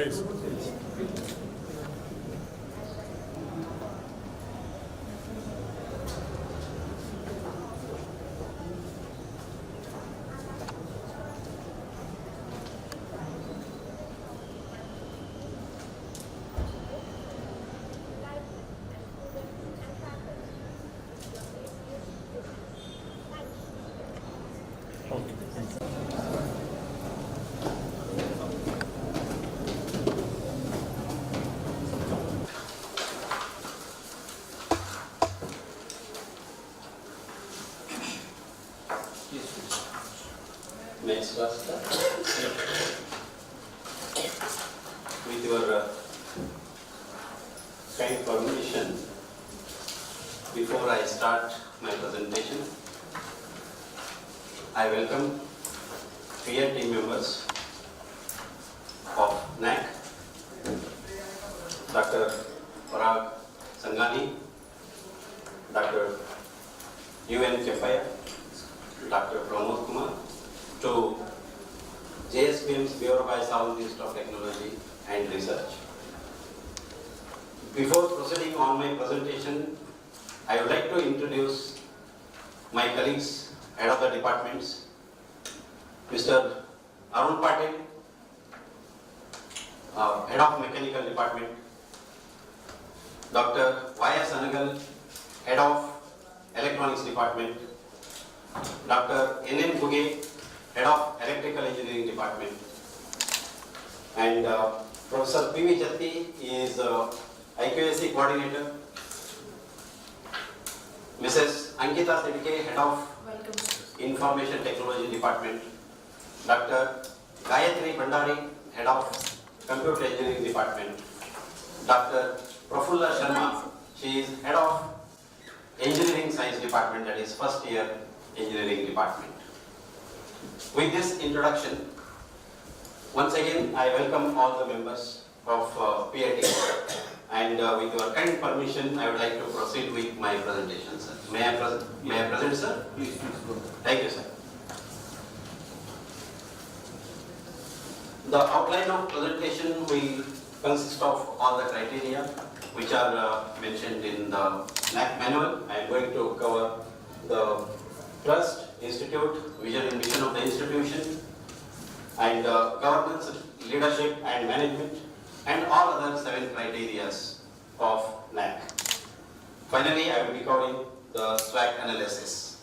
Please. Next first, with your kind permission, before I start my presentation, I welcome peer team members of Naac, Dr. Parag Sangani, Dr. UN Kefaya, Dr. Pramod Kumar, to Jspm's Bureau by South Institute of Technology and Research. Before proceeding on my presentation, I would like to introduce my colleagues, head of the departments, Mr. Arun Patel, head of mechanical department, Dr. Y.S. Anagal, head of electronics department, Dr. N.M. Guge, head of electrical engineering department, and Professor P.V. Jatti is IQAC coordinator, Mrs. Ankita Sidike, head of information technology department, Dr. Gayatri Bhandari, head of computer engineering department, Dr. Prafulla Sharma, she is head of engineering science department, that is first year engineering department. With this introduction, once again I welcome all the members of PIT, and with your kind permission, I would like to proceed with my presentation, sir. May I present, sir? Please go. Thank you, sir. The outline of presentation will consist of all the criteria which are mentioned in the Naac manual. I am going to cover the trust, institute, vision and mission of the institution, and governance, leadership and management, and all other 7 criteria of Naac. Finally, I will be covering the SWAC analysis.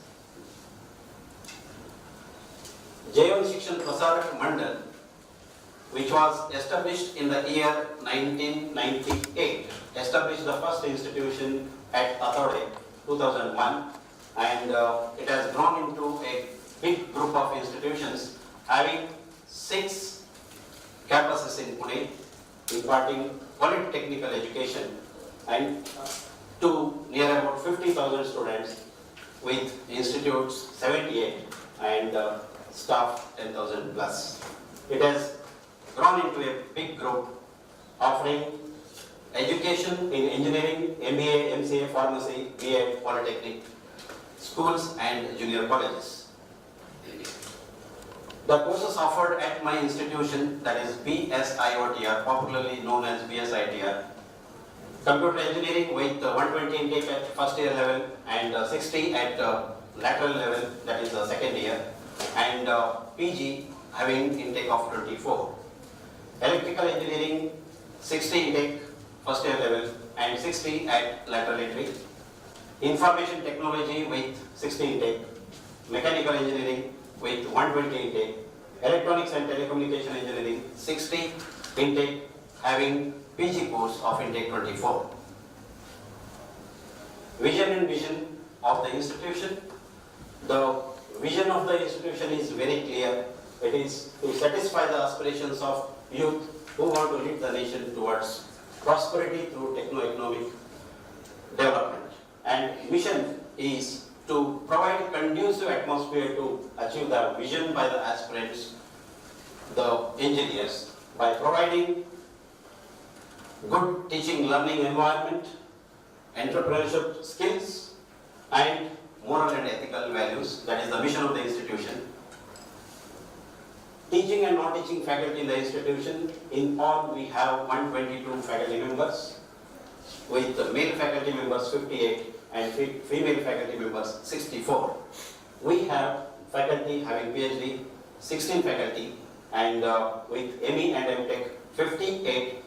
Jeevan Shikshan Prasarak Mandal, which was established in the year 1998, established the first institution at Athode, 2001, and it has grown into a big group of institutions having 6 campuses in Pune, imparting polytechnical education, and to near about 50,000 students, with institutes 78 and staff 10,000 plus. It has grown into a big group offering education in engineering, MBA, MCA, pharmacy, BA, polytechnic, schools and junior colleges. The courses offered at my institution, that is BSIOTR, popularly known as BSITR, computer engineering with 120 intake at first year level and 60 at lateral level, that is the second year, and PG having intake of 24. Electrical engineering 60 intake first year level and 60 at lateral entry. Information technology with 60 intake, mechanical engineering with 120 intake, electronics and telecommunication engineering 60 intake, having PG course of intake 24. Vision and mission of the institution. The vision of the institution is very clear. It is to satisfy the aspirations of youth who want to lead the nation towards prosperity through techno-economic development. And mission is to provide a conducive atmosphere to achieve the vision by the aspirants, the engineers, by providing good teaching learning environment, entrepreneurship skills, and moral and ethical values. That is the mission of the institution. Teaching and non-teaching faculty in the institution In all, we have 122 faculty members, with male faculty members 58 and female faculty members 64. We have faculty having PhD, 16 faculty, and with ME and MTech 58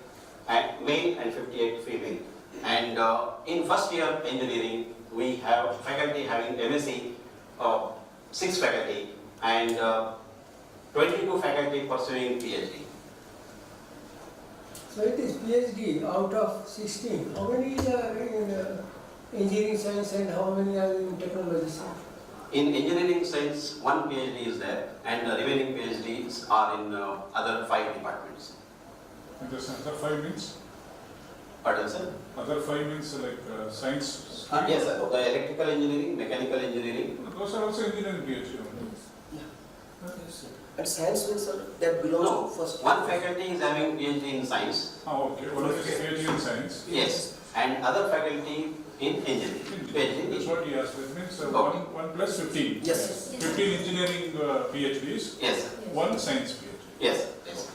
and male and 58 female. And in first year engineering, we have faculty having MSc, 6 faculty, and 22 faculty pursuing PhD. So it is PhD out of 16. How many are in engineering science and how many are in technology science? In engineering science, 1 PhD is there, and the remaining PhDs are in other 5 departments. And this other 5 means? Pardon, sir? Other 5 means like science? Yes, sir. The electrical engineering, mechanical engineering. Those are also engineering PhD. And science means, sir, that belongs to first. 1 faculty is having PhD in science. Oh, okay. One is PhD in science. Yes, and other faculty in engineering. PhD. That's what he asked. It means Okay. 1 plus 15. Yes. 15 engineering PhDs, Yes, sir. 1 science PhD. Yes, yes.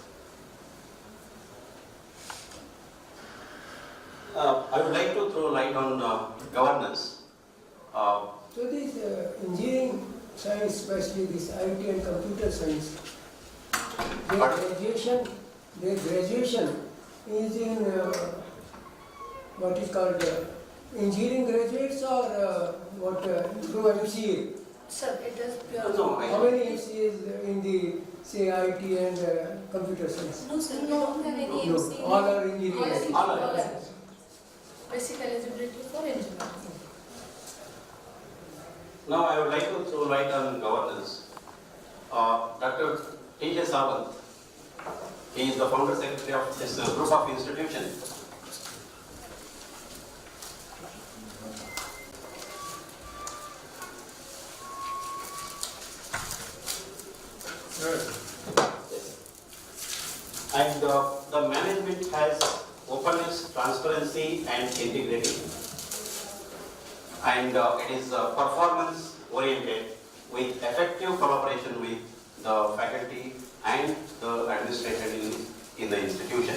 I would like to throw light on governance. So this engineering science, especially this IT and computer science, their graduation is in what is called engineering graduates or what through MCA. Sir, it is pure. No, How many MCAs in the say IT and computer science? No, sir, we don't have any No, MC. all are engineering. All are. Basic eligibility for engineering. Now I would like to throw light on governance. Dr. T.J. Sawant, he is the founder secretary of this group of institutions. And the management has openness, transparency and integrity. And it is performance oriented with effective collaboration with the faculty and the administration in the institution.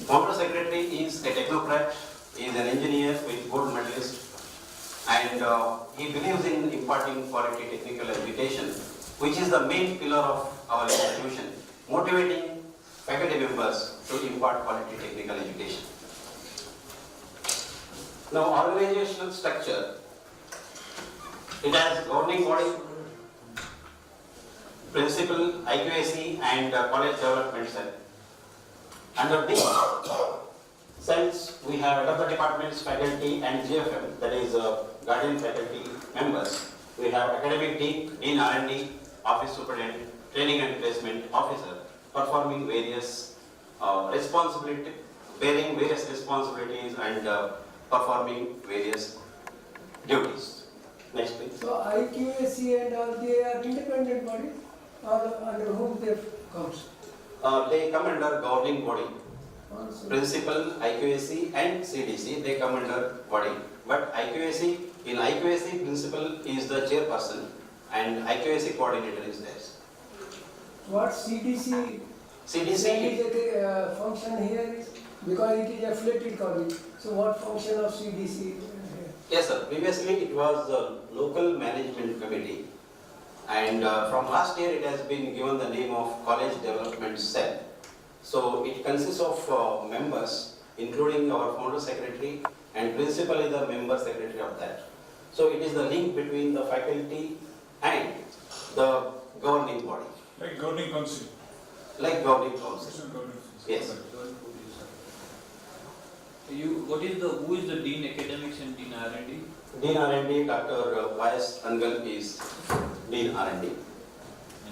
Founder secretary is a technocrat, he is an engineer with gold medalist, and he believes in imparting quality technical education, which is the main pillar of our institution, motivating faculty members to impart quality technical education. Now, organizational structure, it has governing body, principal, IQAC and college development cell. Under this cells, we have other departments, faculty and Jspm, that is guardian faculty members. We have academic dean, dean R&D, office superintendent, training and placement officer, performing various bearing various responsibilities and performing various duties. Next, please. So IQAC and all, they are independent bodies or under whom they comes? They come under governing body. Also. Principal, IQAC and CDC, they come under body. But in IQAC, principal is the chairperson and IQAC coordinator is there. What CDC? CDC, The function here is because it is affiliated college. So what function of CDC? Here? yes sir, previously it was the local management committee and from last year it has been given the name of college development cell. So it consists of members including our founder secretary and principal is the member secretary of that. So it is the link between the faculty and the governing body, Like governing council. like governing council. National governing council. Yes. Who is the Dean Academics and Dean R&D? Dean R&D, Dr. Y.S. Angal is Dean R&D.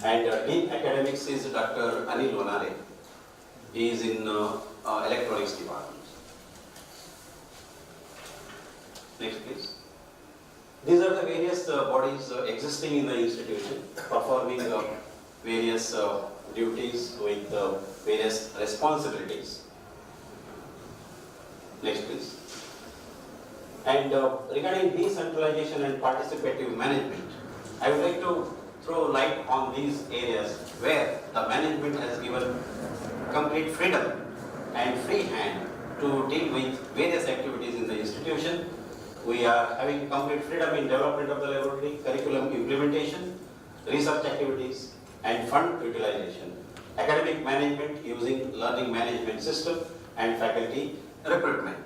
And Dean Academics is Dr. Anil Lonare. He is in electronics department. Next, please. These are the various bodies existing in the institution, performing various duties with various responsibilities. Next, please. And regarding decentralization and participative management, I would like to throw light on these areas where the management has given complete freedom and free hand to deal with various activities in the institution. We are having complete freedom in development of the laboratory, curriculum implementation, research activities, and fund utilization, academic management using learning management system, and faculty recruitment.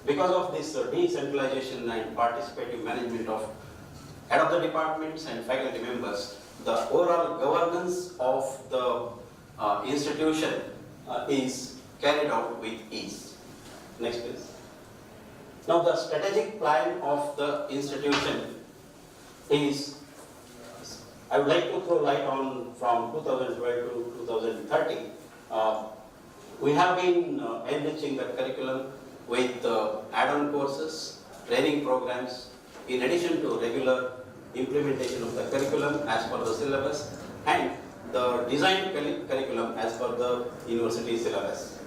Because of this decentralization and participative management of head of the departments and faculty members, the overall governance of the institution is carried out with ease. Next please. Now the strategic plan of the institution is, I would like to throw light on from 2012 to 2030. We have been enriching the curriculum with add-on courses, training programs, in addition to regular implementation of the curriculum as per the syllabus and the designed curriculum as per the university syllabus.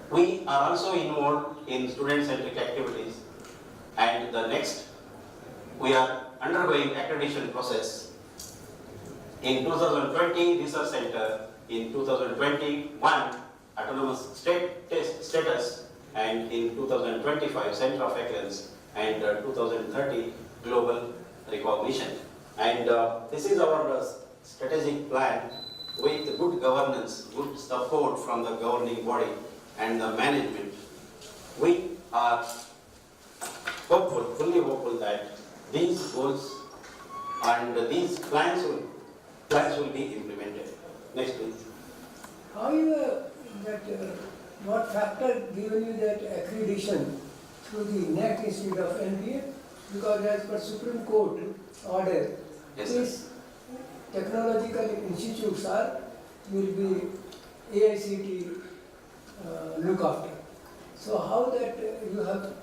We are also involved in student-centric activities, and the next, we are undergoing accreditation process. In 2020, Research Center, in 2021, Autonomous Status, and in 2025, Center of Excellence, and 2030, Global Recognition. And this is our strategic plan with good governance, good support from the governing body and the management. We are hopeful, fully hopeful that these goals and these plans will be implemented. Next please. How you what factor given you that accreditation through the Naac instead of NBA? Because as per Supreme Court order, Yes, sir. these technological institutes will be AICT look after. So how that you have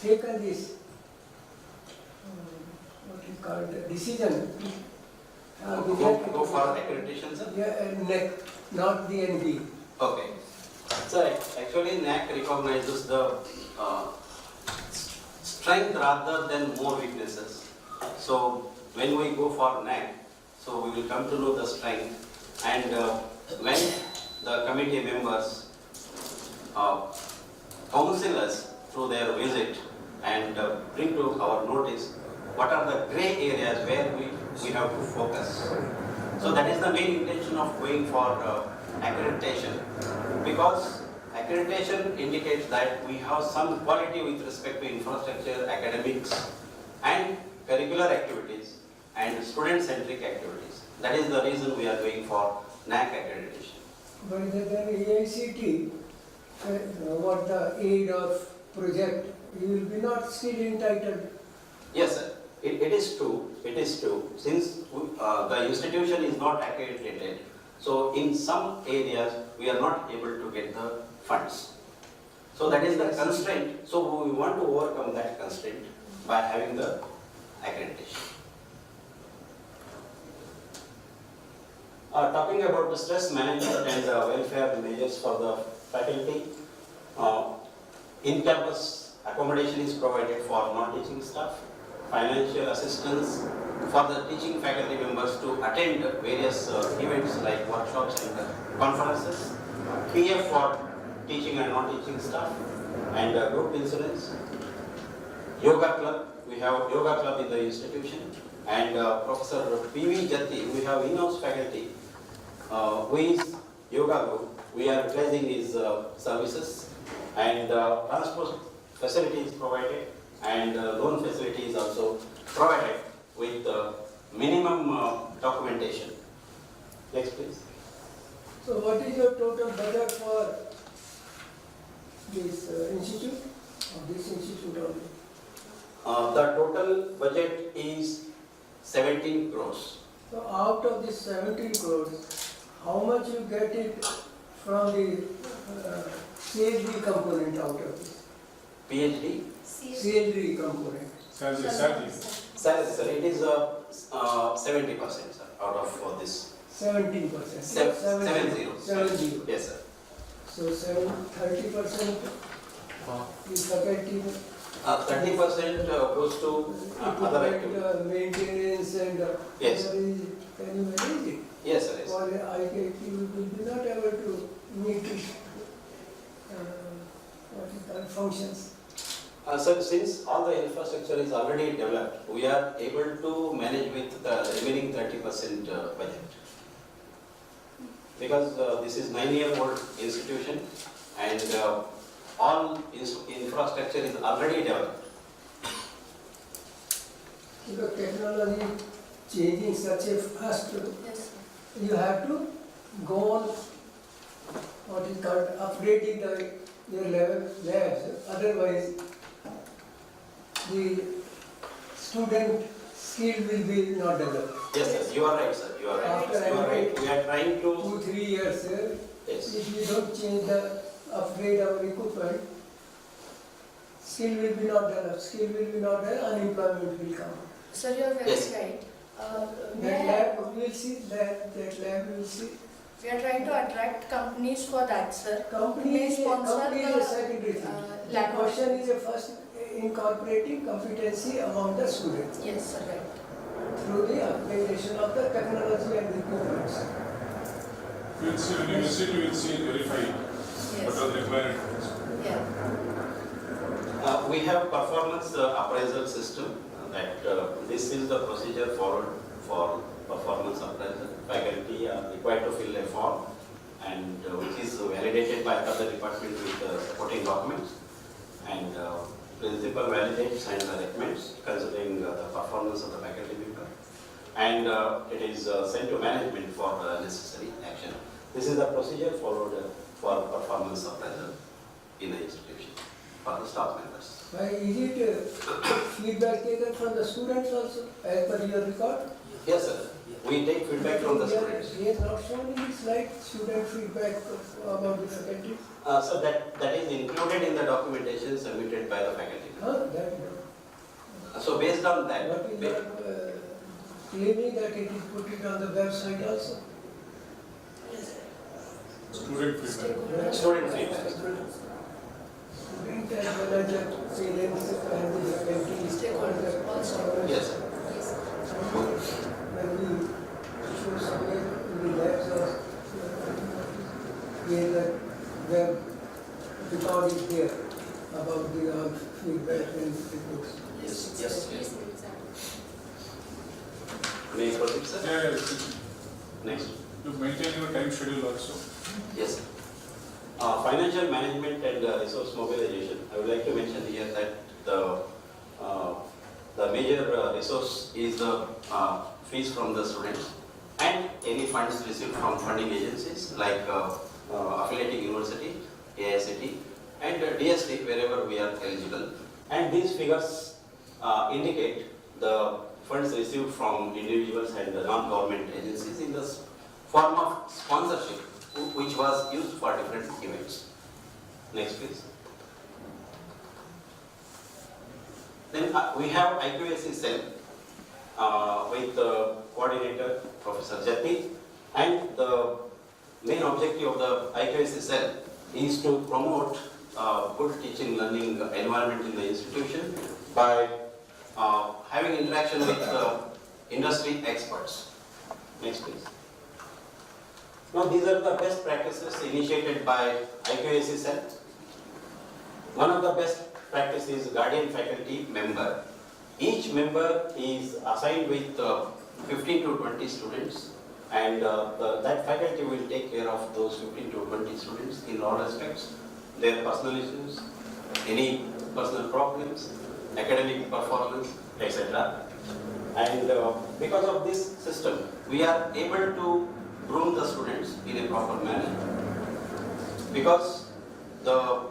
taken this what is called decision? Go for accreditation, sir? Yeah, Naac, not the NB. Okay. So actually NAC recognizes the strength rather than more weaknesses. So when we go for NAC, so we will come to know the strength, and when the committee members counsel us through their visit and bring to our notice what are the gray areas where we have to focus. So that is the main intention of going for accreditation, because accreditation indicates that we have some quality with respect to infrastructure, academics, and curricular activities and student-centric activities. That is the reason we are going for NAC accreditation. But then AICT, what the aid of project, you will be not still entitled. Yes, sir. It is true. It is true. Since the institution is not accredited, so in some areas we are not able to get the funds. So that is the constraint. So we want to overcome that constraint by having the accreditation. Talking about the stress management and the welfare measures for the faculty, in-campus accommodation is provided for non-teaching staff, financial assistance for the teaching faculty members to attend various events like workshops and conferences, PF for teaching and non-teaching staff, and group insurance, yoga club, we have yoga club in the institution, and Professor P.V. Jatti, we have in-house faculty who is yoga group. We are utilizing his services, and transport facility is provided, and loan facility is also provided with minimum documentation. Next please. So what is your total budget for this institute, or this institute only? The total budget is 17 crores. So out of this 17 crores, how much you get it from the CSD component out of this? PhD? CSD component. Salary. Salary, sir, it is 70%, sir, out of this. 17%. 70. 70. Yes, sir. So 30% is faculty. 30% goes to other activities. Maintenance and Yes. can you manage it? Yes, sir, yes. or you will be not able to meet its, what you call functions. Sir, since all the infrastructure is already developed, we are able to manage with the remaining 30% budget. Because this is 9-year-old institution and all infrastructure is already developed. Because technology changing such a fast, Yes, you have to go on what is called updating your labs, otherwise the student skill will be not developed. Yes, sir, you are right, sir, you are right. After You are right. We are trying to, 2-3 years, yes, if you don't change the upgrade our equipment, skill will be not developed, skill will be not there, unemployment will come. sir, you are very Yes. right. That lab will see, that lab will see. We are trying to attract companies for that, sir. Company May is sponsor a the, secondary thing. The lab. question is a first incorporating competency among the students Yes, sir, right. through the application of the technology and equipment. We'll see, university will see, verify what Yes, are the required. yeah. we have performance appraisal system that this is the procedure followed for performance appraisal. Faculty are required to fill a form and which is validated by other department with supporting documents, and principal validates and recommends considering the performance of the faculty member, and it is sent to management for necessary action. This is the procedure followed for performance appraisal in the institution for the staff members. Why is it feedback taken from the students also as per your record? Yes, sir. We take feedback from the students. He has not shown in this slide student feedback about the faculty. So that is included in the documentation submitted by the faculty. Huh? That, So based on that, what is your claiming that it is put it on the website also? Student feedback. student feedback. Student as well as the parents and the faculty. Stakeholders, all stakeholders. Yes, sir. Yes. When we show somewhere in the labs or here the web record is there about the feedback and reports. Yes, yes, yes. Exactly. May I proceed, sir? Yeah, yeah, Next. you maintain your time schedule also. Yes. Financial management and resource mobilization. I would like to mention here that the major resource is the fees from the students and any funds received from funding agencies like affiliating university, AICT, and DST wherever we are eligible. And these figures indicate the funds received from individuals and the non-government agencies in the form of sponsorship, which was used for different events. Next, please. Then we have IQAC cell with the coordinator, Professor Jati, and the main objective of the IQAC cell is to promote good teaching learning environment in the institution by having interaction with industry experts. Next, please. Now, these are the best practices initiated by IQAC cell. One of the best practices is guardian faculty member. Each member is assigned with 15 to 20 students, and that faculty will take care of those 15 to 20 students in all aspects, their personal issues, any personal problems, academic performance, etc. And because of this system, we are able to groom the students in a proper manner, because the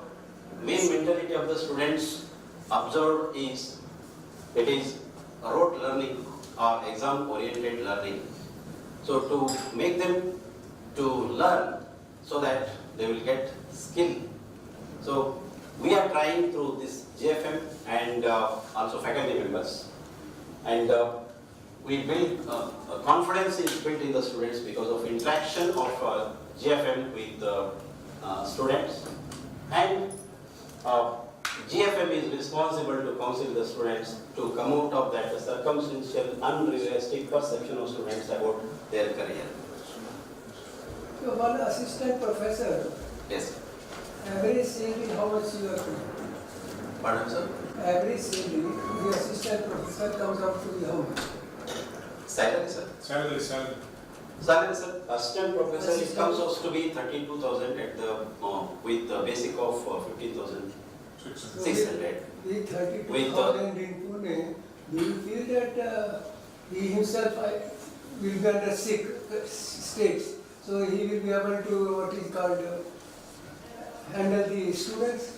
main mentality of the students observed is it is rote learning or exam oriented learning. So to make them to learn so that they will get skill. So we are trying through this JFM and also faculty members, and we build confidence is built in the students because of interaction of GFM with students, and GFM is responsible to counsel the students to come out of that circumstantial, unrealistic perception of students about their career. So one assistant professor, Yes. average salary, how much you are paying? Pardon, sir? Average salary, the assistant professor comes out to be how much? Salary, sir? Salary. Salary, sir. Assistant professor, it comes out to be 32,000 at the, with the basic of 15,600. With 32,000 in Pune, do you feel that he himself will be under sick states? So he will be able to, what is called, handle the students?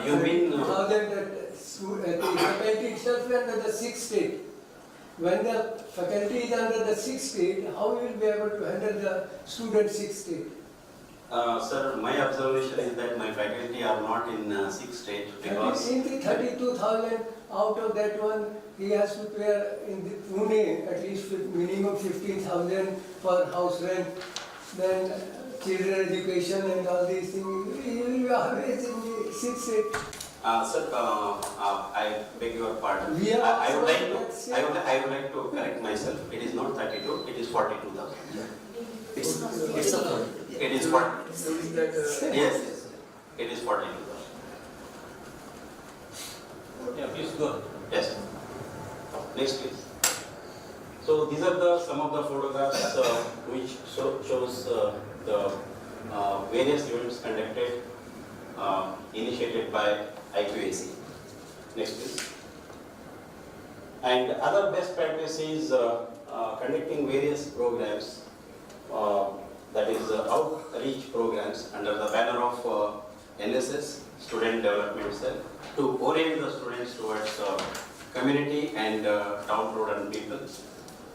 You mean, 32,000 the faculty itself is under the sick state. When the faculty is under the sick state, how will be able to handle the student sick state? sir, my observation is that my faculty are not in sick state because. In the 32,000, out of that one, he has to pay in the Pune at least minimum 15,000 for house rent, then children education and all these things. He will be always in the sick state. Sir, I beg your pardon. We are I would like also- to, I would like to correct myself. It is not 32, it is 42,000. It's a. It is 40. So is that, Yes, it is 42,000. Yeah, please go ahead. Yes. Next, please. So these are some of the photographs which shows the various events conducted, initiated by IQAC. Next, please. And other best practices conducting various programs, that is outreach programs under the banner of NSS, Student Development Cell, to orient the students towards community and downtrodden people.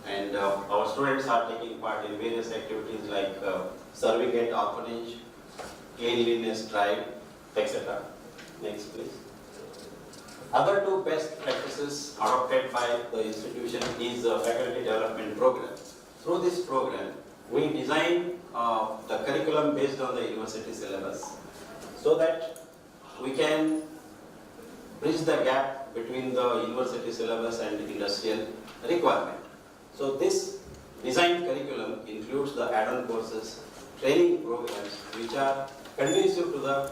And our students are taking part in various activities like serving at orphanage, cleanliness drive, etc. Next, please. Other two best practices adopted by the institution is the faculty development program. Through this program, we design the curriculum based on the university syllabus so that we can bridge the gap between the university syllabus and industrial requirement. So this designed curriculum includes the add-on courses, training programs which are conducive to the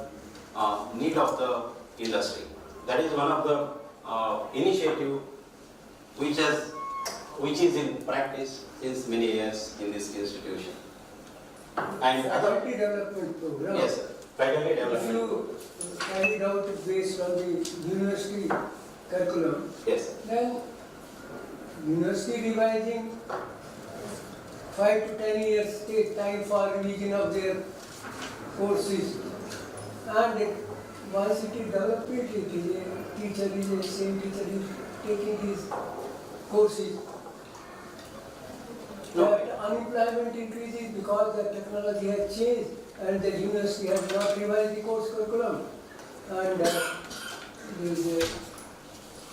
need of the industry. That is one of the initiative which is in practice since many years in this institution. And other, Faculty development program. yes, sir, faculty If development. you carry it out based on the university curriculum, Yes, sir. then university revising 5 to 10 years take time for revision of their courses. And once it is developed, it is a teacher is the same teacher is taking these courses. No. That unemployment increases because the technology has changed and the university has not revised the course curriculum. And there is a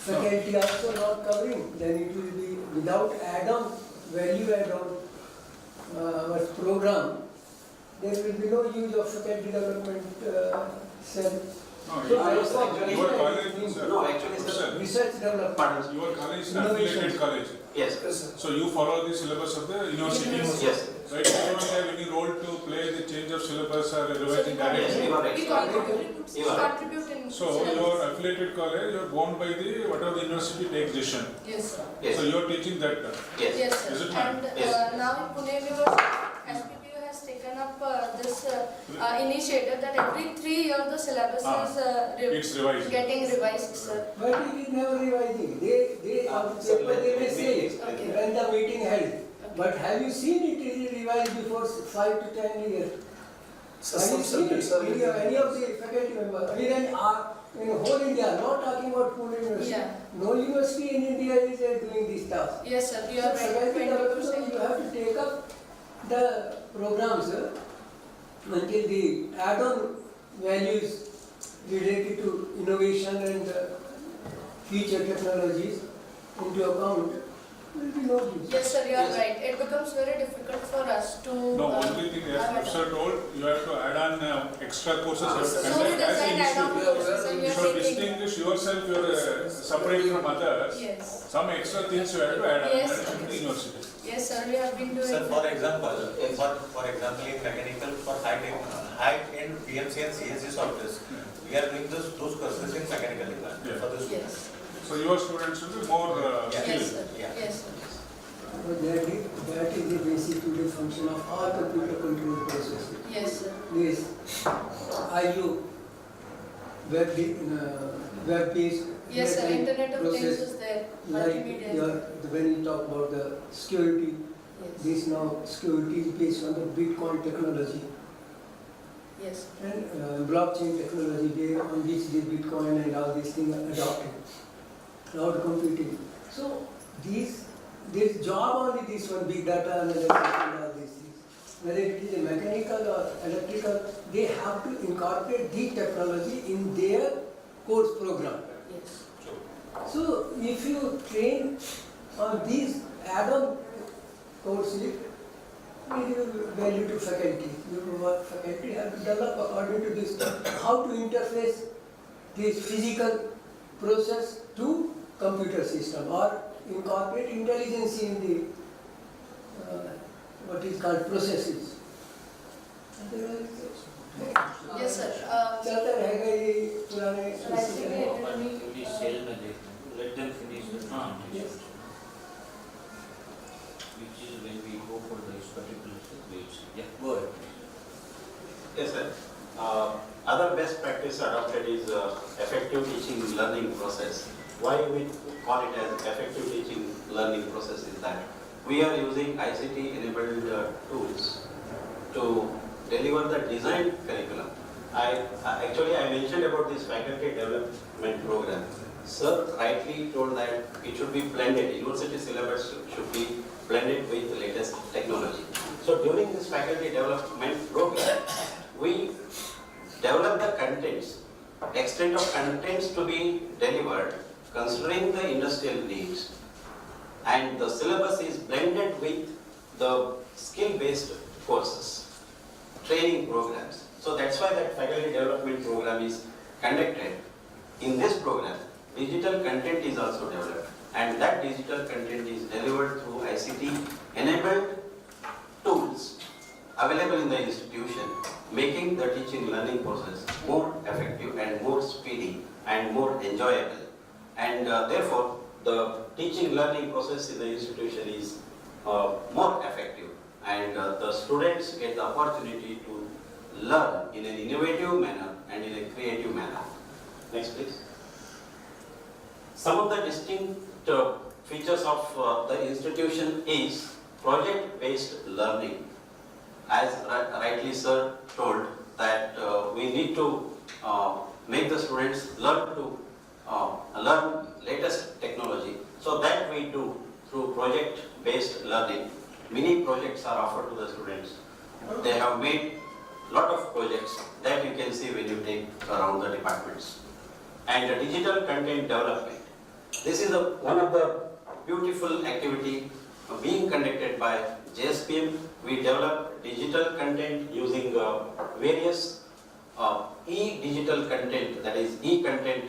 faculty also not covering, then it will be without add-on, value add-on program, there will be no use of faculty development cell. No, So you- therefore, actually- your college, sir. No, actually, sir. Sir, research development. Pardon, sir. your college is an Innovation. affiliated college. Yes, So you follow the syllabus of the university. yes, Right, you don't have any role to play the change of syllabus or revising yes, direction. you are right. We contribute, You are right. contribute in. So your affiliated college, you are bound by the, whatever the university takes decision. Yes, sir. Yes, So you are teaching that. yes. Yes, Is sir. it, ma'am? And Yes. now in Pune University, SPPU has taken up this initiative that every 3 years the syllabus Ah, is It's revised. getting revised, sir. But it is never revising. They on Sir, paper they may let me say explain. when the meeting held. But have you seen it is revised before 5 to 10 years? So Have some you seen it? subjects are. Any of the faculty members? I mean, in whole India, not talking about Pune University. Yeah. No university in India is doing this task. Yes, sir. You So are right. faculty development, 20%. you have to take up the programs until the add-on values related to innovation and future technologies into account will be no use. Yes, sir, you are Yes. right. It becomes very difficult for us to. No, only thing, as have it. professor told, you have to add on extra courses. You have to So we conduct as design an add-on institute. courses and You we are should taking. distinguish yourself, your separate from others, Yes. some extra things you have to add Yes, in the sir. university. Yes, sir, we have been doing Sir, that. for example, in mechanical, for high-end PLC and CNC software, we are doing those courses in mechanical department Yeah. for the students. Yes. So your students will be more Yeah. skilled. Yes, sir. Yeah. Yes, sir. That is the basic today function of all computer control processes. Yes, sir. This IO, web-based Yes, sir, Internet of Things process, is there, like multimedia. when you talk about the security, Yes. this now security is based on the Bitcoin technology Yes. and blockchain technology where on which the Bitcoin and all these things are adopted. Cloud computing. So this job only this one, big data analysis and all these things. Whether it is a mechanical or electrical, they have to incorporate the technology in their course program. Yes. So if you train on these add-on courses, it is value to faculty. Your faculty have to develop according to this, how to interface this physical process to computer system or incorporate intelligence in the what is called processes. Yes, sir. चलता रहेगा ये पुराने Please sell में देखो. Let them finish the presentation. Which is when we go for this particular situation. Yeah, go ahead. Yes, sir. Other best practice adopted is effective teaching learning process. Why we call it as effective teaching learning process is that we are using ICT enabled tools to deliver the designed curriculum. I mentioned about this faculty development program. Sir rightly told that it should be blended. University syllabus should be blended with the latest technology. So during this faculty development program, we develop the contents, extent of contents to be delivered considering the industrial needs, and the syllabus is blended with the skill-based courses, training programs. So that's why that faculty development program is conducted. In this program, digital content is also developed, and that digital content is delivered through ICT-enabled tools available in the institution, making the teaching learning process more effective and more speedy and more enjoyable. And therefore, the teaching learning process in the institution is more effective, and the students get the opportunity to learn in an innovative manner and in a creative manner. Next, please. Some of the distinct features of the institution is project-based learning. As rightly sir told that we need to make the students learn to learn latest technology. So that we do through project-based learning. Many projects are offered to the students. They have made lot of projects that you can see when you take around the departments. And the digital content development. This is one of the beautiful activity being conducted by Jspm. We develop digital content using various e-digital content, that is e-content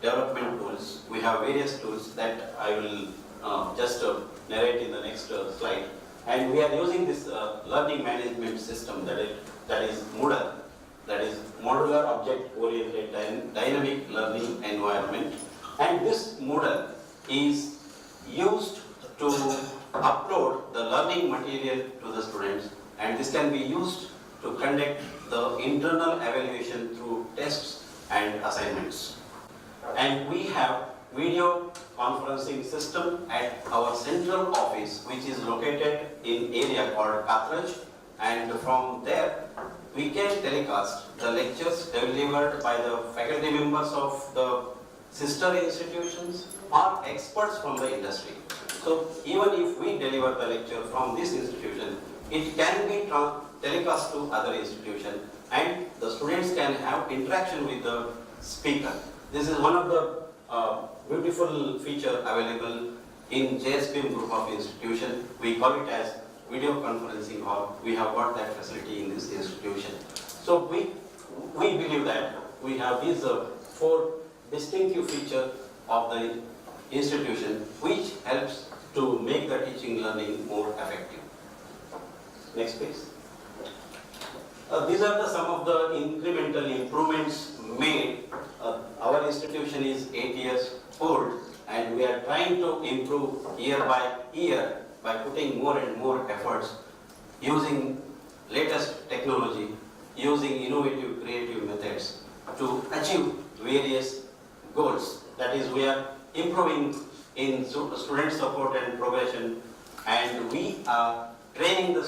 development tools. We have various tools that I will just narrate in the next slide. And we are using this learning management system that is Moodle, that is Modular Object Oriented Dynamic Learning Environment. And this Moodle is used to upload the learning material to the students, and this can be used to conduct the internal evaluation through tests and assignments. And we have video conferencing system at our central office, which is located in area called Katraj, and from there we can telecast the lectures delivered by the faculty members of the sister institutions or experts from the industry. So even if we deliver the lecture from this institution, it can be telecast to other institution, and the students can have interaction with the speaker. This is one of the beautiful feature available in JSPM group of institution. We call it as video conferencing hall. We have got that facility in this institution. So we believe that we have these four distinctive features of the institution, which helps to make the teaching learning more effective. Next please. These are some of the incremental improvements made. Our institution is 8 years old and we are trying to improve year by year by putting more and more efforts using latest technology, using innovative creative methods to achieve various goals. That is, we are improving in student support and progression, and we are training the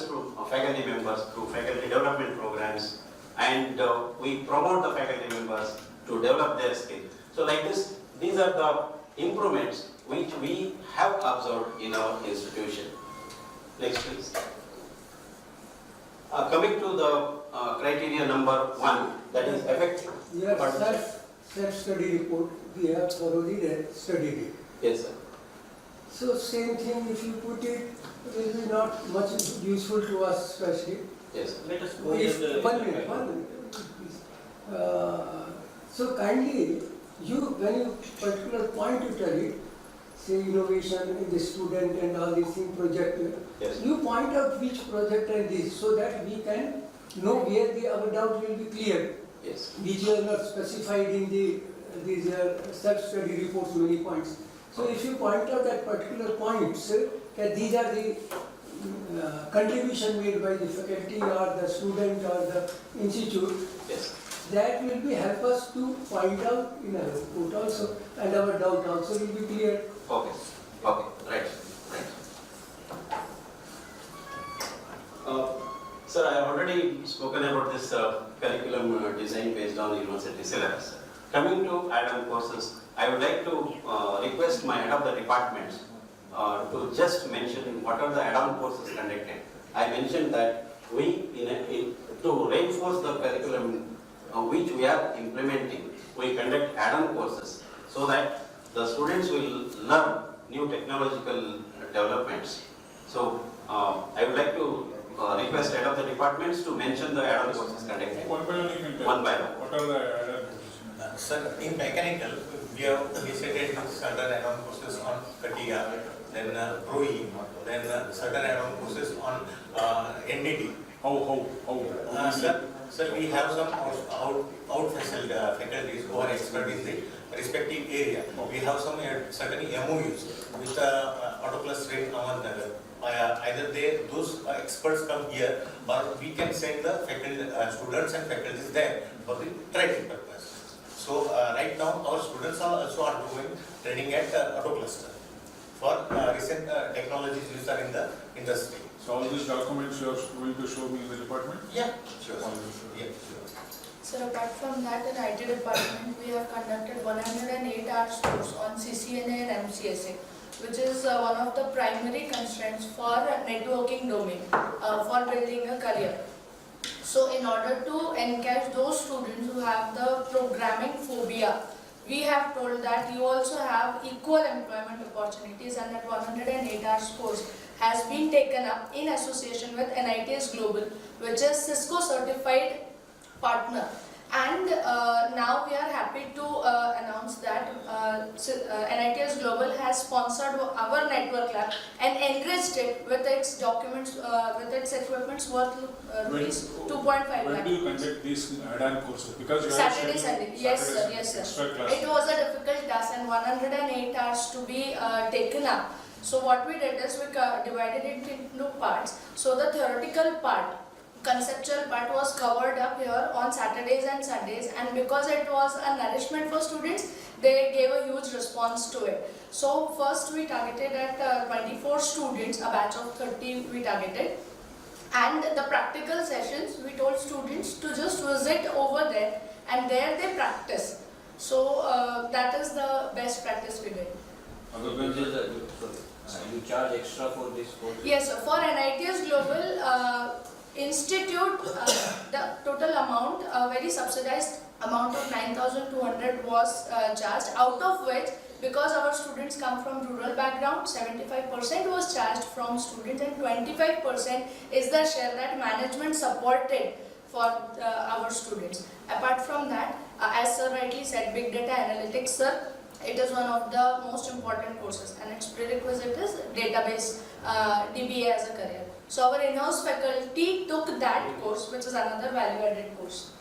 faculty members through faculty development programs, and we promote the faculty members to develop their skills. So like this, these are the improvements which we have observed in our institution. Next please. Coming to the criteria number 1, that is effective. Your self-study report, we have thoroughly studied it. Yes, sir. So same thing, if you put it, will be not much useful to us especially. Yes, sir. Let us go If, with the. one minute, please. So kindly, when you particular point you tell it, say innovation in the student and all these things, project, Yes. you point out which project and this, so that we can know where our doubt will be clear, Yes. which are not specified in these self-study reports, many points. So if you point out that particular points, that these are the contribution made by the faculty or the student or the institute, Yes. that will be help us to find out in our report also, and our doubt also will be clear. Okay. Okay. Right. Sir, I have already spoken about this curriculum design based on university syllabus. Coming to add-on courses, I would like to request my head of the departments to just mention what are the add-on courses conducted. I mentioned that we, to reinforce the curriculum which we are implementing, we conduct add-on courses so that the students will learn new technological developments. So I would like to request head of the departments to mention the add-on courses conducted. One by one you can tell. One by one. What are the added courses? Sir, in mechanical, we have initiated certain add-on courses on CATIA, then ROE, then certain add-on courses on NDT. How? Sir, we have some faculties who are expert in the respective area. We have some certain MOUs with autocluster in Ahmednagar. Either those experts come here, or we can send the faculty, students and faculties there for the training purpose. So right now our students are also undergoing training at autocluster for recent technologies which are in the industry. So all these documents you are going to show me in the department? Yeah, sure. Yeah. So apart from that, in IT department, we have conducted 108 hours course on CCNA and MCSA, which is one of the primary constraints for networking domain, for building a career. So in order to encourage those students who have the programming phobia, we have told that you also have equal employment opportunities, and that 108 hours course has been taken up in association with NITS Global, which is Cisco certified partner. And now we are happy to announce that NITS Global has sponsored our network lab and enriched it with its documents, with its equipments worth rupees 2.5 lakh. When do you conduct these add-on courses? Because you have Saturday, Sunday. Yes, sir. Yes, sir. Extra class. It was a difficult task, and 108 hours to be taken up. So what we did is we divided it into parts. So the theoretical part, conceptual part was covered up here on Saturdays and Sundays, and because it was a nourishment for students, they gave a huge response to it. So first we targeted at 24 students, a batch of 30 we targeted, and the practical sessions we told students to just visit over there, and there they practice. So that is the best practice we did. Other than Which is that, you charge extra for this course? Yes, sir. For NITS Global Institute, the total amount, a very subsidized amount of 9,200 was charged, out of which, because our students come from rural background, 75% was charged from students and 25% is the share that management supported for our students. Apart from that, as sir rightly said, big data analytics, sir, It is one of the most important courses, and its prerequisite is database DBA as a career. So our in-house faculty took that course, which is another value-added course.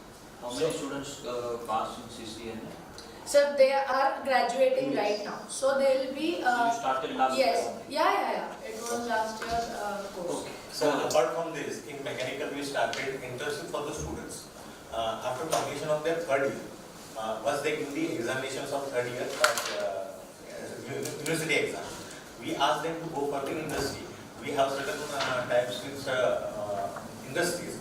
How many students passed in CCNA? So they are graduating right now. So they will be. So you started last year? Yes. Yeah. It was last year course. Okay. So apart from this, in mechanical we started internship for the students. After completion of their third year, once they give the examinations of third year, university exam, we ask them to go for the industry. We have certain types with industries.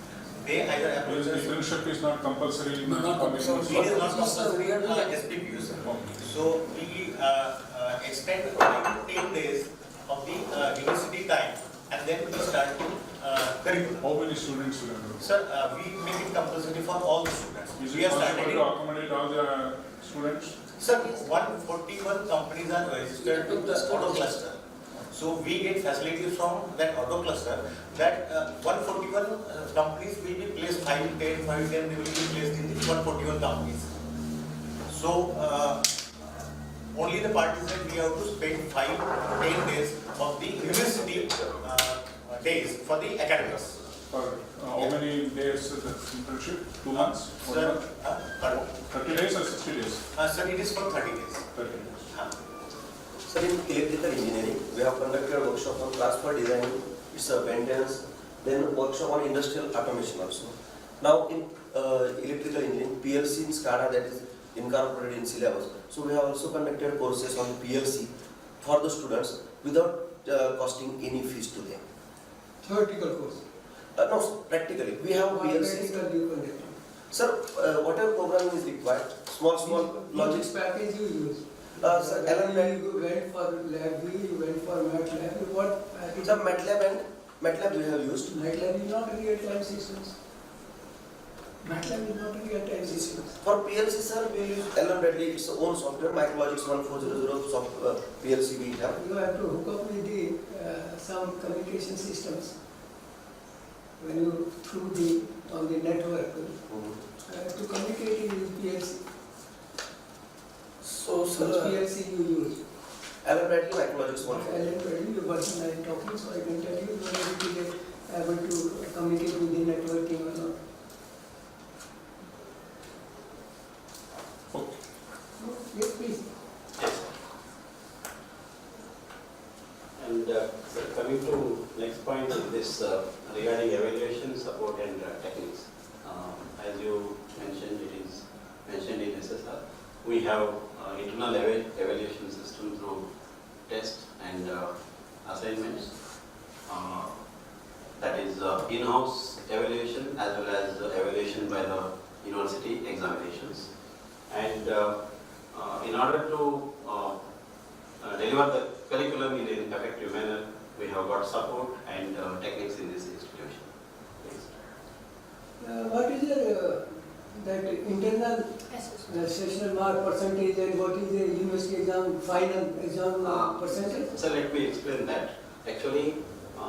They either approach us. Internship is not compulsory in Not compulsory. It is not compulsory in Okay. SPPUs. So we extend 5 to 10 days of the university time, and then we start curriculum. How many students will enroll? Sir, we make it compulsory for all the students. Is We it are possible starting. to accommodate all the students? Sir, 141 companies are registered with the auto cluster. So we get facilities from that auto cluster. That 141 companies will be placed 5, 10, they will be placed in the 141 companies. So only the part is that we have to spend 5 to 10 days of the university days for the academics. For how many days is the internship? 2 months? 1 Sir, month? pardon? 30 days or 60 days? Sir, it is for 30 days. 30 days. Sir, in electrical engineering, we have conducted a workshop on transfer designing, its maintenance, then workshop on industrial automation also. Now in electrical engineering, PLC in SCADA, that is incorporated in syllabus. So we have also conducted courses on PLC for the students without costing any fees to them. Theoretical course. No, practically. We have PLC. Practical you conduct. Sir, whatever programming is required, small Which logics. package you use? Sir, Alan You went for LabVIEW, you went for MATLAB, what package? Sir, MATLAB we have used. MATLAB is not a real-time systems. MATLAB is not a real-time systems. For PLC, sir, we use Alan Bradley, its own software, Micrologics 1400 PLC we have. You have to hook up with the some communication systems. When you through on the network to communicate with PLC. So, Which sir, PLC you use? Alan Bradley, Micrologics What 1400. Alan Bradley, your person I am talking, so I can tell you whether it is able to communicate with the networking or not. Okay. Yes, please. Yes. And sir, coming to next point is this regarding evaluation, support and techniques. As you mentioned, it is mentioned in SSR. We have internal evaluation system through tests and assignments. That is in-house evaluation as well as evaluation by the university examinations. And in order to deliver the curriculum in an effective manner, we have got support and techniques in this institution. Please. What is that internal sessional mark percentage and what is the university exam final exam percentage? So let me explain that. Actually,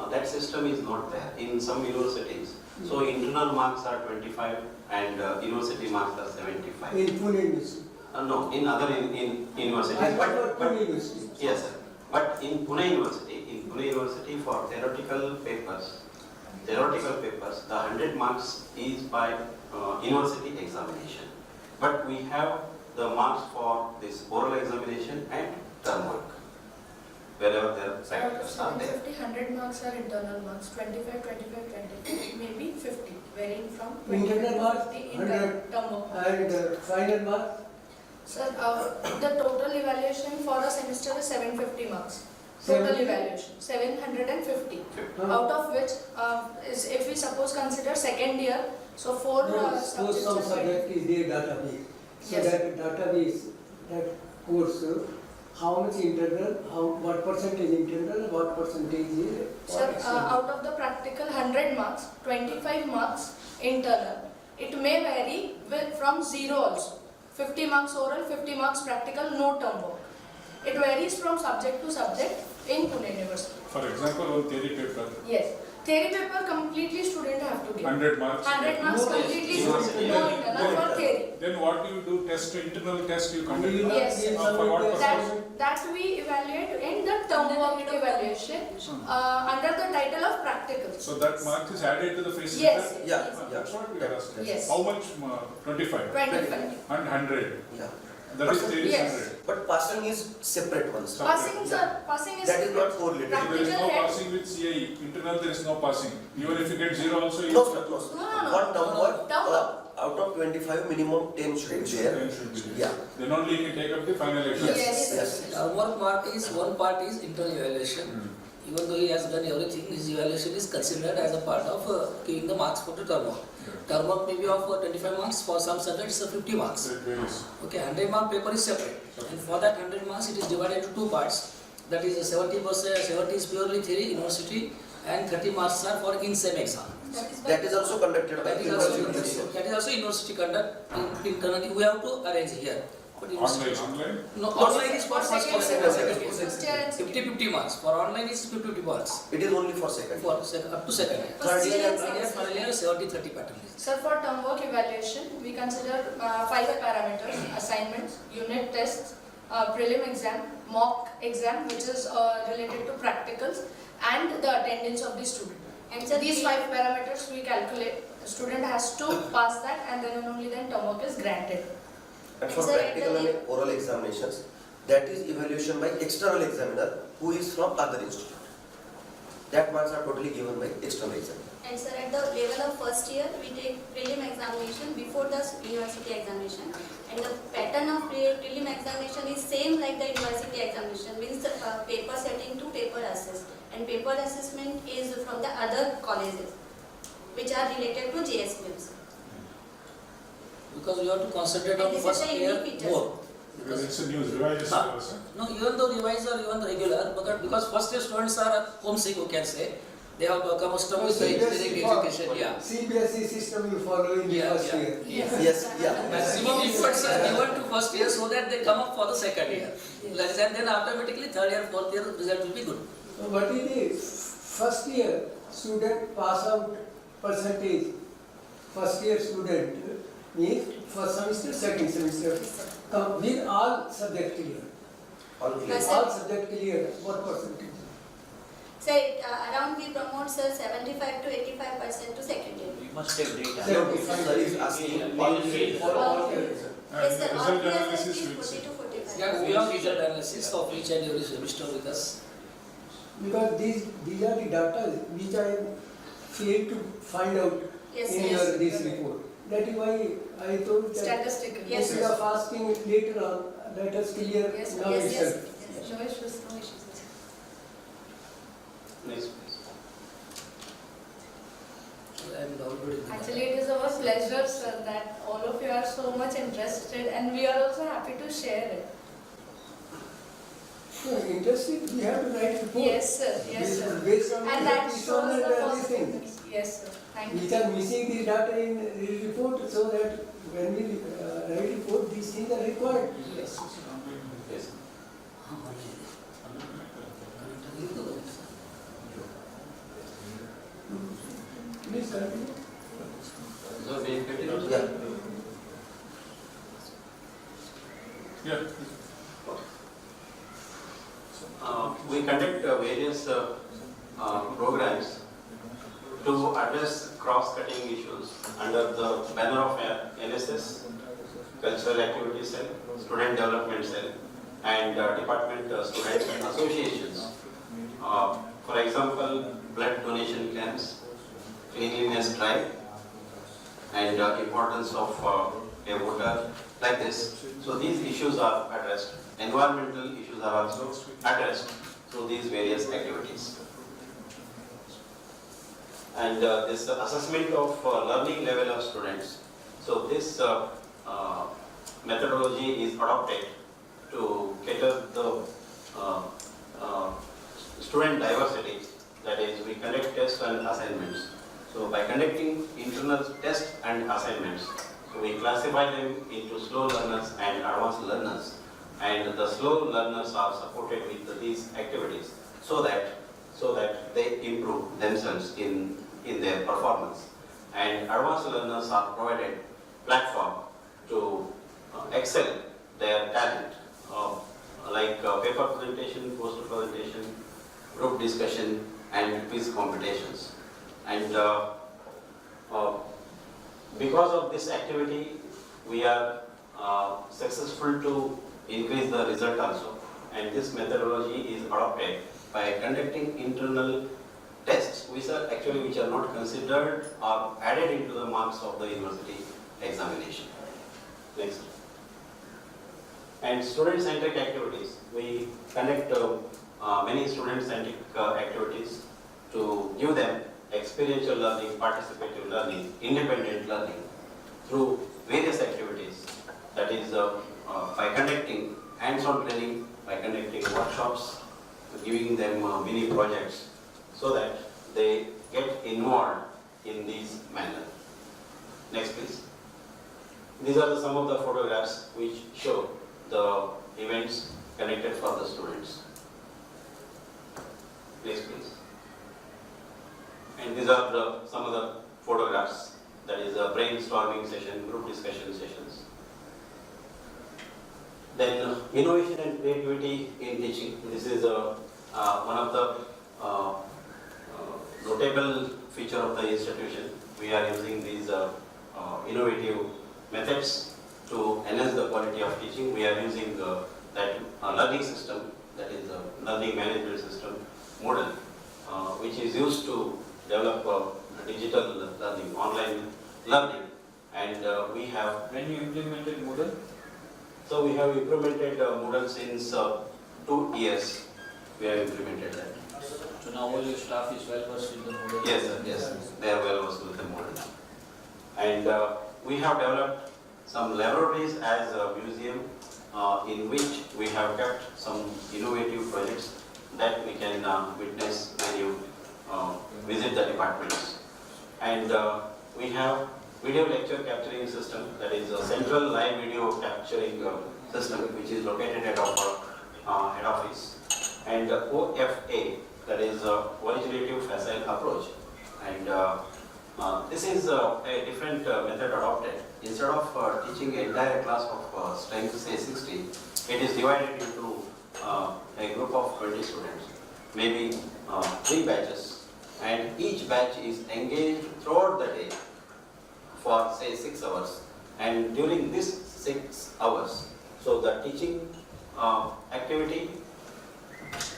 that system is not there in some universities. So internal marks are 25 and university marks are 75. In Pune University. No, in other in universities. I thought Pune University. Yes, sir. But in Pune University for theoretical papers, the 100 marks is by university examination. But we have the marks for this oral examination and term work, wherever their practicals are there. 100 marks are internal marks, 25, 25, maybe 50, varying from Internal 25 to marks, 50 in 100, term of marks. and final mark? Sir, the total evaluation for a semester is 750 marks. Total 70? evaluation, 750. Huh? Out of which, is if we suppose consider second year, so 4 No, subjects some are subject is their database. So Yes. that database, that course, how much internal, what percentage internal, what percentage is for Sir, external? out of the practical 100 marks, 25 marks internal. It may vary from 0 also. 50 marks oral, 50 marks practical, no term work. It varies from subject to subject in Pune University. For example, one theory paper. Yes. Theory paper completely student have to give. 100 marks. 100 marks No, completely yes, student, yes. no internal for theory. Then what do you do? Test, internal test you conduct? We will not Yes. give For what some purpose? That we evaluate in the term work evaluation under the title of practicals. So that mark is added to the face Yes. paper? Yeah, That's what we are asking. Yes. How much? 25 25. and 100. Yeah. That is theory is Yes. 100. But passing is separate one, sir. Passing, sir, passing is. That is not correlated. So there is no Practical head. passing with CIE. Internal there is no passing. Even if you get 0 also you No, sir, no, sir. No. One term work, Term work. out of 25, minimum 10 should be there. 10 should be there. Yeah. Then only you can take up the final exam. Yes, yes. One mark is, one part is internal evaluation. Even though he has done everything, his evaluation is considered as a part of giving the marks for the term work. Term work may be of 25 marks, for some subjects 50 marks. That varies. Okay, 100 mark paper is separate. And for that 100 marks, it is divided into two parts. That is 70%, 70 is purely theory, university, and 30 marks are for in-sem exam. That is also conducted by That is also university. university. That is also university conduct. Internally, we have to arrange here. But Online, online? No, online is for For first second year, semester. second year. First year and second. 50-50 marks. For online is 50-50 marks. It is only for second. For up to second year. Third year and Third year, final year, 70-30 pattern. Sir, for term work evaluation, we consider 5 parameters: assignments, unit tests, prelim exam, mock exam, which is related to practicals, and the attendance of the student. And so these 5 parameters we calculate. The student has to pass that, and then and only then term work is granted. And for practical and oral examinations, that is evaluation by external examiner who is from other institute. That marks are totally given by external examiner. And sir, at the level of first year, we take prelim examination before the university examination. And the pattern of prelim examination is same like the university examination, means paper setting to paper assess. And paper assessment is from the other colleges, which are related to Jspms. Because we have to concentrate on And this first is a year unique feature. more. Because it's a news, revised syllabus. No, even though revised or even regular, because first year students are homesick, you can say. They have to come accustomed with the engineering education. Yeah. CBSE system you follow in the Yeah, first yeah. year. Yes, yeah. Maximum efforts are given to first year so that they come up for the second year. And then automatically third year, fourth year result will be good. So what is the first year student pass out percentage? First year student means first semester, second semester, with all subject clear. All clear. Yes, All subject clear, what percentage? So around we promote sir 75 to 85% to second year. We must have data. Sir is asking all clear. For all years. Yes sir, all Result clear analysis is will 40 see. to 45. Yeah, we have result analysis of each and every semester with us. Because these are the data which I failed to find out Yes, in yes. this report. That is why I thought that Statistical. Yes, instead of asking later on, let us clear Yes, now yes, itself. yes. No issues, no issues. Next, please. And already. Actually, it is our pleasure, sir, that all of you are so much interested, and we are also happy to share it. So interesting, we have to write report. Yes, sir. Yes, sir. Based on And that this shows the everything. possibilities. Yes, sir. Thank We you. are missing the data in the report so that when we write report, these things are required. Yes. Please continue. So we continue. Yeah. Yeah. We conduct various programs to address cross-cutting issues under the banner of NSS, Cultural Activity Cell, Student Development Cell, and Department Student Associations. For example, blood donation camps, cleanliness drive, and importance of a voter, like this. So these issues are addressed. Environmental issues are also addressed through these various activities. And this assessment of learning level of students. So this methodology is adopted to cater the student diversity. That is, we conduct tests and assignments. So by conducting internal tests and assignments, so we classify them into slow learners and advanced learners. And the slow learners are supported with these activities so that so that they improve themselves in their performance. And advanced learners are provided platform to excel their talent, like paper presentation, poster presentation, group discussion, and quiz competitions. And because of this activity, we are successful to increase the result also. And this methodology is adopted by conducting internal tests, which are not considered or added into the marks of the university examination. Next. And student-centric activities. We conduct many student-centric activities to give them experiential learning, participative learning, independent learning through various activities. That is by conducting hands-on training, by conducting workshops, giving them mini projects so that they get involved in this manner. Next please. These are some of the photographs which show the events connected for the students. Next please. And these are some of the photographs, that is a brainstorming session, group discussion sessions. Then innovation and creativity in teaching. This is one of the notable feature of the institution. We are using these innovative methods to enhance the quality of teaching. We are using that learning system, that is a learning management system, Moodle, which is used to develop digital learning, online learning. And we have... When you implemented Moodle? So we have implemented Moodle since 2 years. We have implemented that. So now all your staff is well versed in the Moodle? Yes, sir, yes. They are well versed with the Moodle. And we have developed some laboratories as a museum in which we have kept some innovative projects that we can witness when you visit the departments. And we have video lecture capturing system, that is a central live video capturing system which is located at our head office. And OFA, that is originative facile approach. And this is a different method adopted. Instead of teaching an entire class of strength, say 60, it is divided into a group of 20 students, maybe 3 batches, and each batch is engaged throughout the day for say 6 hours. And during this 6 hours, so the teaching activity,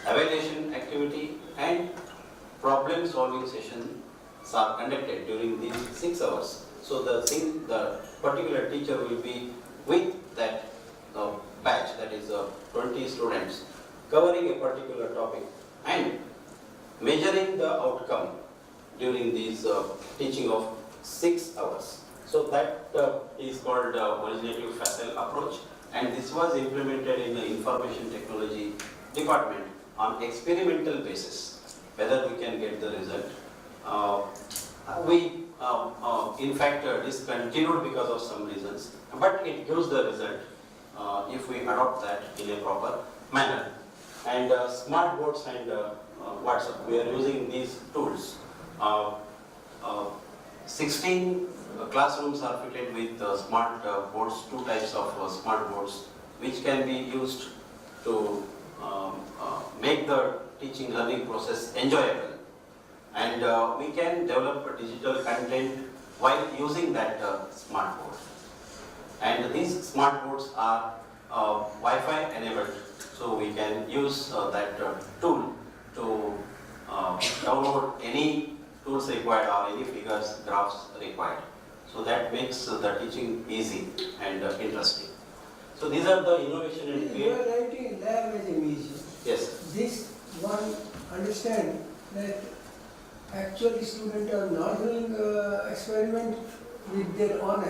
evaluation activity, and problem solving sessions are conducted during these 6 hours. So the particular teacher will be with that batch, that is 20 students, covering a particular topic and measuring the outcome during these teaching of 6 hours. So that is called originative facile approach, and this was implemented in the information technology department on experimental basis, whether we can get the result. We in fact discontinued because of some reasons, but it gives the result if we adopt that in a proper manner. And smart boards and WhatsApp, we are using these tools. 16 classrooms are fitted with smart boards, 2 types of smart boards, which can be used to make the teaching learning process enjoyable. And we can develop digital content while using that smart board. And these smart boards are Wi-Fi enabled, so we can use that tool to download any tools required or any figures, graphs required. So that makes the teaching easy and interesting. So these are the innovation and You are writing lab as a museum. Yes. This one understand that actually students are not doing experiment with their own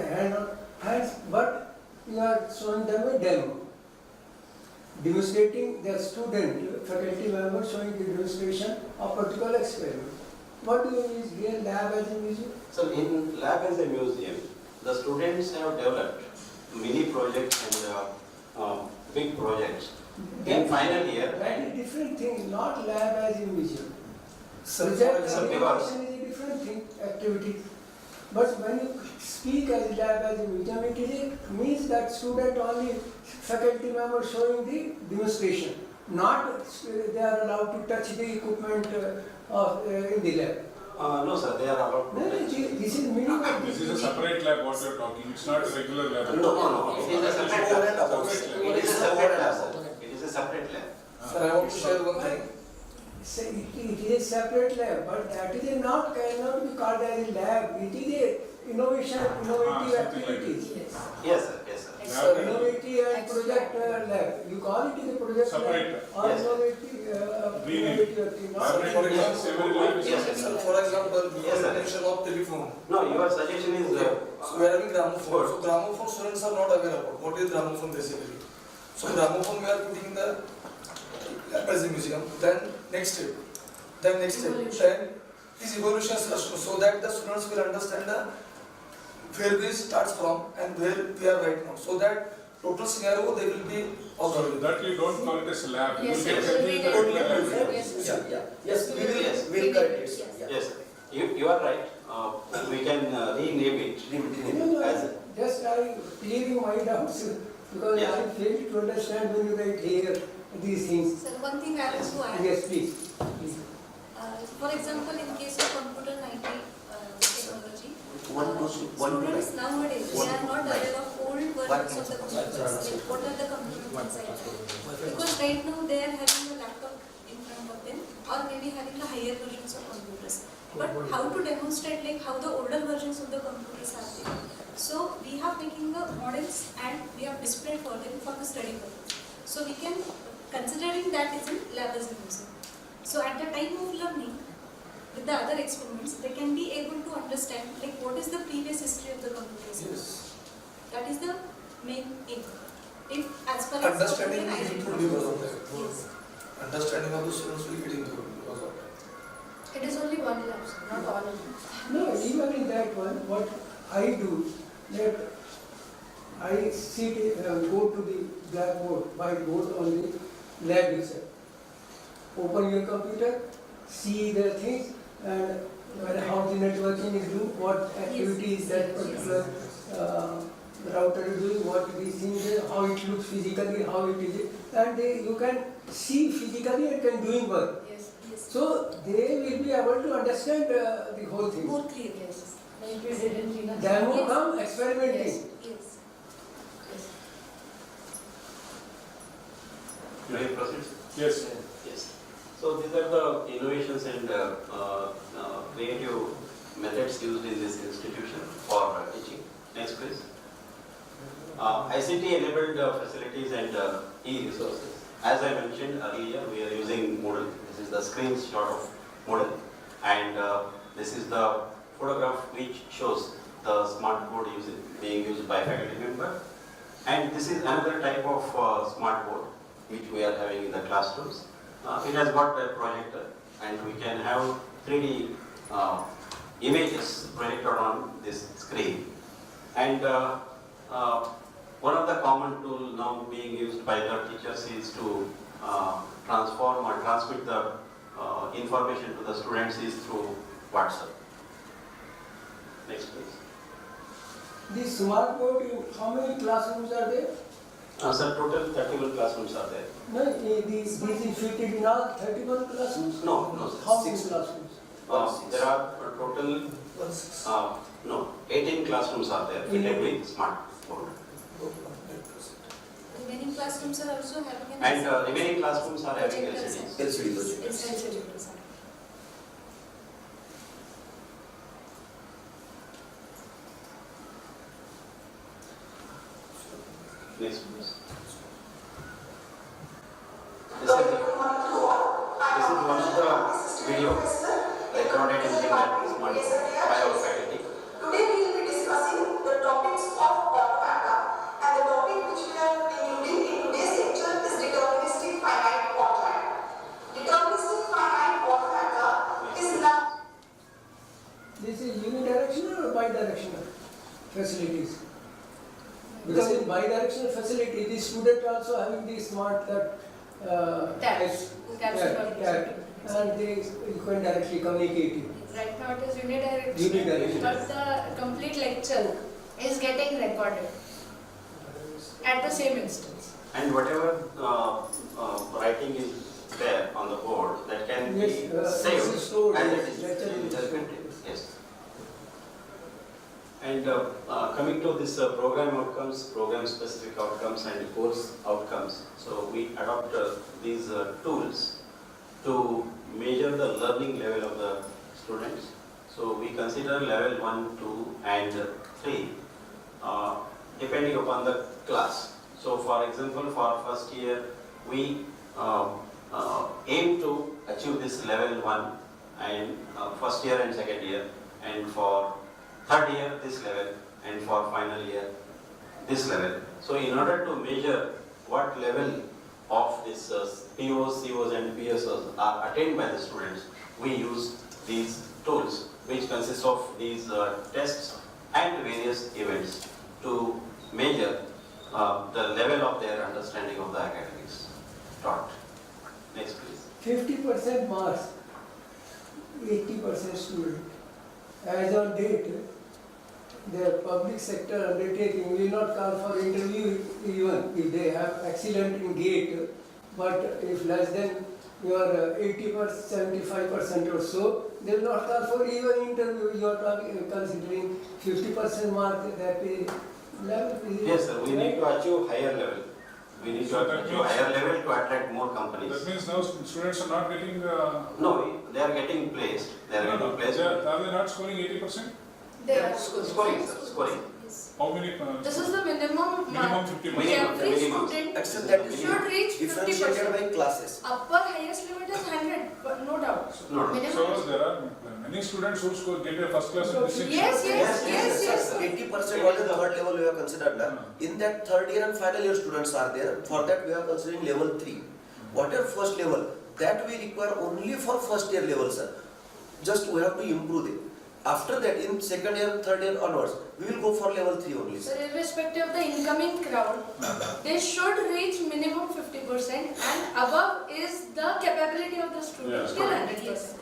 hands, but you are showing them a demo. Demonstrating the student, faculty member showing the demonstration of particular experiment. What do you mean here, lab as a museum? So in lab as a museum, the students have developed mini projects and big projects in final year. That is different thing, not lab as a museum. Sir, for Project example, evaluation is a different thing, activity. But when you speak as a lab, as a museum, it means that student only faculty member showing the demonstration, not they are allowed to touch the equipment in the lab. No, sir, they are allowed No, to no, touch. this is meaning of This is a separate lab what you are talking, it's not a regular lab. No, it is a separate Over and lab. above. It is a separate lab, sir. It is a separate lab. sir, I want to share one thing. It is a separate lab, but that is not cannot be called as a lab. It is a innovative something like activities. Yes, sir, yes, sir. So innovative and project lab. You call it a project Separate. lab or Yes. innovative activity. Sir, for example, Every lab is Yes, sir, for example, Yes, before sir. the mention of telephone. No, your suggestion is, So we are having gramophone. So gramophone students are not aware about what is gramophone basically. So gramophone we are putting in the as a museum. Then next step. Then is evolution so that the students will understand where we start from and where we are right now. So that total scenario they will be So observed. that you don't call it as a lab. You Yes, will sir. get Will be the done. lab. Yes, Yeah, yeah. Yes, we will, Yes. we'll correct it. Yes. Yeah. yes, you are right. We can rename it as, Just I clearing my doubts because Yes. I fail to understand when you write here these things. Sir, one thing I want to add. Yes, please. For example, in case of computer 90 technology, One to students nowadays, they are not aware of old versions of the computers, like what are the computers inside. Because right now they are having a laptop in front of them or maybe having a higher versions of computers. But how to demonstrate like how the older versions of the computers are there. So we have making the models and we have displayed for them for the study purpose. So we can, considering that is in lab as a museum. So at the time of learning, with the other experiments, they can be able to understand like what is the previous history of the computer science. Yes. That is the main aim. If as far as Understanding computer is science- improved because of that. Yes. Understanding of the students will get improved because of that. It is only one lab, sir, not all of them. No, even in that one, what I do, that I sit, go to the blackboard, whiteboard on the lab itself. Open your computer, see the things, and how the networking is doing, what activities that particular router is doing, what these things, how it looks physically, how it is, and you can see physically and can doing work. Yes, Yes. So they will be able to understand the whole thing. More clear. yes. Like we did in China. Demo Yes. come experimenting. Yes. Yes. may I proceed? Yes. Yes. So these are the innovations and creative methods used in this institution for teaching. Next, please. ICT enabled facilities and e-resources. As I mentioned earlier, we are using Moodle. This is the screenshot of Moodle, and this is the photograph which shows the smart board being used by faculty member. And this is another type of smart board which we are having in the classrooms. It has got a projector, and we can have 3D images projected on this screen. And one of the common tools now being used by the teachers is to transform or transmit the information to the students is through WhatsApp. Next, please. This smart board, how many classrooms are there? Sir, total 31 classrooms are there. No, these is fitted in all 31 classrooms? No, no, sir. How many classrooms? There are total, no, 18 classrooms are there fitted with smart board. Remaining classrooms are also having an And remaining classrooms are having projectors. LCDs. LCD project. It's projectors. Next, please. This is one of the video recorded in the smart by our faculty. Today we will be discussing the topics of automata, and the topic which we are including in today's lecture is deterministic finite automata. Deterministic finite automata is now. This is unidirectional or bidirectional facilities? Because in bidirectional facility, the student also having the smart that Tab. and you can directly communicate it. Right now it is unidirectional, Unidirectional. but the complete lecture is getting recorded at the same instance. And whatever writing is there on the board, that can be Yes, saved this is stored, and yes, it is lecture is documented. Yes. And coming to this program outcomes, program specific outcomes and course outcomes. So we adopt these tools to measure the learning level of the students. So we consider level 1, 2 and 3 depending upon the class. So for example, for first year we aim to achieve this level 1 and first year and second year, and for third year this level, and for final year this level. So in order to measure what level of this POs, COs and PSOs are attained by the students, we use these tools which consist of these tests and various events to measure the level of their understanding of the academics taught. Next please. 50% marks, 80% student. As on date, the public sector undertaking will not call for interview even if they have excellent in GATE, but if less than your 80%, 75% or so, they will not call for even interview. You are talking, considering 50% mark that is level. Yes sir, we need to achieve higher level. We need So to that achieve means- higher level to attract more companies. That means now students are not getting, No, they are getting placed. They are getting placed. are they not scoring 80%? They are Scoring, sir, scoring. How many? This is the minimum Minimum mark. 50%. Minimum. Every Minimum. student Except that is should reach differentiated 50%. by classes. Upper highest limit is 100, but no doubt. No, no. Minimum. So there are many students who score, get a first class in distinction. Yes. 80% what is the third level we have considered now. In that third year and final year students are there. For that we are considering level 3. Whatever first level, that we require only for first year level, sir. Just we have to improve it. After that, in second year, third year onwards, we will go for level 3 only, So sir. irrespective of the incoming crowd, they should reach minimum 50% and above is the capability of the student Yeah. till 100%.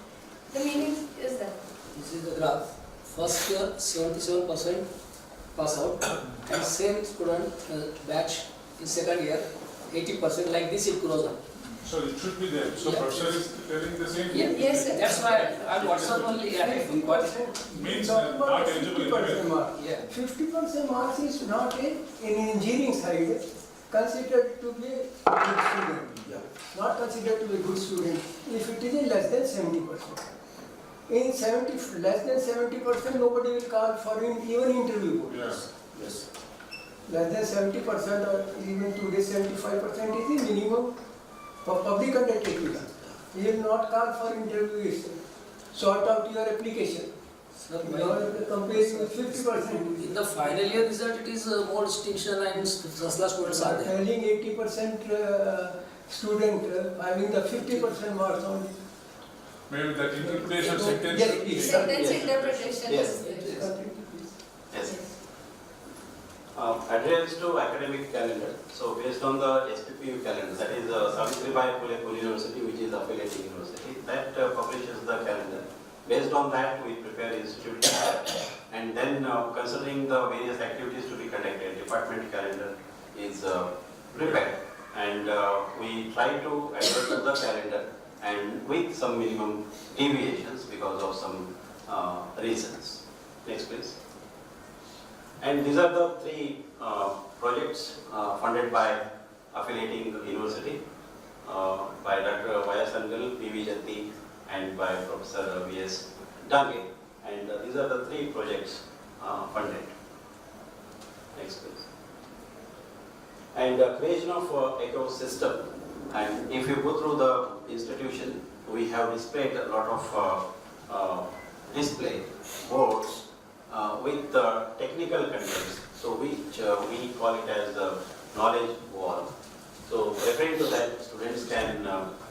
The meaning is that. This is the graph. First year 77% pass out, and same student batch in second year 80%. Like this it grows up. So it should be there. So Yeah. professor is telling the same Yeah, thing. Yes, sir. That's why I WhatsApp only. We got it. Means not eligible 50% mark. Yeah. 50% marks is not in engineering side considered to be a good student. Yeah. Not considered to be a good student if it is in less than 70%. In 70, less than 70%, nobody will call for even interview. Yeah. Yes. Less than 70% or even today 75% is the minimum for public undertaking. You will not call for interviews. Sort out your application. Sir, You are comparing with 50%. in the final year result, it is more distinction and first class students are there. Telling 80% student having the 50% marks on Maybe that interpretation sentence. Yes, should be- please. Sentence Yes. interpretation Yes. is there. Yes. Adherence to academic calendar. So based on the SPPU calendar, that is Savitribai Phule University, which is affiliated university, that publishes the calendar. Based on that, we prepare institute calendar. And then considering the various activities to be conducted, department calendar is prepared. And we try to adhere to the calendar and with some minimum deviations because of some reasons. Next please. And these are the three projects funded by affiliating university by Dr. Y.S. Angal, P.V. Jatti and by Professor V.S. Dange. And these are the three projects funded. Next please. And creation of ecosystem. And if you go through the institution, we have displayed a lot of display boards with technical contents, so which we call it as the knowledge wall. So referring to that, students can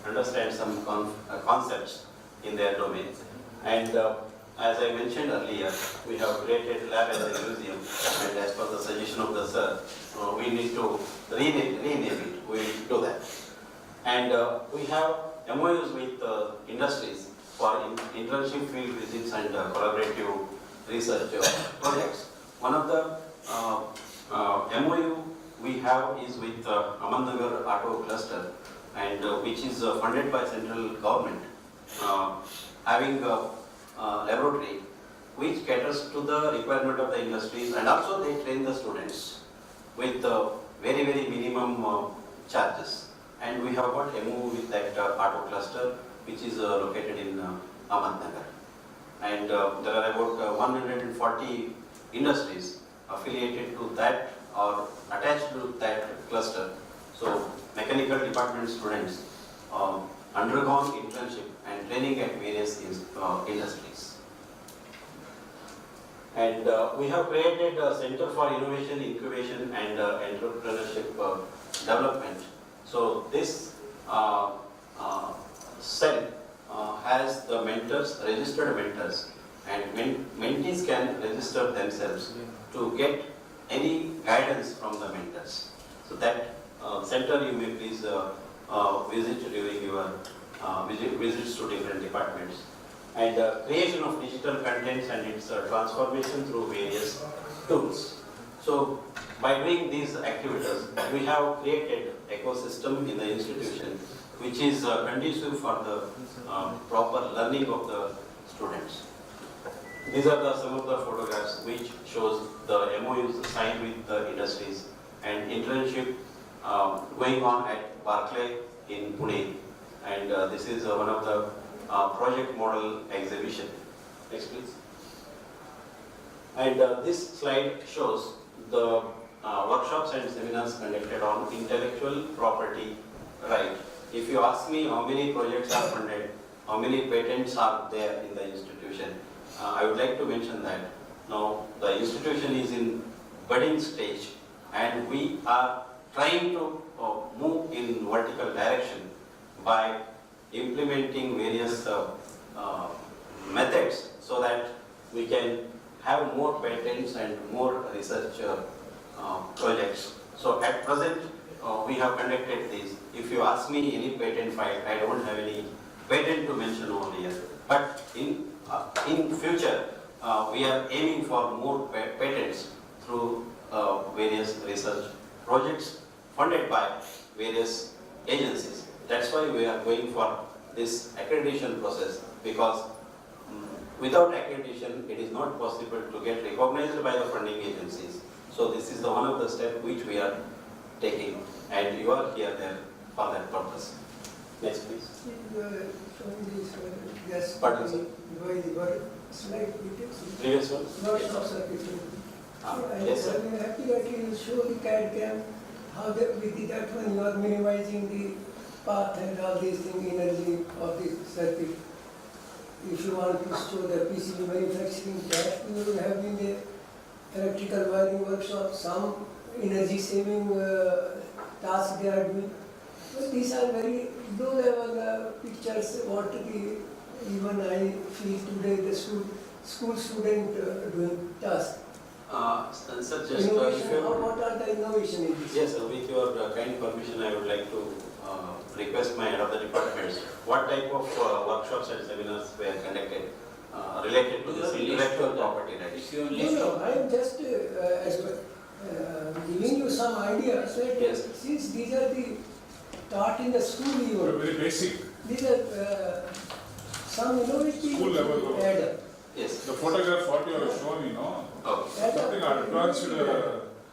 understand some concepts in their domain. And as I mentioned earlier, we have created lab as a museum, and as per the suggestion of the sir, we need to rename it. We will do that. And we have MOUs with industries for internship field visits and collaborative research projects. One of the MOU we have is with Ahmednagar Auto Cluster, and which is funded by central government, having a laboratory which caters to the requirement of the industries, and also they train the students with very minimum charges. And we have got MOU with that auto cluster, which is located in Ahmednagar. And there are about 140 industries affiliated to that or attached to that cluster. So mechanical department students undergone internship and training at various industries. And we have created a Center for Innovation, Incubation and Entrepreneurship Development. So this cell has the mentors, registered mentors, and mentees can register themselves to get any guidance from the mentors. So that center you may please visit during your visits to different departments. And creation of digital contents and its transformation through various tools. So by doing these activities, we have created ecosystem in the institution which is conducive for the proper learning of the students. These are some of the photographs which shows the MOUs signed with the industries and internship going on at Barclay in Pune. And this is one of the project model exhibition. Next please. And this slide shows the workshops and seminars conducted on intellectual property right. If you ask me how many projects are funded, how many patents are there in the institution, I would like to mention that now the institution is in budding stage and we are trying to move in vertical direction by implementing various methods so that we can have more patents and more research projects. So at present we have conducted this. If you ask me any patent file, I don't have any patent to mention over here. But in future we are aiming for more patents through various research projects funded by various agencies. That's why we are going for this accreditation process, because without accreditation it is not possible to get recognized by the funding agencies. So this is the one of the steps which we are taking, and you are here there for that purpose. Next please. Showing this gas. Pardon, sir? Slide details. Previous one? Workshops are different. Yes, sir. I'm happy that you show the CAD cam, how with that one you are minimizing the path and all these things, energy of the circuit. If you want to show the PCB manufacturing, that you will have in the electrical wiring workshop, some energy saving tasks they are doing. But these are very low level pictures, what even I feel today the school student doing tasks. Sir, just Innovation, what are the innovation in this? Yes, sir, with your kind permission, I would like to request my head of the departments. What type of workshops and seminars were conducted related to this intellectual property rights? No, I am just giving you some ideas that Yes. since these are the taught in the school level, Very basic. these are some innovative School level. add-up. Yes. The photographs what you have shown, Okay. something advanced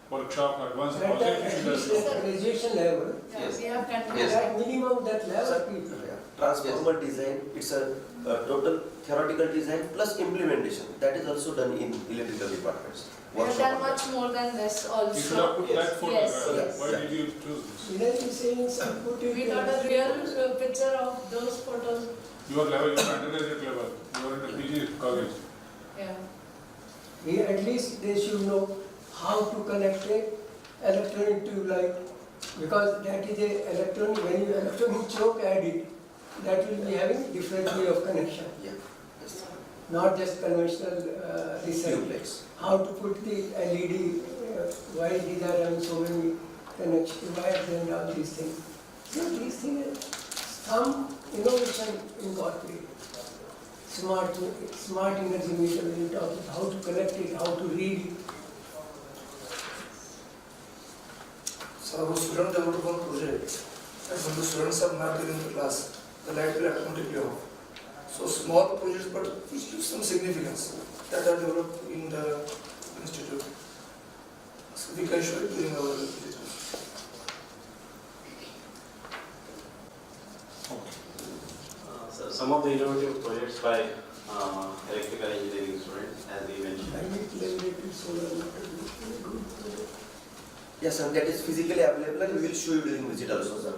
workshop, advanced At project at you least should have at graduation level, Yeah, Yes. we have conducted Yes. that minimum that level people. Transformer design, it's a total theoretical design plus implementation. That is also done in electrical departments. We have Workshop done on that. much more than this You should have also. put Yes. that photograph. Yes, Why yes. did you choose this? Energy savings and put it. We got a real picture of those photos. Your level, your undergraduate level, you are in the PG college. Yeah. At least they should know how to connect a electronic tube light, because that is a electronic, when you electronic choke add it, that will be having different way of connection, Yeah. Yes. not just conventional research. Duplex. How to put the LED, why these are having so many connection wires and all these things. So these things some innovation incorporated. Smart energy meter, when you talk about how to collect it, how to read it. So our student developed one project, and when the students are not in the class, the light will automatically off. So small projects, but which give some significance that are developed in the institute. So we can show it during our visit. So some of the innovative projects by electrical engineering students, as we mentioned. Yes, sir, that is physically available and we will show you during visit also, sir.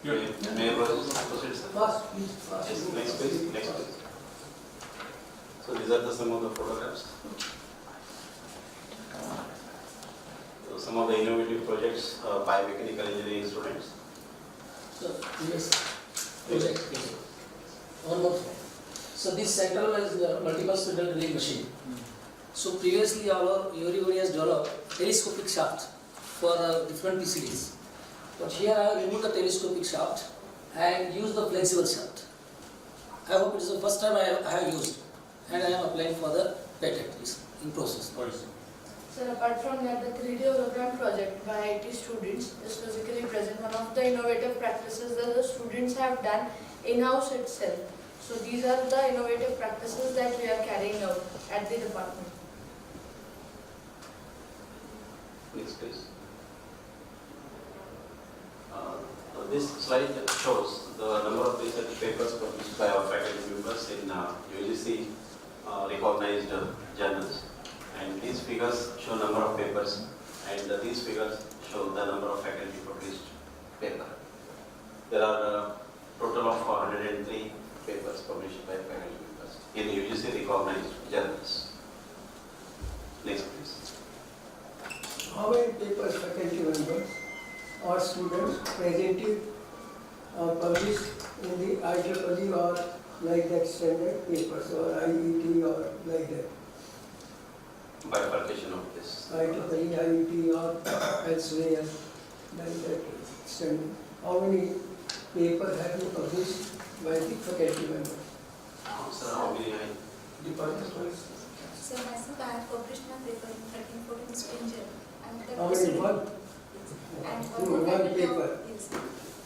May I proceed, sir? Fast, please, fast. Yes, next page, next page. So these are some of the photographs. So some of the innovative projects by mechanical engineering students. So, yes, project. One more thing. So this centralized multiple spindle drilling machine. So previously everybody has developed telescopic shaft for different PCDs. But here I have removed the telescopic shaft and used the flexible shaft. I hope it is the first time I have used, and I am applying for the patent. It's in process. Sir, apart from that, the 3D hologram project by IT students is physically present. One of the innovative practices that the students have done in-house itself. So these are the innovative practices that we are carrying out at the department. Next please. This slide shows the number of research papers published by our faculty members in UGC recognized journals, and these figures show number of papers, and these figures show the number of faculty published paper. There are a total of 103 papers published by faculty members in UGC recognized journals. Next please. How many papers faculty members or students presented or published in the IEEE or like that standard papers or IET or like that? Bifurcation of this. IEEE, IET or elsewhere like that standard. How many papers have you published by the faculty members? Sir, how many Department wise? So myself, I have published my paper in 13-14 Stranger. And the How many? One? And One faculty of- paper. yes.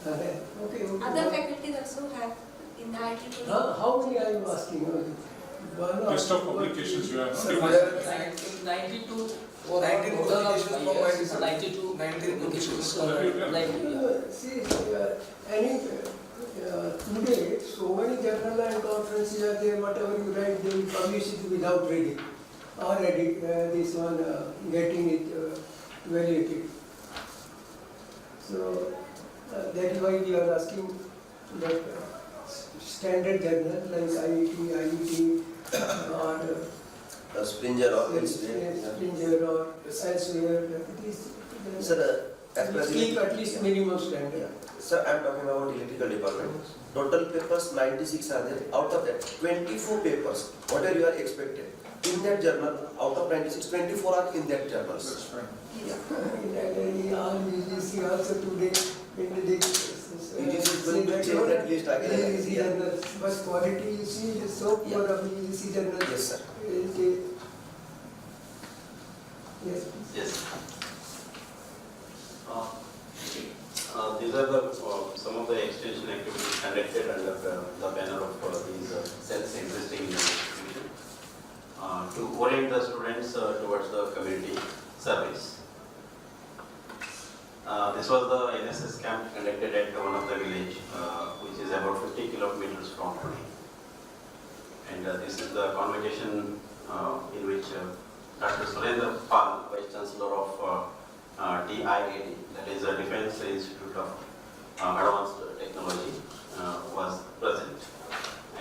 Okay. Other faculties also have in the IT. How many are you asking? One or List of two? publications you have Sir, not we given. are 92 19 publications from my department. 92 19 publications. publications. See, today, so many journal and conferences are there, whatever you write, they will publish it without reading. Or edit, this one, getting it validated. So, that is why we are asking that standard journal like IET, or Springer or elsewhere. Springer or elsewhere, at least, Sir, at keep present, at least minimum standard. yeah. Sir, I am talking about electrical department. Total papers 96 are there. Out of that, 24 papers. What are you are expected? In that journal, out of 96, 24 are in that journals. That's fine. UGC also today in the UGC is going to change that list again and again. journals, but quality you see is so poor of UGC journals. Yes, sir. Yes. Yes. These are the some of the extension activities conducted under the banner of these cells existing in the institution to orient the students towards the community service. This was the NSS camp conducted at one of the village, which is about 50 kilometers from Pune. And this is the convocation in which Dr. Surendra Pal, Vice Chancellor of DIAD, that is the Defense Institute of Advanced Technology, was present.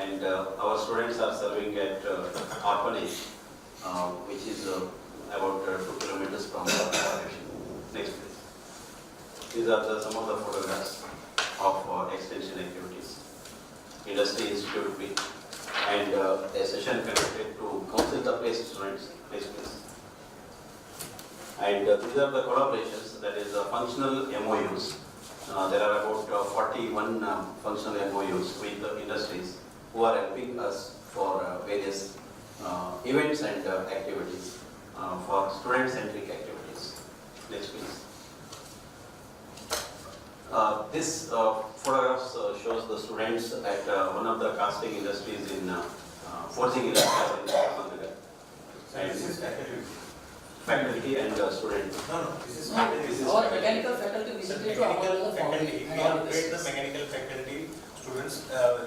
And our students are serving at orphanage, which is about 2 kilometers from the location. Next please. These are some of the photographs of extension activities. Industry Institute B, and a session connected to counsel the placed students. Next please. And these are the collaborations, that is functional MOUs. There are about 41 functional MOUs with the industries who are helping us for various events and activities, for student-centric activities. Next please. This photographs shows the students at one of the casting industries in forging industries in Ahmedabad. And This is faculty. faculty and students. No, this is faculty. This is Our faculty. mechanical faculty visited to Mechanical Ahmedabad faculty. foundry We have trained the mechanical faculty students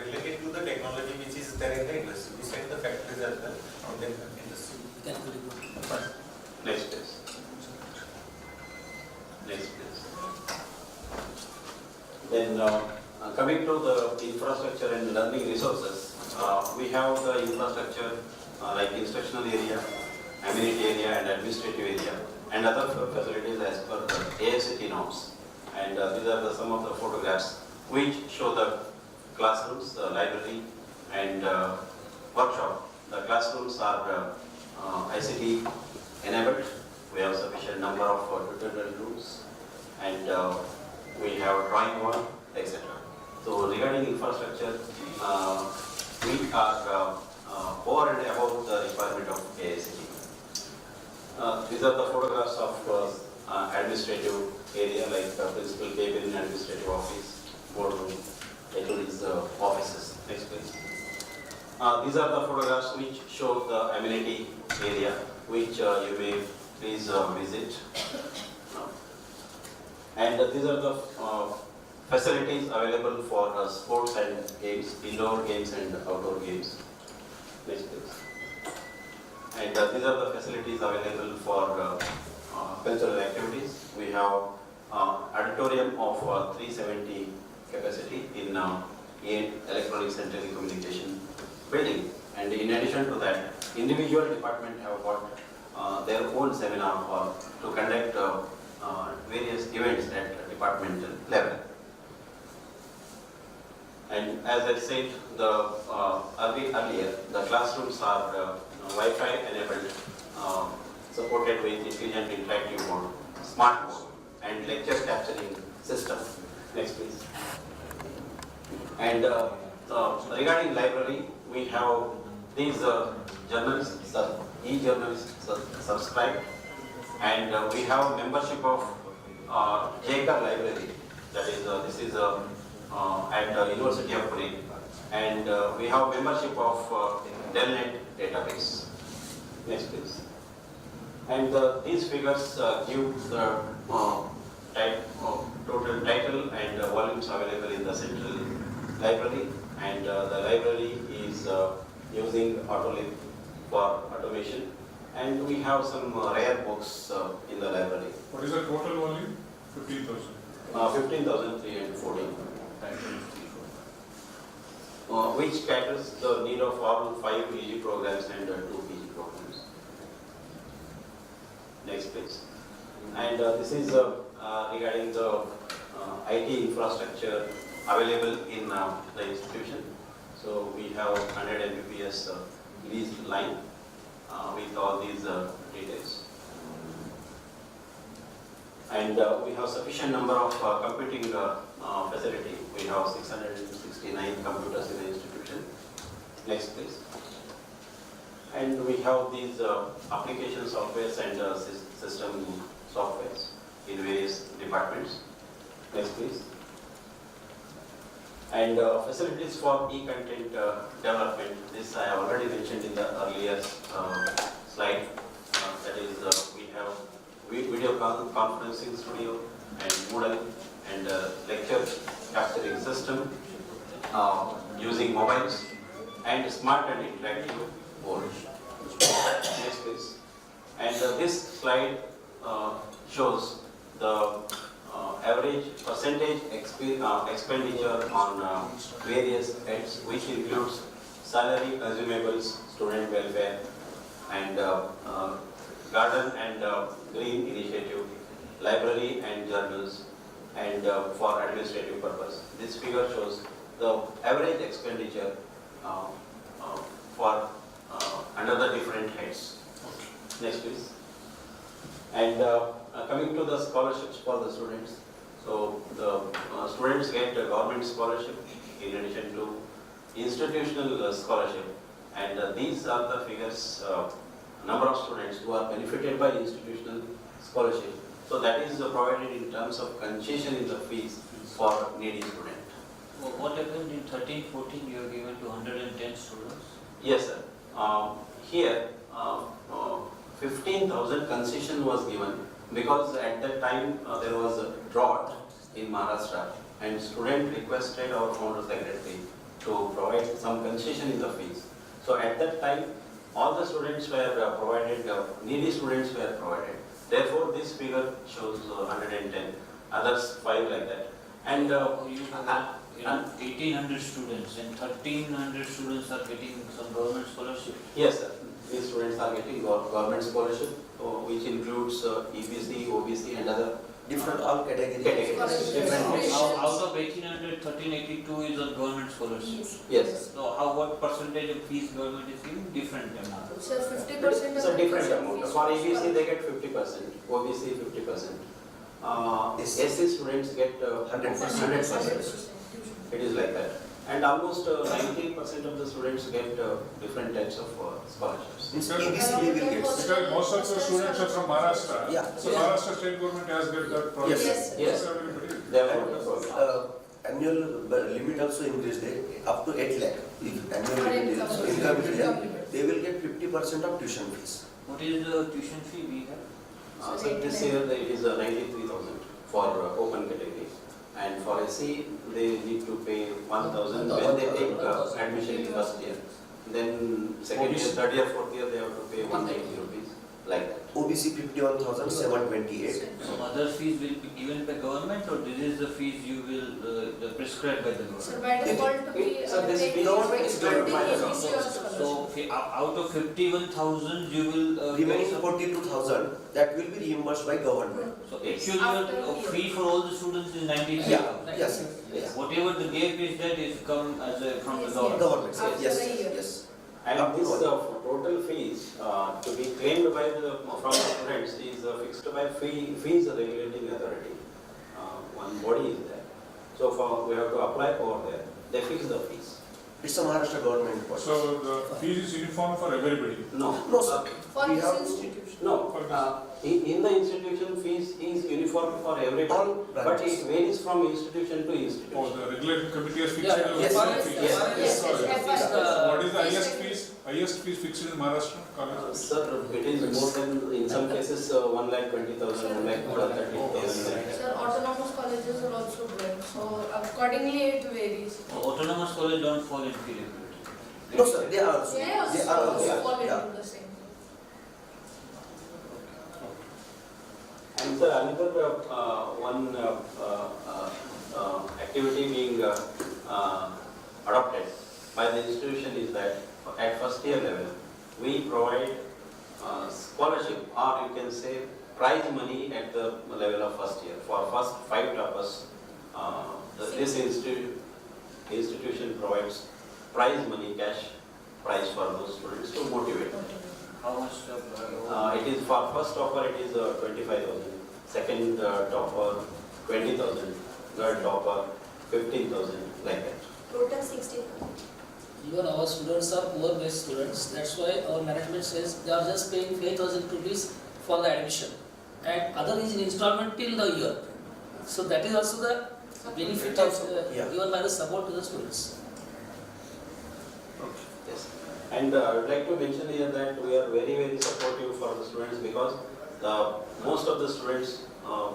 related to the technology which is there in the industry. We send the factories as well in the industry. Next please. Next please. Then coming to the infrastructure and learning resources, we have the infrastructure like instructional area, amenity area and administrative area and other facilities as per the AICTE norms. And these are some of the photographs which show the classrooms, the library and workshop. The classrooms are ICT enabled. We have sufficient number of tutorial rooms and we have drawing board, etc. So regarding infrastructure, we are over and above the requirement of AICTE. These are the photographs of administrative area like principal cabin, administrative office, boardroom, HOD's offices. Next please. These are the photographs which show the amenity area which you may please visit. And these are the facilities available for sports and games, indoor games and outdoor games. Next please. And these are the facilities available for cultural activities. We have auditorium of 370 capacity in electronics and telecommunication building. And in addition to that, individual department have got their own seminar hall to conduct various events at departmental level. And as I said earlier, the classrooms are Wi-Fi enabled, supported with intelligent interactive board, smart board, and lecture capturing system. Next please. And regarding library, we have these journals, e-journals subscribed, and we have membership of Jspm library. That is, this is at University of Pune, and we have membership of Delnet database. Next please. And these figures give the total title and volumes available in the central library, and the library is using Autolib for automation, and we have some rare books in the library. What is the total volume? 15,000. 15,314. Which caters the need of all 5 PG programs and 2 PG programs. Next please. And this is regarding the IT infrastructure available in the institution. So we have 100 Mbps leased line with all these details. And we have sufficient number of computing facility. We have 669 computers in the institution. Next please. And we have these application softwares and system softwares in various departments. Next please. And facilities for e-content development. This I have already mentioned in the earlier slide. That is, we have video conferencing studio and Moodle and lecture capturing system using mobiles and smart and interactive board. Next please. And this slide shows the average percentage expenditure on various heads, which includes salary, consumables, student welfare, and garden and green initiative, library and journals, and for administrative purpose. This figure shows the average expenditure for under the different heads. Next please. And coming to the scholarships for the students, so the students get a government scholarship in addition to institutional scholarship, and these are the figures, number of students who are benefited by institutional scholarship. So that is provided in terms of concession in the fees for needy student. What happened in 13-14, you are given to 110 students? Yes, sir. Here, 15,000 concession was given because at that time there was a drought in Maharashtra and student requested our founder secretary to provide some concession in the fees. So at that time, all the students were provided, needy students were provided. Therefore, this figure shows 110, others 5 like that. And You have 1,800 students and 1,300 students are getting some government scholarship. yes, sir. These students are getting government scholarship, which includes EBC, OBC, and other Different all categories. categories. Out of 1,800, 1,382 is a government scholarship. Yes. So what percentage of fees government is giving? Different amount. So 50% It's of a different the amount. fees For was EBC, they get 50%, OBC 50%. SC students get 100%. It is like that. And almost 90% of the students get different types of scholarships. EBC will get. Because most of the students are from Maharashtra. Yeah. So Maharashtra state government has got that project. Yes. Yes. So everybody- They have got the program. Annual limit also increased there up to 8 lakh. If annual For limit income. is income is there, Income limit. they will get 50% of tuition fees. What is the tuition fee we have? So this year it is 93,000 for open category. And for SC, they need to pay 1,000 when they take admission in first year. Then second year, third year, fourth year, they have to pay 180 rupees, like that. OBC 51,728. So other fees will be given by government or this is the fees you will prescribed by the So government? by default, we So this take fee government is 20 government by the EBC or So scholarship. out of 51,000 you will Remaining get some- 42,000 that will be reimbursed by government. So actually After your year. fee for all the students is 93,000. Yes. Yes. Whatever the gap is that is come as a from the Yes, government. Government. After Yes. a year. Yes. And Up to this one. total fees to be claimed by from the students is fixed by fees regulating authority. One body is there. So we have to apply over there. They fix the fees. It's a Maharashtra government policy. So the fees is uniform for everybody. No. No, sir. For We this have to- institution. No. In the institution, fees is uniform for everybody, All but branches. it varies from institution to Oh, institution. the regulatory committee has fixed Yeah, the yes, fees. yes, yes, yes. What is the highest fees? Highest fees fixed in Maharashtra college? Sir, it is more than, in some cases, 1,20,000, 1,30,000. Sir, autonomous colleges are also growing, so accordingly it varies. Autonomous college don't fall in fee regulation. No, sir. They are also. They They are also also. fall Yeah. into the same. And sir, another one activity being adopted by the institution is that at first year level, we provide scholarship, or you can say prize money at the level of first year. For first 5 toppers, this institution provides prize money, cash prize for those students to motivate. How much It is for first topper it is 25,000, second topper 20,000, third topper 15,000, like that. Total 60. Even our students are poor based students, that's why our management says they are just paying 5,000 rupees for the admission. And other is in installment till the year. So that is also the benefit of Yeah. given by the support to the students. Yes. And I would like to mention here that we are very, very supportive for the students because most of the students are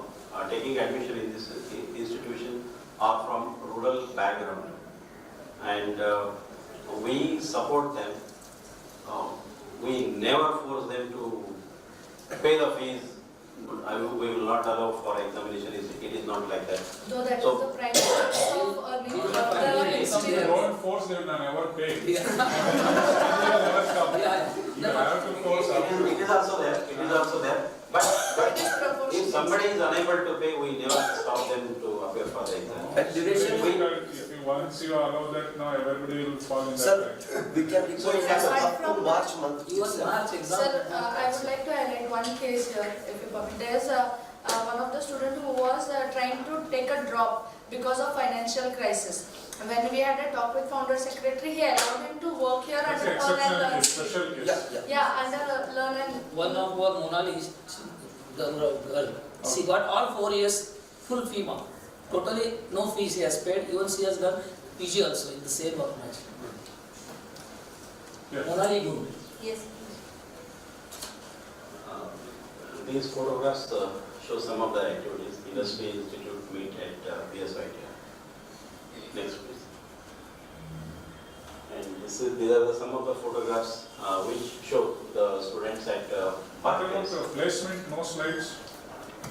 taking admission in this institution are from rural background. And we support them. We never force them to pay the fees. We will not allow for examination. It is not like that. Though that is So- the prime purpose of earning further If you experience. don't force them, they never pay. Yeah. They will never come. Yeah. You have to force up to. It is also there. It is also there. But It is if proportional. somebody is unable to pay, we never stop them to appear for the exam. And duration If we you once you allow that, now everybody will fall in that Sir, trap. we can require Yes, up apart to from March month. Even itself. March exam. Sir, I would like to highlight one case here, if you permit. There's one of the students who was trying to take a drop because of financial crisis. When we had a talk with founder secretary, he allowed him to work here That's and an earn and exceptional learn. case, special case. Yeah. Yeah, and learn and. One of our Monali, the girl, she got all 4 years full fee mark. Totally no fee she has paid, even she has done PG also in the same organization. Yeah. Monali good. Yes. These photographs show some of the activities. Industry Institute meet at Bsiotr. Next, please. And these are some of the photographs which show the students at What about Parkplace. the placement, no slides?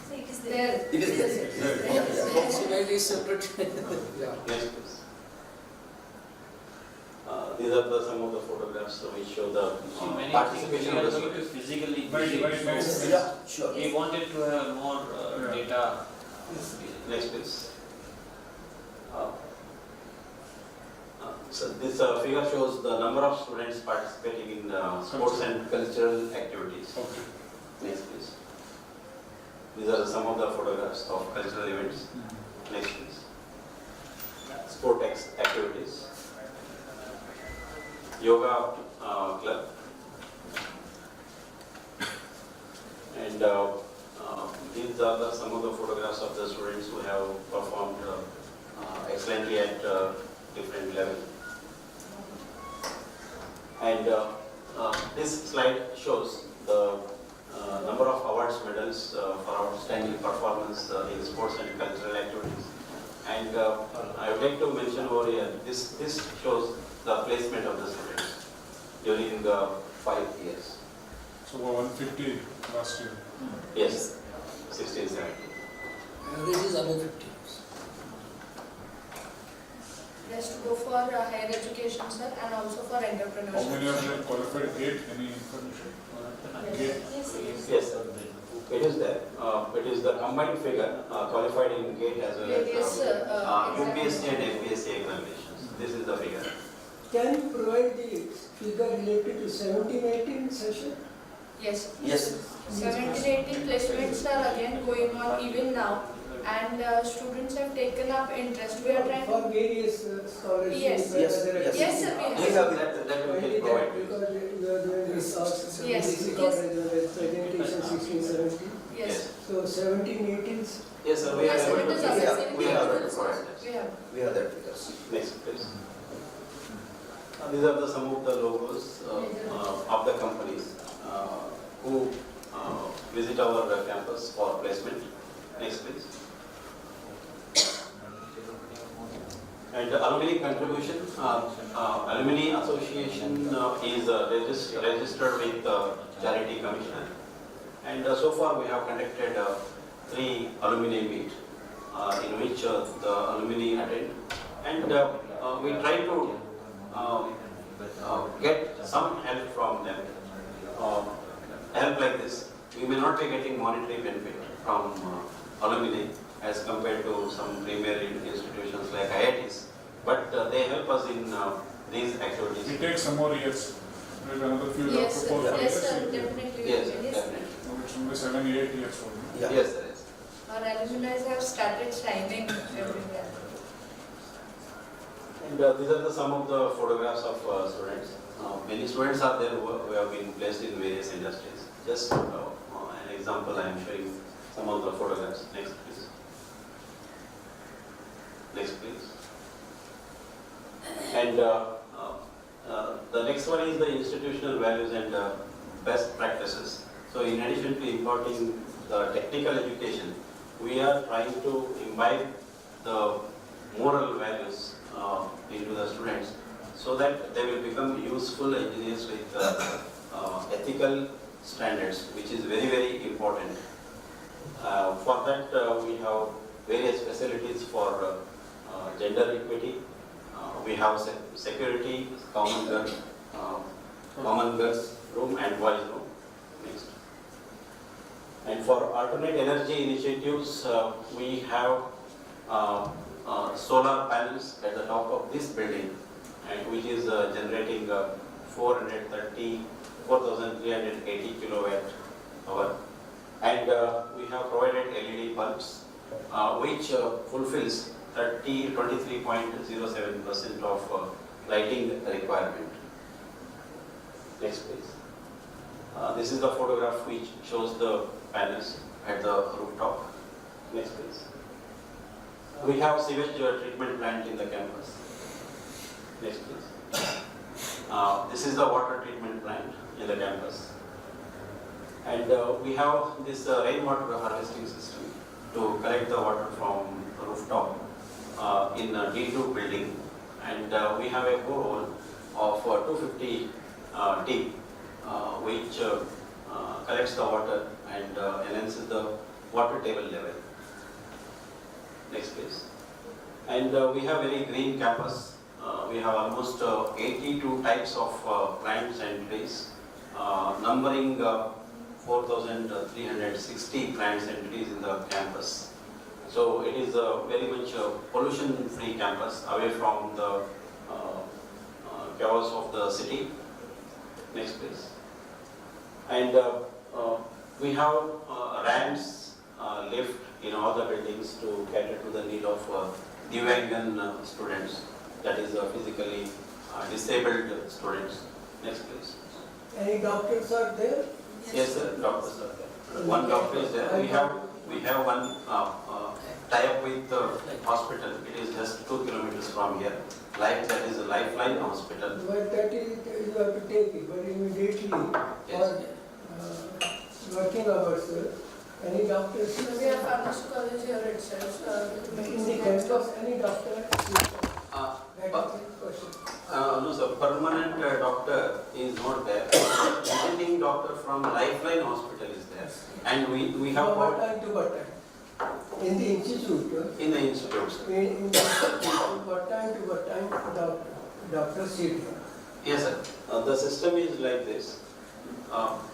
So it is There. It is there. Yeah. She made it separate. Yeah. Next, please. These are some of the photographs which show the See, many participation of the are going to students. physically Right, busy, right, next, so next. Yeah, sure. we wanted to have more Yeah. data. Next, please. So this figure shows the number of students participating in sports and cultural activities. Okay. Next, please. These are some of the photographs of cultural events. Next, please. Sport activities. Yoga club. And these are some of the photographs of the students who have performed excellently at different levels. And this slide shows the number of awards, medals for outstanding performance in sports and cultural activities. And I would like to mention over here, this shows the placement of the students during 5 years. So 150 last year. Yes, 16, 17. Average is above 50. Yes, to go for higher education, sir, and also for How many entrepreneurship. of them qualified? 8? Any information? Gate. Yes, sir. It is there. It is the combined figure qualified in GATE as well as Yes, sir. UPSC and FPSC examinations. This is the figure. Can you provide the figure related to 17-18 session? Yes. Yes. 17-18 placements are again going on even now, and students have taken up interest. We are trying to. For various scholarships. Yes. and Yes, other yes. Yes, sir, activities. we We have. have That we Only can that provide. because you are doing this Yes, BC yes. college presentation 16-17. Yes. So 17-18's. Yes, sir. We Yes, are sir, able it is to. available. We have that provide. We have. We have that figures. Next, please. These are some of the logos of the companies who visit our campus for placement. Next, please. And alumni contribution, alumni association is registered with Charity Commissioner. And so far we have conducted 3 alumni meet in which the alumni attend. And we try to get some help from them. Help like this. We may not be getting monetary benefit from alumni as compared to some premier institutions like IITs, but they help us in these activities. It takes some more years. Maybe another few Yes, years, sir. 4 5 Yes, years. sir, definitely. Yes, Yes. definitely. No, it's only 7 8 years for me. Yeah. Yes, there is. Our alumni have started shining everywhere. And these are some of the photographs of students. Many students are there who have been placed in various industries. Just an example, I am showing some of the photographs. Next, please. Next, please. And the next one is the institutional values and best practices. So in addition to imparting the technical education, we are trying to imbibe the moral values into the students so that they will become useful engineers with ethical standards, which is very, very important. For that, we have various facilities for gender equity. We have security, common girls room and boys room. Next. And for alternate energy initiatives, we have solar panels at the top of this building, and which is generating 4,380 kilowatt hour. And we have provided LED bulbs, which fulfills 23.07% of lighting requirement. Next please. This is the photograph which shows the panels at the rooftop. Next please. We have sewage treatment plant in the campus. Next please. This is the water treatment plant in the campus. And we have this rainwater harvesting system to collect the water from rooftop in a D2 building. And we have a borehole of 250 deep, which collects the water and enhances the water table level. Next please. And we have very green campus. We have almost 82 types of plants and trees, numbering 4,360 plants and trees in the campus. So it is a very much pollution-free campus, away from the chaos of the city. Next please. And we have ramps, lift in all the buildings to cater to the need of Divyangan students, that is physically disabled students. Next please. Any doctors are there? Yes sir, doctors are there. One doctor is there. We have one tie-up with the hospital. It is just 2 kilometers from here. That is a Lifeline Hospital. But that is, you have to take it, but immediately, Yes. or working hours, any doctors? We have pharmacy college here itself. In the campus, any doctor? That is the question. No sir, permanent doctor is not there. Visiting doctor from Lifeline Hospital is there. And we have From what time to what time? In the institute? in the institute, sir. In the institute, what time to what time doctor sit? Yes sir, the system is like this.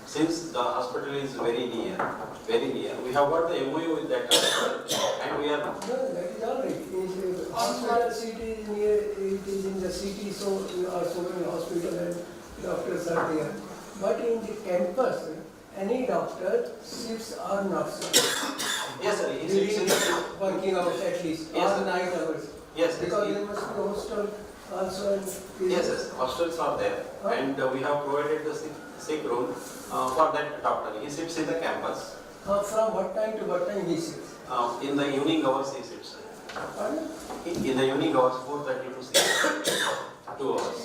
Since the hospital is very near, we have got the MOU with that hospital, and we are. No, that is all right. Hospital seat is near, it is in the city, so there are so many hospitals and doctors are there. But in the campus, any doctor shifts are not sir. Yes sir, he sits in the. Working hours at least, Yes, or sir. night hours. Yes, Because yes. there must be hostel also. And Yes, yes, hostels are there, and we have provided the sick room for that doctor. He sits in the campus. From what time to what time he sits? In the evening hours he sits. Pardon? In the evening hours, 4:30 to 6, 2 hours.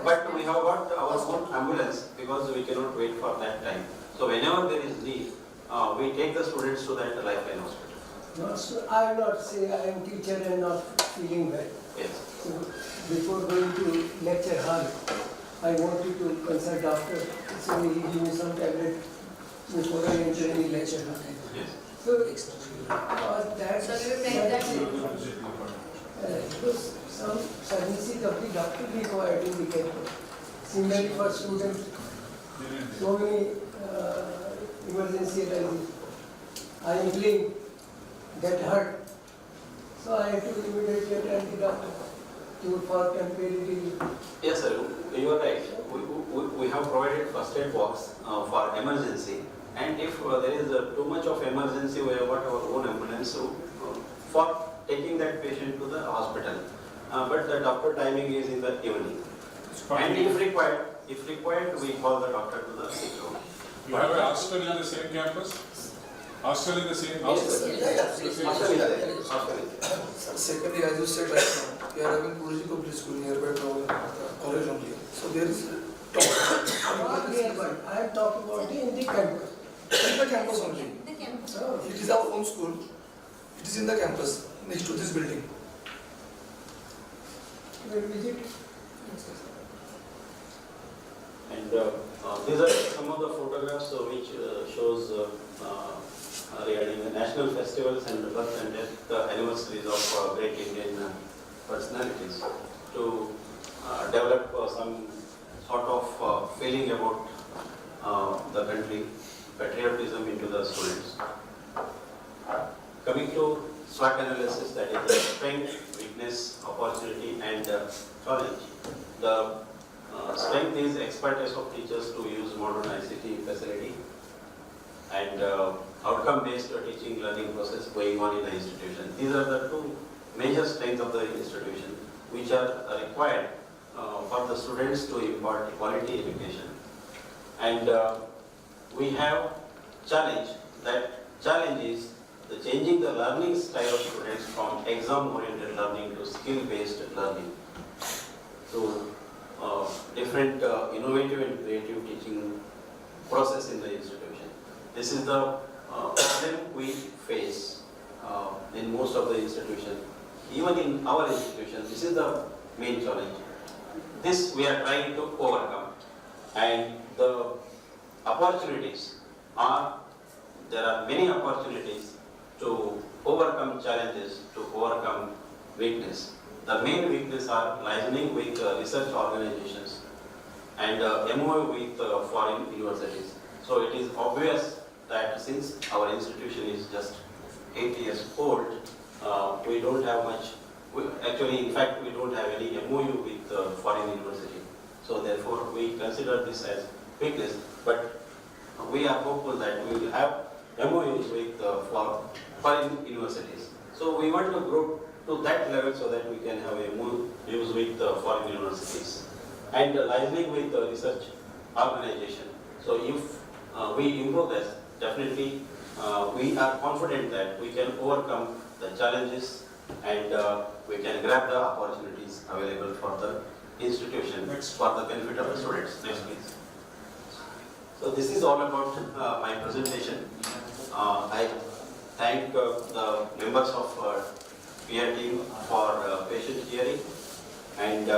But we have got our own ambulance because we cannot wait for that time. So whenever there is need, we take the students to that Lifeline Hospital. No, so I will not say I am teacher and not feeling well. Yes. So before going to lecture hall, I wanted to consult doctor. So he gave me some tablet before I enter any lecture hall. Yes. So that So you take that. because some services of the doctor required in the campus. Similarly for students, so many emergency arises. I am late, get hurt. So I have to immediately attend the doctor for temporary relief. Yes, sir, you are right. We have provided first aid box for emergency, and if there is too much of emergency, we have got our own ambulance for taking that patient to the hospital. But the doctor timing is in the evening. And if required, we call the doctor to the sick room. You have a hostel in the same campus? Hostel in the same house? Yes, sir. Hostel is there. Hostel is there. Secondly, as you said right now, we are having Guruji Public School nearby to our college only. So there is Not nearby, I am talking about in the campus. in the campus only. The campus. Oh, It is our own school. It is in the campus next to this building. we'll visit. And these are some of the photographs which shows regarding the national festivals and the birth and death anniversaries of great Indian personalities to develop some sort of feeling about the country, patriotism into the students. Coming to SWOT analysis, that is the strength, weakness, opportunity and challenge. The strength is expertise of teachers to use modern ICT facility and outcome-based teaching learning process going on in the institution. These are the two major strengths of the institution which are required for the students to impart quality education. And we have challenge. That challenge is the changing the learning style of students from exam-oriented learning to skill-based learning. So different innovative and creative teaching process in the institution. This is the problem we face in most of the institutions. Even in our institution, this is the main challenge. This we are trying to overcome. And the opportunities are, there are many opportunities to overcome challenges, to overcome weakness. The main weakness are liaising with research organizations and MOU with foreign universities. So it is obvious that since our institution is just 8 years old, we don't have much, actually in fact we don't have any MOU with foreign university. So therefore we consider this as weakness, but we are hopeful that we will have MOUs with foreign universities. So we want to grow to that level so that we can have MOUs with foreign universities and liaising with the research organization. So if we improve this, definitely we are confident that we can overcome the challenges and we can grab the opportunities available for the institution for the benefit of the students. Next please. So this is all about my presentation. I thank the members of peer team for patient hearing, and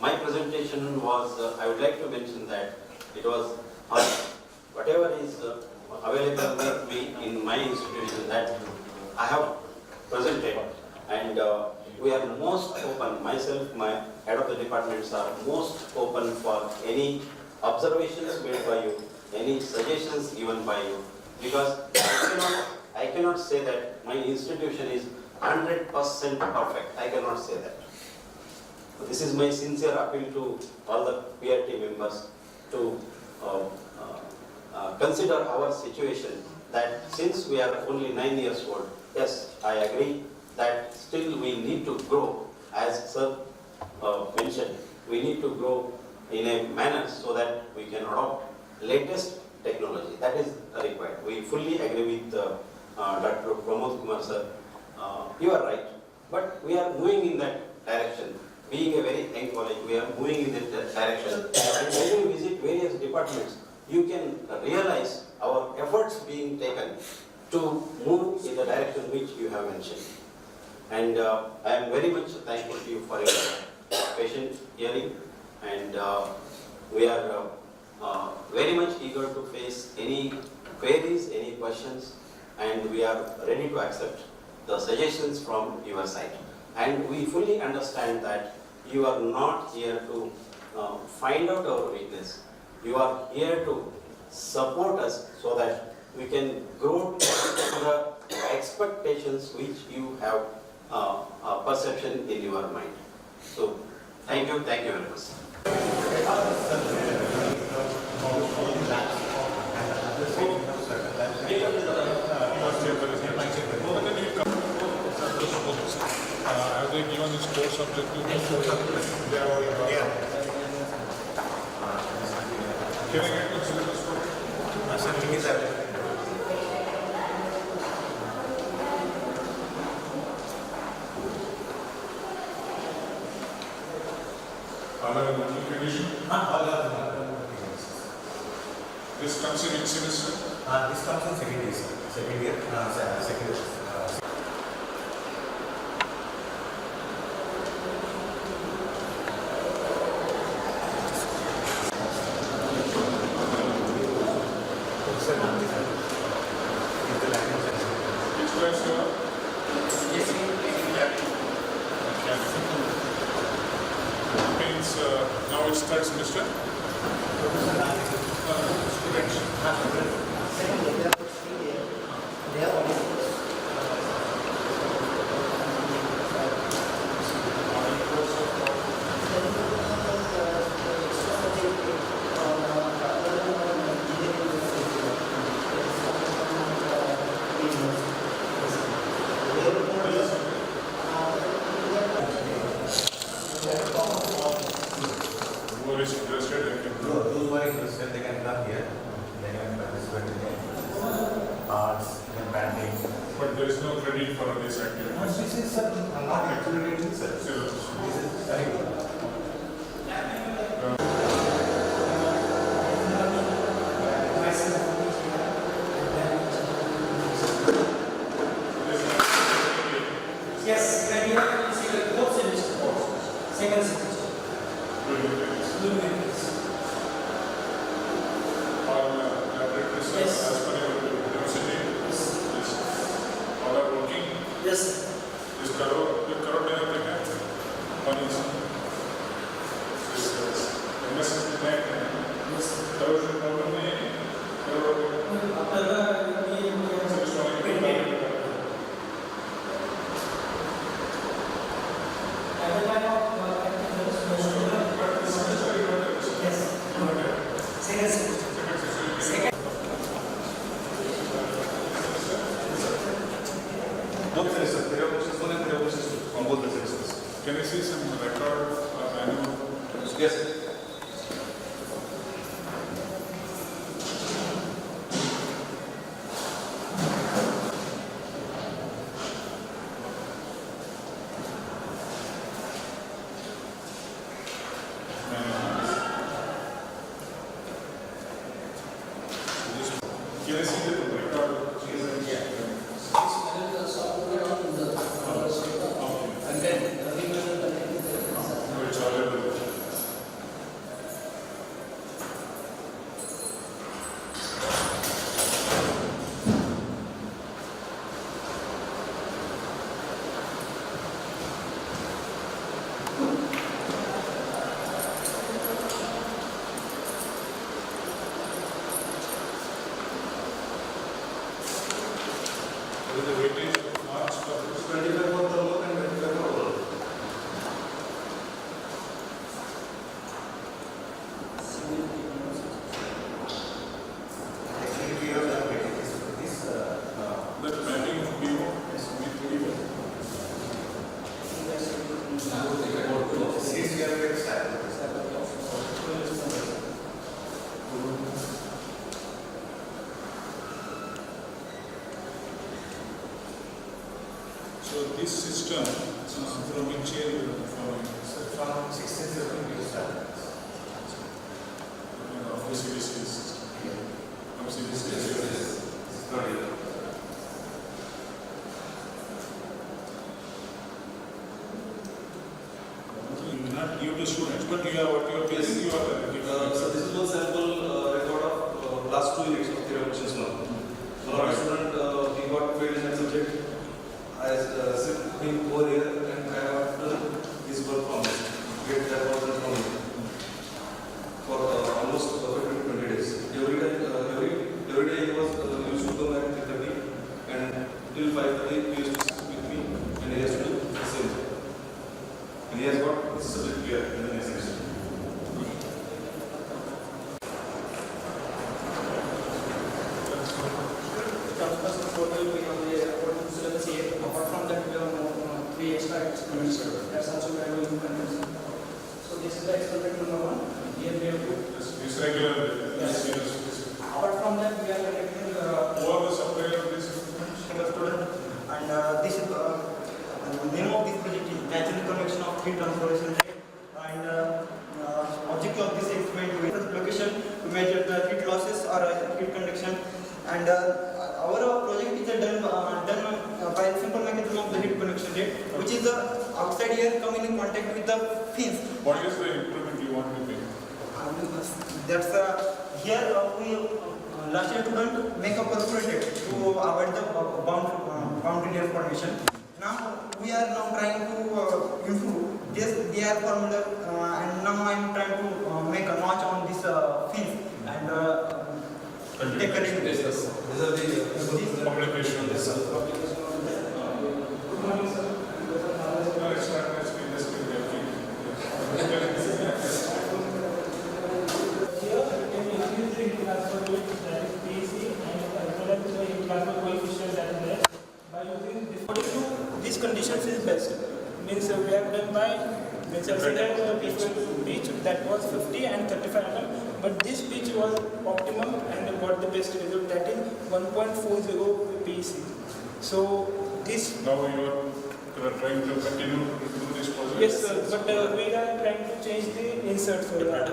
my presentation was, I would like to mention that it was whatever is available with me in my institution that I have presented, and we are most open, myself, my head of the departments are most open for any observations made by you, any suggestions given by you, because I cannot say that my institution is 100% perfect. I cannot say that. This is my sincere appeal to all the PRT members to consider our situation, that since we are only 9 years old, yes, I agree that still we need to grow, as Sir mentioned, we need to grow in a manner so that we can adopt latest technology. That is required. We fully agree with Dr. Pramod Kumar sir. You are right, but we are moving in that direction. Being a very young college, we are moving in that direction. And when you visit various departments, you can realize our efforts being taken to move in the direction which you have mentioned. And I am very much thankful to you for your patient hearing, and we are very much eager to face any queries, any questions, and we are ready to accept the suggestions from your side. And we fully understand that you are not here to find out our weakness. You are here to support us so that we can grow to the expectations which you have perception in your mind. So, thank you very much. Have they given this course objective? Can I get the syllabus for it? Other than the condition? This comes in each semester? This comes in second year, second year. Which class you are? Means now it's third semester? But there is no credit for this activity. This is not accelerating, sir. Syllabus. This is curriculum. Yes, then you have to see the both semester course, second semester. All laboratories are Yes. as per your university. Yes. All are working. Yes. This करो मेरा क्या है? One is this MS net. Yes. करो जो problem नहीं है. करो. Both semesters, there are questions 1 and there are questions 2 on both the semesters. Can I see some record manual? Yes. Can I see the record? Yeah. And then Which are available. What is the weightage of marks for this? 25 for thermal and 25 for oral. Actually, we have done weightages for this. That mapping of PO is B31. Seats we have very sad. So this system, from which year you are following? From 16, 17 we started. Of the CBC system. From CBC. Sorry. You will not give to students, but you are what you are facing, you are giving. So this is one sample record of last 2 units of theory options now. So our student he got failed in that subject. I sent him over here and I have done his work from him. Get that was from him for almost 15 to 20 days. Every day he was used to come at 3:30 and till 5:30 he used to sit with me and he has to do the same. And he has got this subject clear in the next semester. Campus portal we have the according to syllabus A. Apart from that, we have 3 extra experiments. That's also we are going to conduct. So this is the experiment number 1. Here we have to. This regular. Yes. Apart from that, we are conducting Who are the supplier of this equipment? single student, and this is the name of this project is natural convection of heat transformation rate, and objective of this experiment is location to measure the heat losses or heat conduction, and our project is done by simple mechanism of the heat conduction rate, which is the outside air coming in contact with the fins. What is the improvement you want to make? That's here we last year student make a perforated to avoid the boundary layer formation. Now we are now trying to improve this DR formula, and now I am trying to make a notch on this fins and take a reading. These are the Publication. Yes, sir. Good morning, sir. No, it's not. It's been just been working. Here, we can increase the interplasma weight, that is PC, and as well as the interplasma coefficient that is there by using this. According to these conditions is best. Means we have done by considered pitch that was 50 and 35 mm, but this pitch was optimum and got the best result, that is 1.40 PEC. So this, Now you are trying to continue to do this project? yes sir, but we are trying to change the insert, sir. We are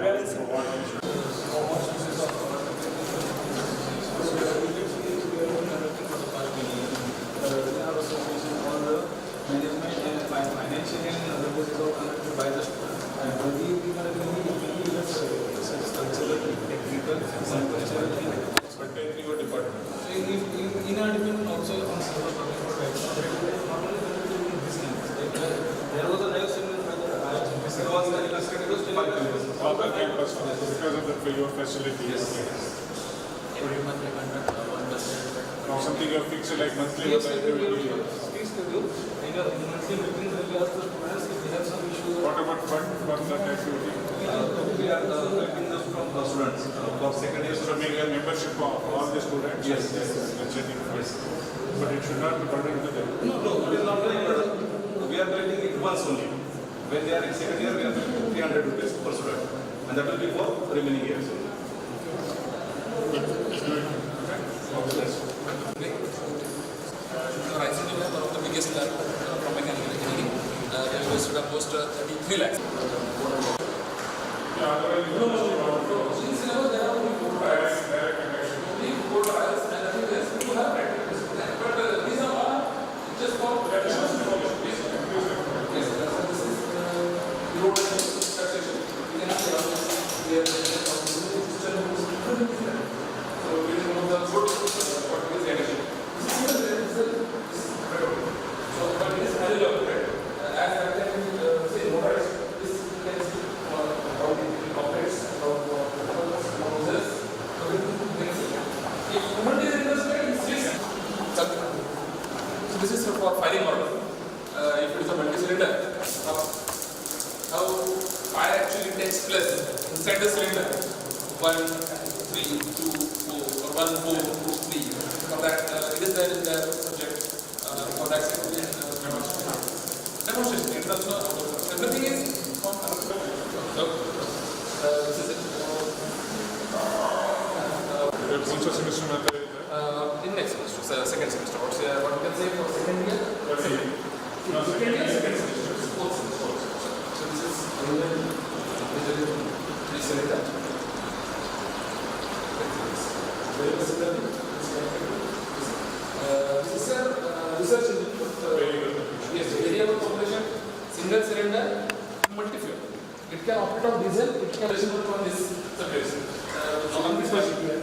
Pertaining to your department. In our department also on server there was a nice Other campus, because of your facility. Yes. Now something you have fixed like monthly Yes, or we activity. will fix schedule. In your monthly meetings, we ask the students if they have some issues. What about fund for that activity? We are collecting this from students for second year. So make a membership of all the students? Yes. Yes. But it should not be burdened to them. No, it is not like that. We are collecting it once only. When they are in second year, we are collecting 300 rupees per student. And that will be for remaining years. Rising is one of the biggest from mechanical engineering. We have invested almost 33 lakhs. Yeah, otherwise you don't In syllabus, there are only 4 trials. Only 4 trials, and I think there's people have practice. But these are all just for practice. Yes, this is road taxation. We can see how we are so it is one of the good what is energy. So, but it is analog, right? As I can say, motorized, this you can see how it operates, how process. So, if movement is interested, it's fixed. So, this is for firing order. If it is a multi-cylinder, how fire actually takes place inside the cylinder. 1, 3, 2, 4, or 1, 4, 2, 3. For that, it is there in the subject. For that, demonstration. In terms of everything is from this is it. In next semester, second semester. What you can say for second year? Second semester. Fourth semester. So this is this is research engine. Yes, variable population, single cylinder, multi-fuel. It can operate on diesel, it can operate on this surface. On this machine.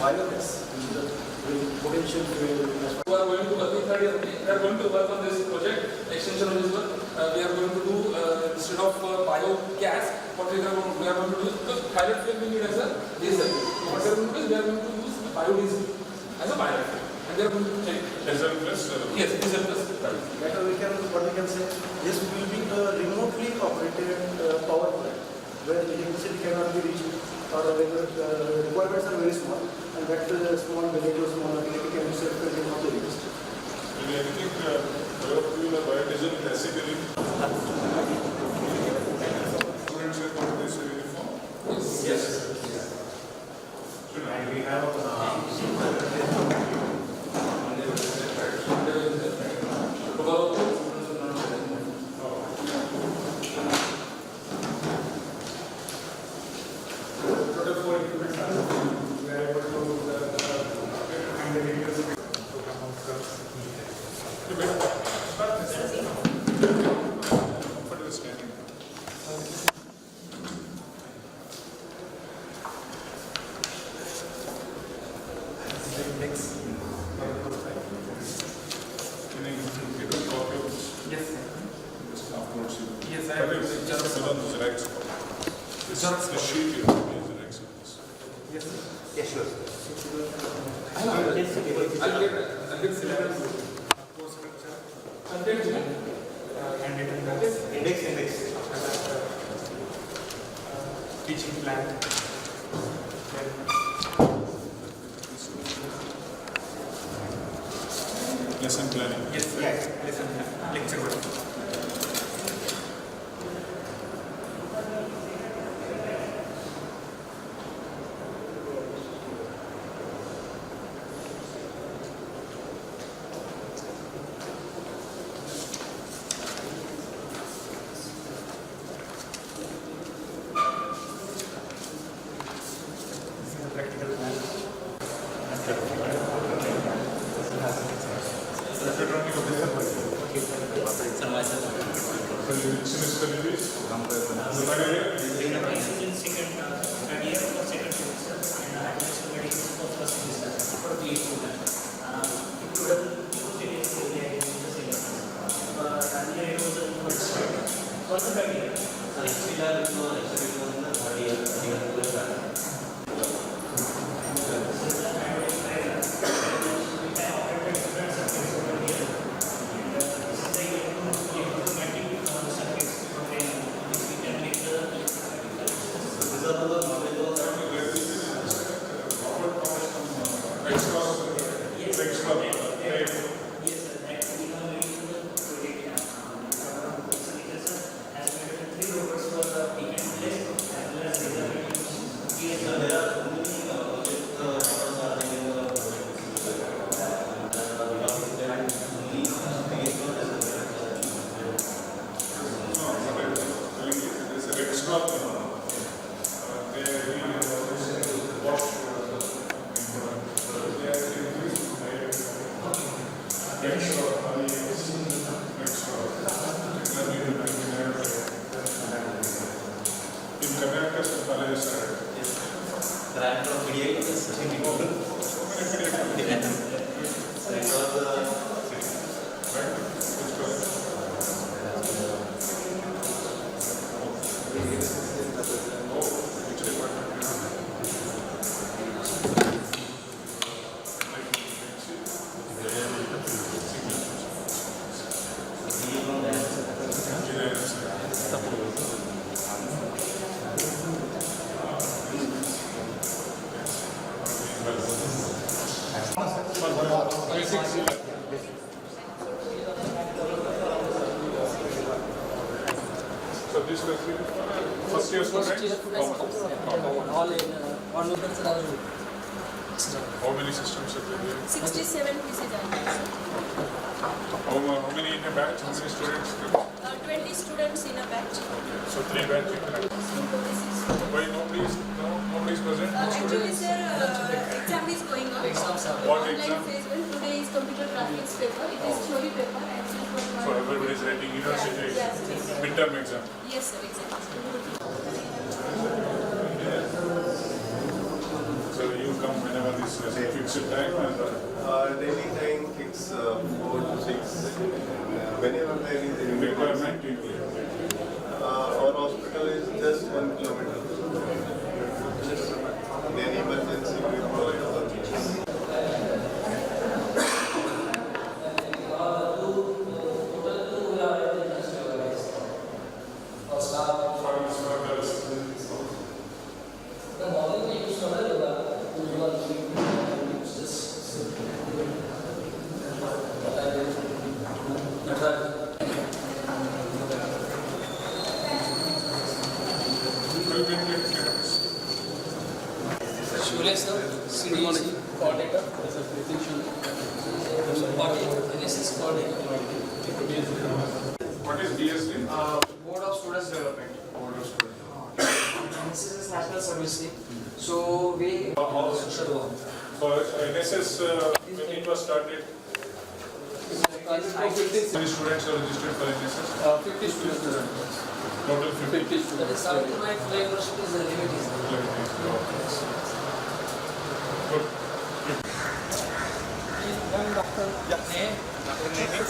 Biogas, potential fuel. We are going to work in third year. We are going to work on this project, extension of this one. We are going to do instead of biogas, what we are going to do, because pilot fuel we need as a diesel. What we are going to do is we are going to use biodiesel as a pilot fuel. And we are going to check. Diesel plus? Yes, diesel plus. What we can say, this will be a remotely operated power plant where electricity cannot be reached or the requirements are very small and that small village or small utility can be self-contained of the electricity. Will anything biofuel or biodiesel classically? Students have got this uniform? Yes. And we have teaching plan. lesson planning. Yes, lesson plan, lecture one. So which semester it is? The third year? in second third year or second semester, and admission medical for first semester for PhD student. Total 2 series area in the syllabus. Earlier it was for the third year. So XPLR is no extra in the third year. So this was first year students? All students are available. How many systems are there? 67 pieces are there. How many in a batch? How many students? 20 students in a batch. So 3 batch you can have. Why nobody is present? No Actually, students? sir, exam is going on. What Online exam? phase 1. Today is computer graphics paper. It is theory paper and this one. So everybody is writing university Yes, exam, yes. midterm exam. Yes, sir, exactly. So you come whenever this fixed time and Daily time fix 4 to 6. Whenever there is a requirement you will. our hospital is just 1 kilometer. In any emergency, we provide all these. Shule sir, CDC coordinator. NSS coordinator. What is DSD? Board of Students Development. Board of Students. This is National Service League. So we. For NSS, when it was started, many students are registered for NSS? 50 students. Total 50. That is 7 to 9 universities the limit is there. Good.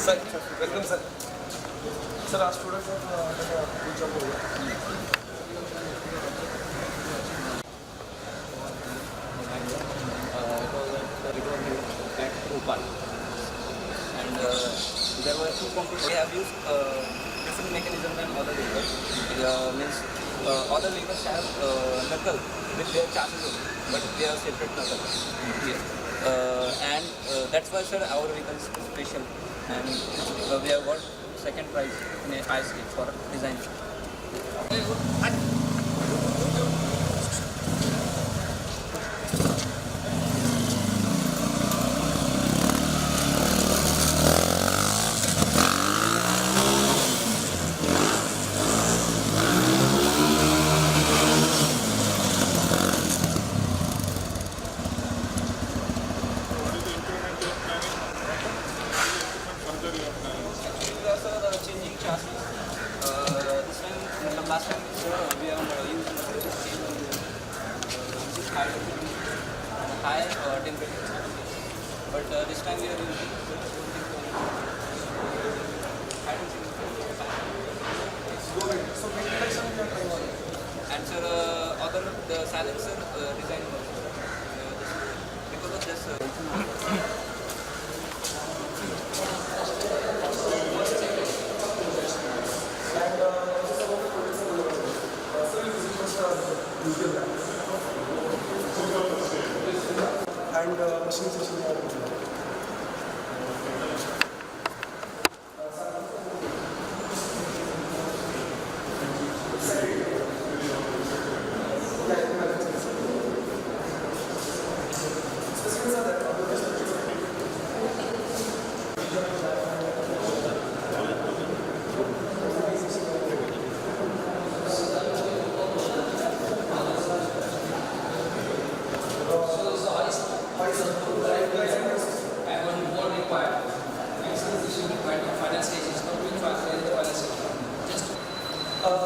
Sir, welcome sir. Sir, our students have good job over here. And there were 2 companies. We have used different mechanism than other vehicles. Means other vehicles have knuckle with their chassis only, but they are separate knuckle. Yes. And that's why, sir, our vehicle is special. And we have got second prize in ISK for design. What is the incremental planning? last time we have used high temperature, but this time we are using high temperature. And sir, other the silencer design because of this. And machine session.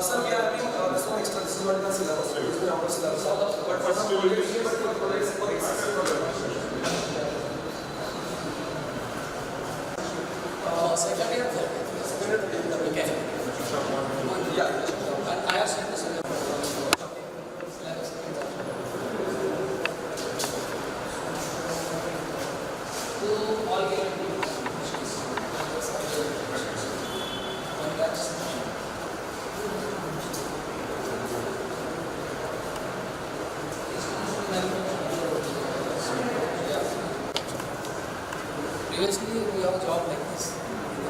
Sir, we are having this one extra. This is not in the syllabus. This is our syllabus. But for some projects, we provide for excessive Second year, third year. Okay. Yeah. And I have sent this in the to all given machines. One batch. Previously, we have a job like this.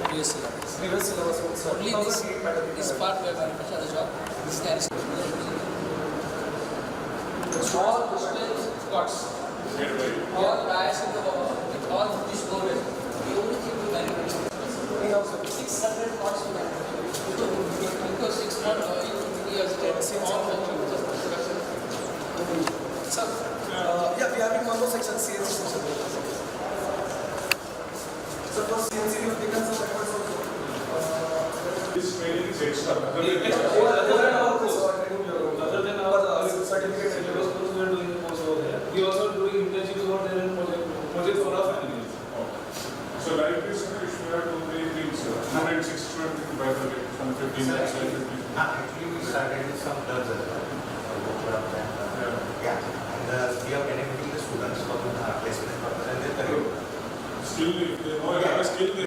Previous syllabus. previous syllabus. Only this part where manufacture the job. This is all display spots. All dies in the wall. All this board. The only thing we manufacture. 600 pots we manufacture. Because 600 years all the production. Sir, yeah, we are having one more section, CNC section. So for CNC, we have taken some efforts also. This training is extra. Other than our certificate syllabus course, we are doing the course over there. We also doing internship over there and project for our families. So like this, if you have to make things, 106 students by the way, from 15 minutes. Actually, we started with some clubs as well. Yeah. And we are benefiting the students for the placement purpose and their career. Still, if they know have a skill, they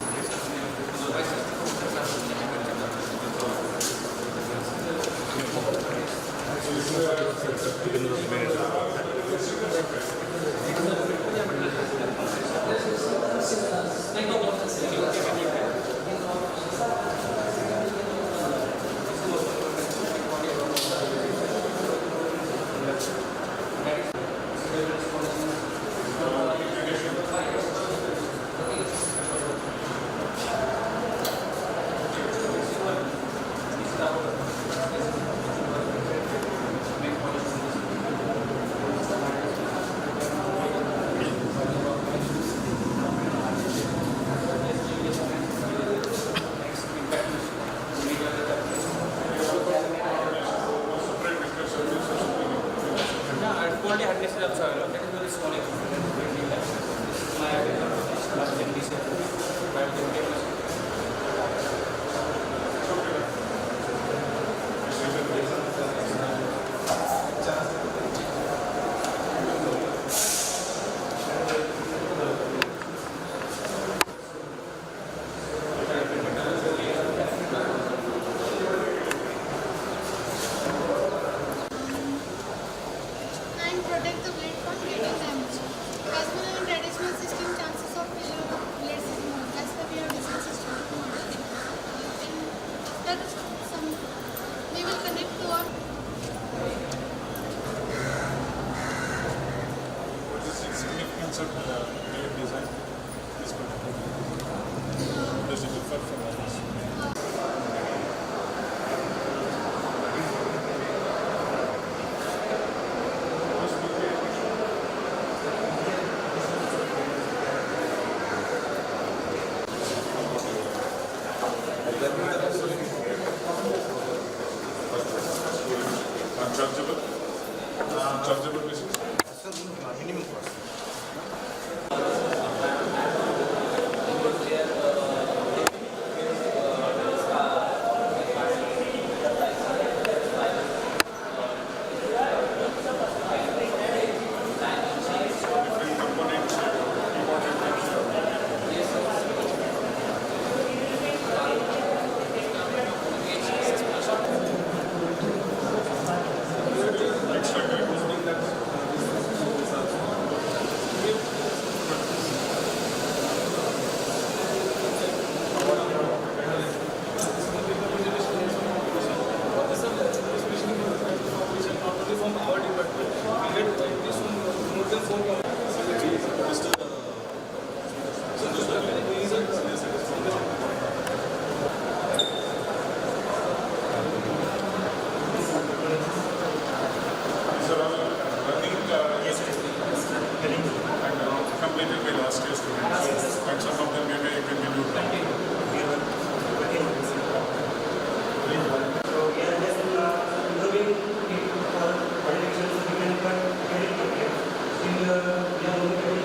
chargeable basis? Minimum cost. Completed by last year's students, and some of them maybe continued. So we are just improving it for qualifications. We can get it okay. Still, we are only getting 50%.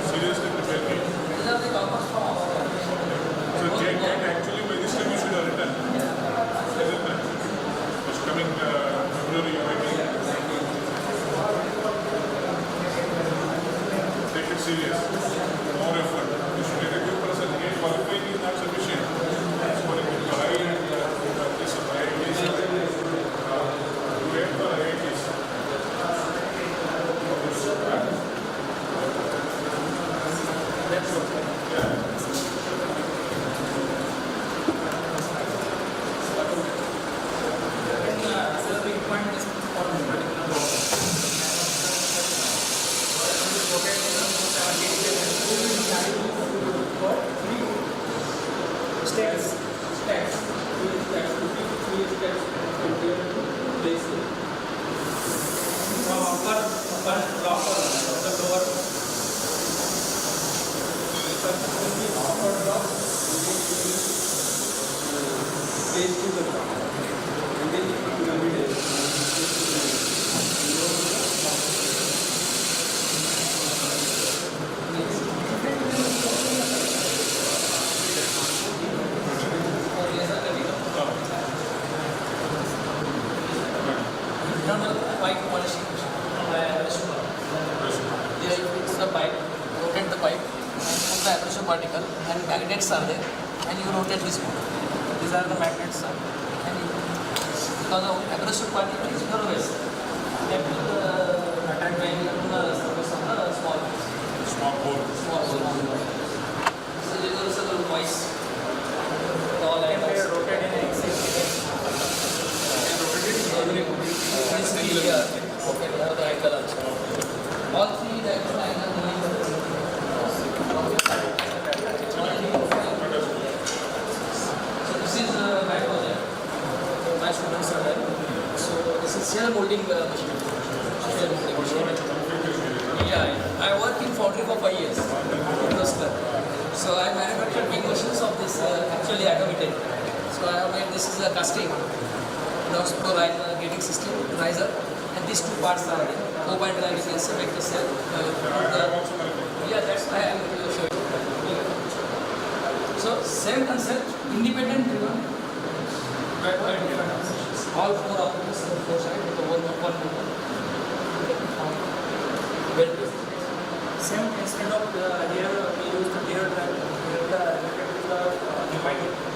Seriously prepare me. So GATE actually by this time you should have written. Isn't it? It's coming February you might be. Take it serious. More effort. You should take a good person. GATE qualifying is not sufficient. It's for a good high and practice of IITs. You wait for IITs. That's okay. Yeah. Pipe polishing. There you fix the pipe, rotate the pipe, and put the abrasive particle, and magnets are there, and you rotate this one. These are the magnets, and you, because the abrasive particle is always that will attack the surface of the small Small hole. So there is also the voice. All items rotate in axis. This is here. Okay, we have the angle also. All three diagonal angles. So this is my project. My students are there. So this is shell molding machine. Shell molding machine. Yeah, I worked in foundry for 5 years. So I manufactured big machines of this actually automated. So I have made this is a casting. Also getting system, riser, and these two parts are there. Hope and I can select the cell. Yeah, that's why I am going to show you. Same concept, independent driven. All four operators on four sides with the one motor. Well placed. Same instead of here we use the gear drive. Here the related to the pneumatic.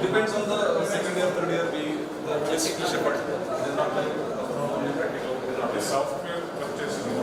Depends on the second year, third year, the basic shepherd. It is not like only practical. It is not The software purchasing,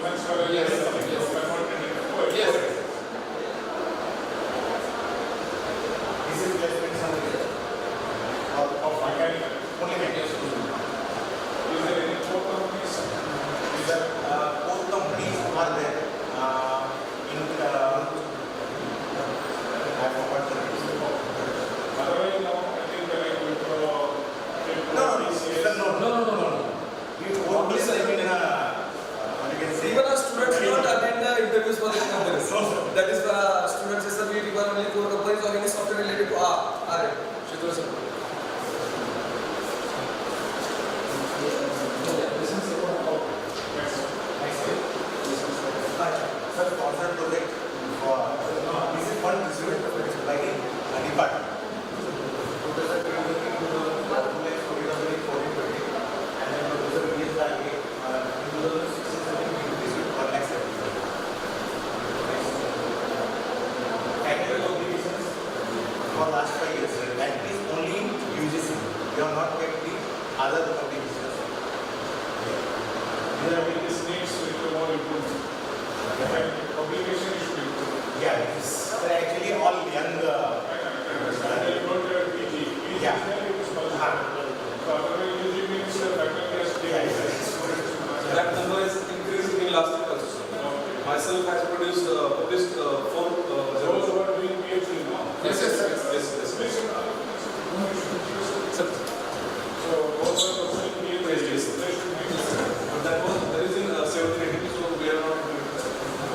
just UGC. We have not kept the other publications. This needs to be more improved. Publication should improve. Yeah, it is actually all young. Yeah. That number is increasing in last year also. Myself has produced published 4 Those who are doing PhD now. Yes. Sir. So those are pursuing PhD. But that is in 1780, so we are not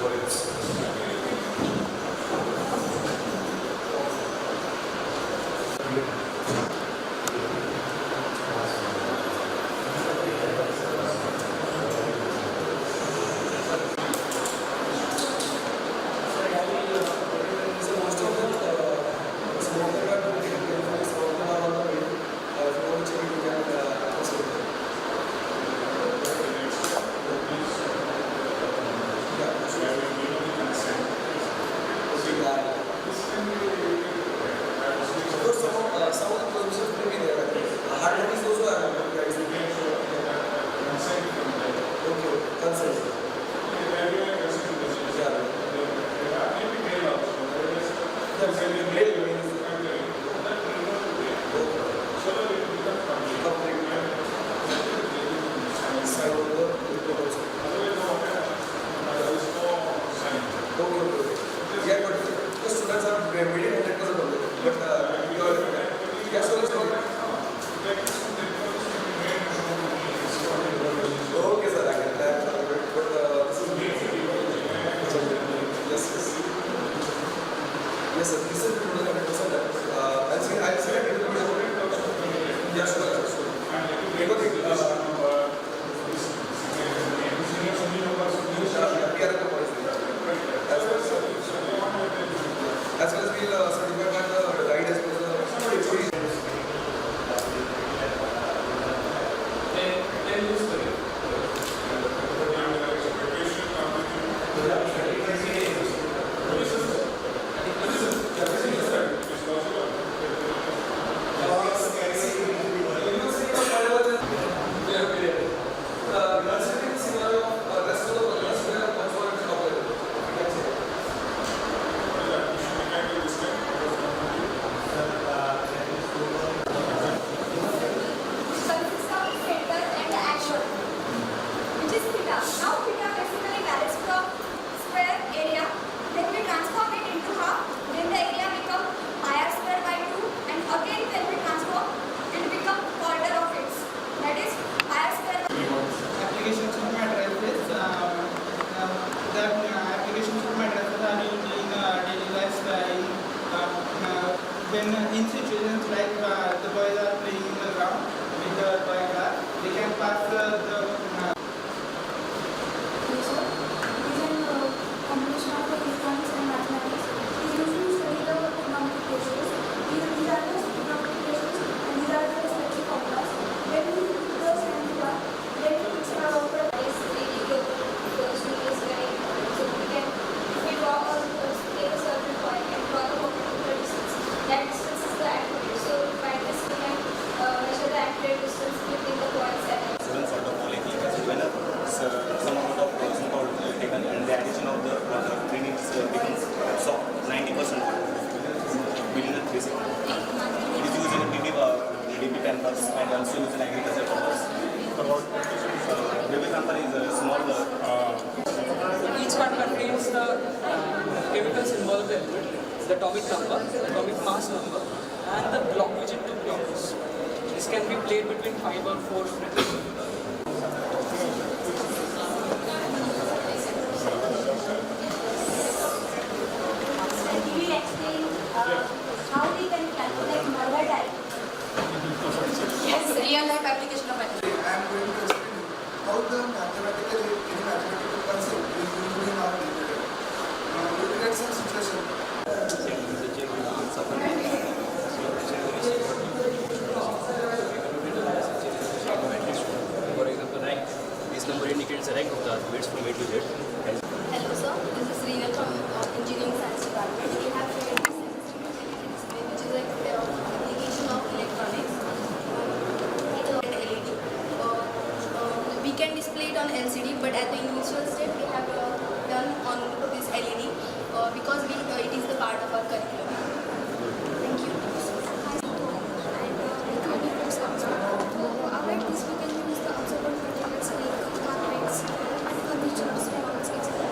worried. When in situations like the boys are playing in the ground with the toy car, they can pass the Combination of electronics and mathematics. We usually study the economic ratios. These are the economic ratios and these are the respective formulas. When we do the formula, then it's our So we can, if we draw take a certain point and draw the perpendicular distance, that distance is the accurate. So by this we can measure the accurate distance between the points and Seven sort of molecular acid when some amount of salt is taken and the addition of the water becomes 90% within the 3 seconds. It is used in DB campus and also used in agriculture purpose. Baby company is a small. Each part contains the chemicals involved in it, the atomic number, the atomic mass number, and the block which it belongs. This can be played between 5 or 4 minutes. we will explain how we can calculate mother type. Yes, real life application of mathematics. I am going to explain how the mathematical concept is used in our daily life. We will get some situation. For example, rank. This number indicates the rank of the alphabets from A to Z. Hello sir, this is Reena from Engineering Science Department. We have created this which is like application of electronics. on LCD, but at the initial step we have done on this LED because it is the part of our curriculum. Thank you. Avoid this, we can use the absorbent materials like carpets and furniture, walls, etc.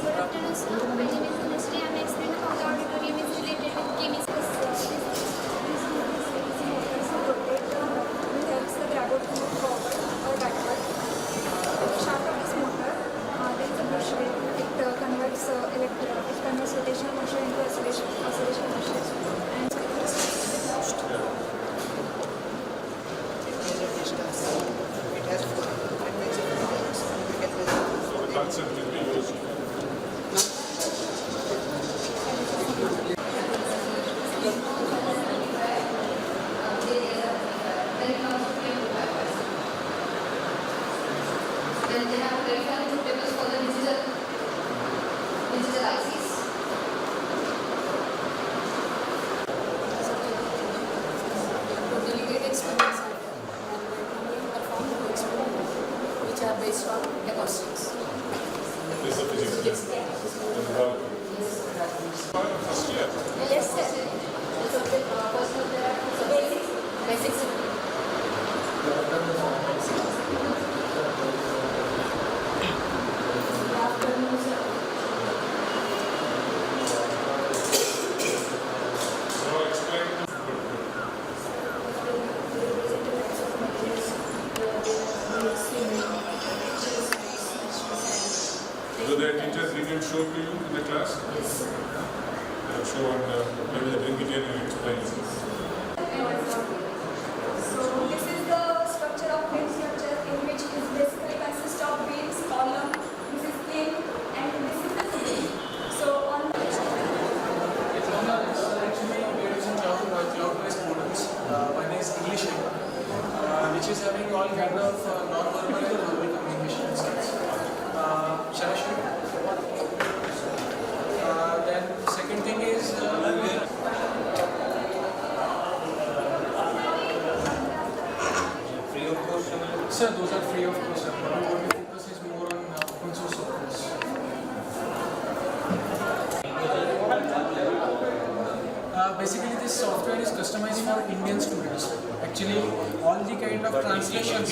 Good afternoon, sir. My name is Anushree. I am explaining how the auditorium is related with chemicals. This rotate helps the graboid to move forward or backward. The shaft of this motor, there is a bush wheel. It converts rotational motion into oscillation motion, and it is pushed. It has So the concept will be used. Then they have very valuable papers for the digital ICs. Delegate experiments are there, and we perform two experiments which are based on acoustics. This is a physics lab. And about first year. Yes, sir. So, first one there are basics. Basics. So explain. Do the teachers didn't show to you in the class? Yes. They have shown, maybe they bring it in and explain. So this is the structure of Bsiotr, in which it basically consists of beams, column, this is plane, and this is the ceiling. So on the Actually, we are using cloud-based models. One is English, which is having all kind of non-verbal and verbal communication skills. Shall I show you? Then second thing is Free of cost, sir, those are free of cost. What we focus is more on open source software. Basically, this software is customized for Indian students. Actually, all the kind of translations.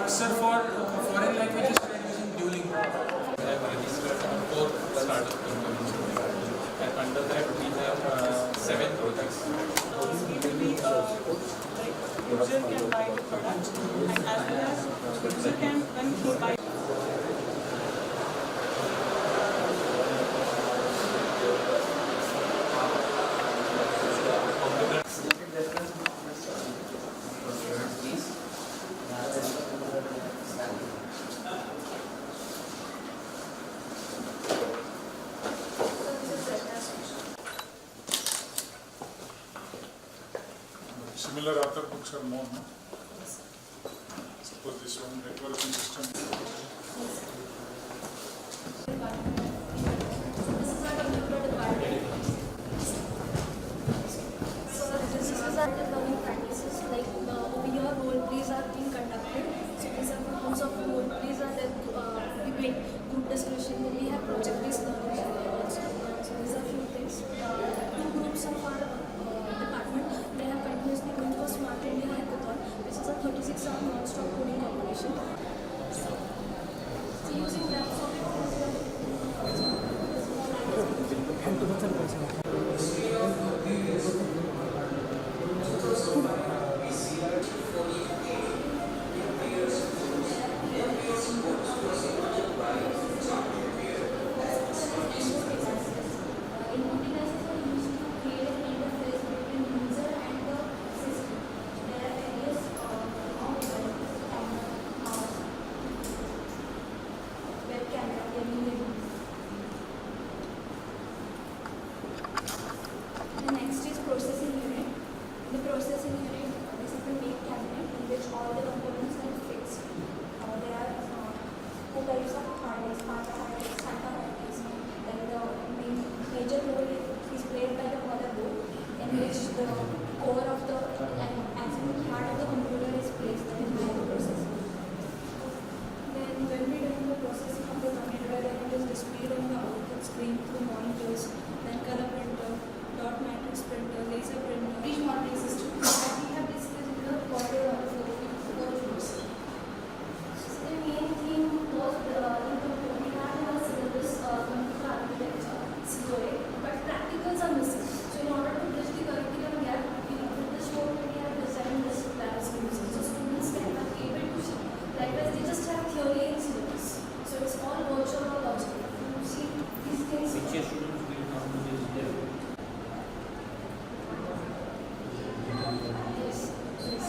Sir, for foreign languages, we are using Duolingo. We have registered 4 startup companies, and under that we have 7 projects. User can buy the product, and as well as user can, when he buys Similar author books are more, no? Suppose this one, networking system. this is our computer department. So this is our learning practices, like over here role plays are being conducted. So these are the groups of role plays are there. We make group discussion. Then we have project-based learning also. So these are few things. Two groups of our department, they have continuously going for Smart India Hackathon, which is a 36-hour non-stop coding competition. So using that the next is processing unit. The processing unit basically make cabinet in which all the components are fixed. There are two types of hard disk, SATA hard disk. Then the major role is played by the motherboard, in which the core of the absolute heart of the screen through monitors, then color printer, dot matrix printer, laser printer, bridge monitoring system, and we have discussed in the quarter on the four floors. So the main theme was we have in our syllabus computer architecture, COA, but practicals are missing. So in order to bridge the curriculum gap, with the short we have designed this labs music, so students can be able to see. Likewise, they just have theory and syllabus. So it's all virtual or logical. You see these things. Which students will come to this level? Yes. Yes.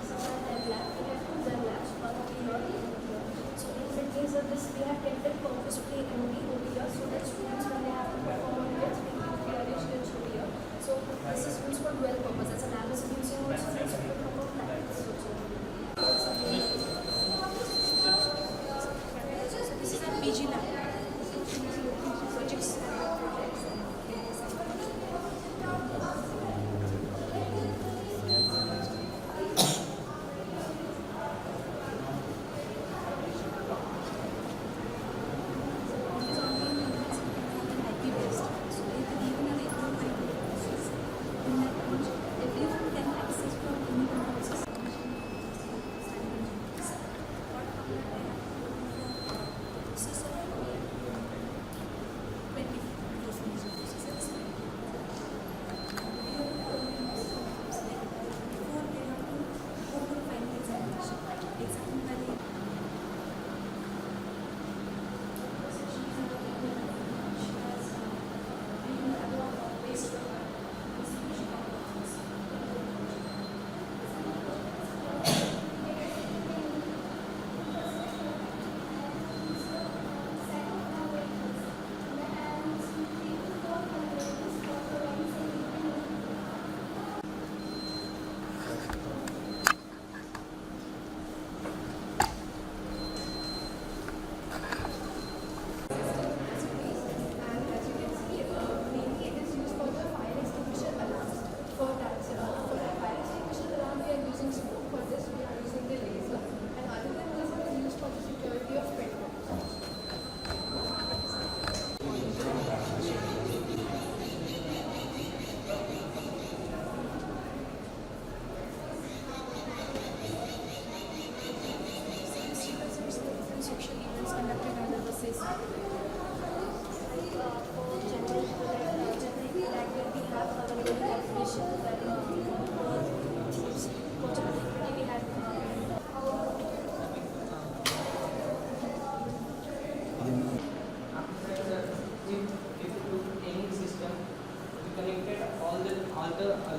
So that lab, we have two Zen labs, one over here, one over here. So in between of this, we have kept it purposefully empty over here, so that students when they have to perform on it, we arrange it over here. So this is used for dual purpose. As a lab is using also, it's used for practice also. This is a PG lab. Projects.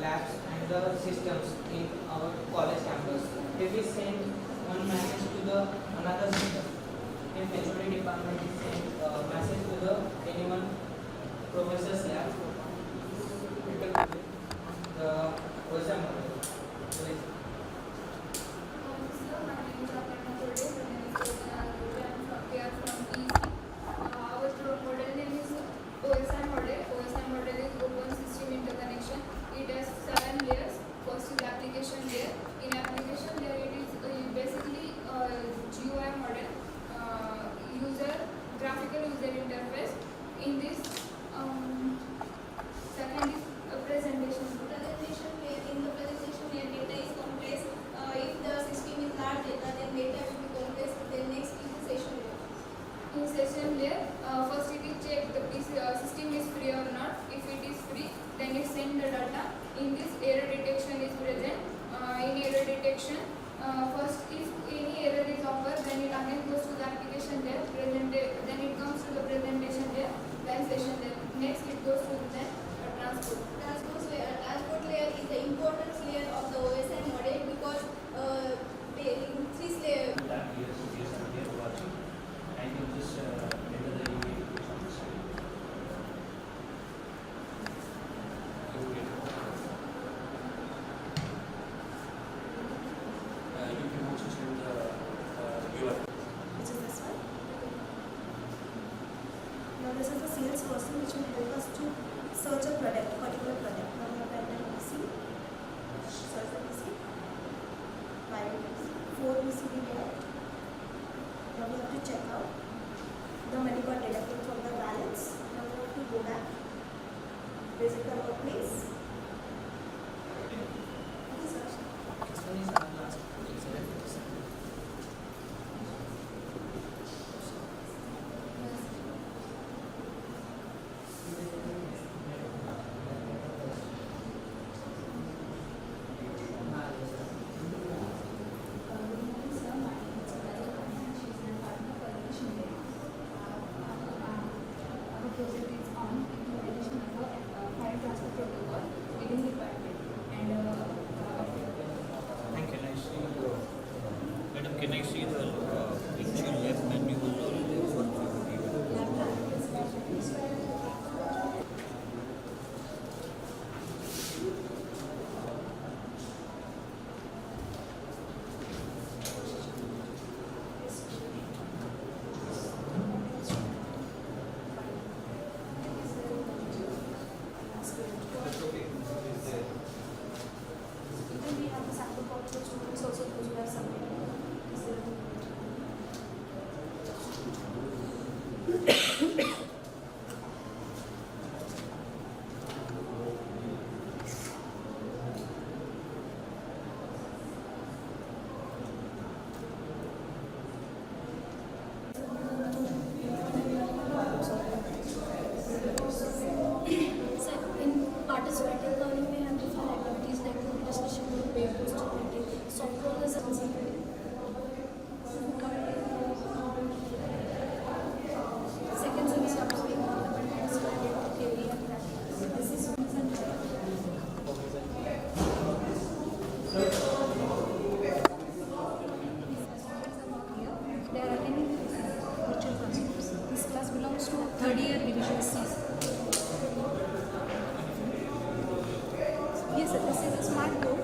labs and the systems in our college campus. If we send one message to the another system, if HOD department is send message to the anyone professor's lab, it will be the OSM model. Our model name is OSM model. OSM model is Open System Interconnection. It has 7 layers. First is application layer. In application layer, it is basically GUI model, graphical user interface. In this, second is presentation. Presentation layer. In the presentation layer, data is compressed. If the system is large data, then data will be compressed. Then next is the session layer. In session layer, first it is check the system is free or not. If it is free, then it send the data. In this, error detection is present. In error detection, first if any error is occurred, then it again goes to the application layer. Then it comes to the presentation layer, then session layer. Next it goes to the transport. Transport layer is the importance layer of the OSM model because they increase layer. I can just enter the email which on the side. You can also send the URL. Which is this one? Now this is the sales person which will help us to Visit the workplace. Project is on implementation of a file transfer protocol within the department and And can I see the, madam, can I see the actual lab manual or what you have given? then we have the sample copy for students also those who have submitted. So in participating learning, we have different activities like group discussion, group papers, writing, software is also. Second semester we have studied theory and practice. This is they are attending virtual classrooms. This class belongs to third year division C. Yes, sir, this is a smart board.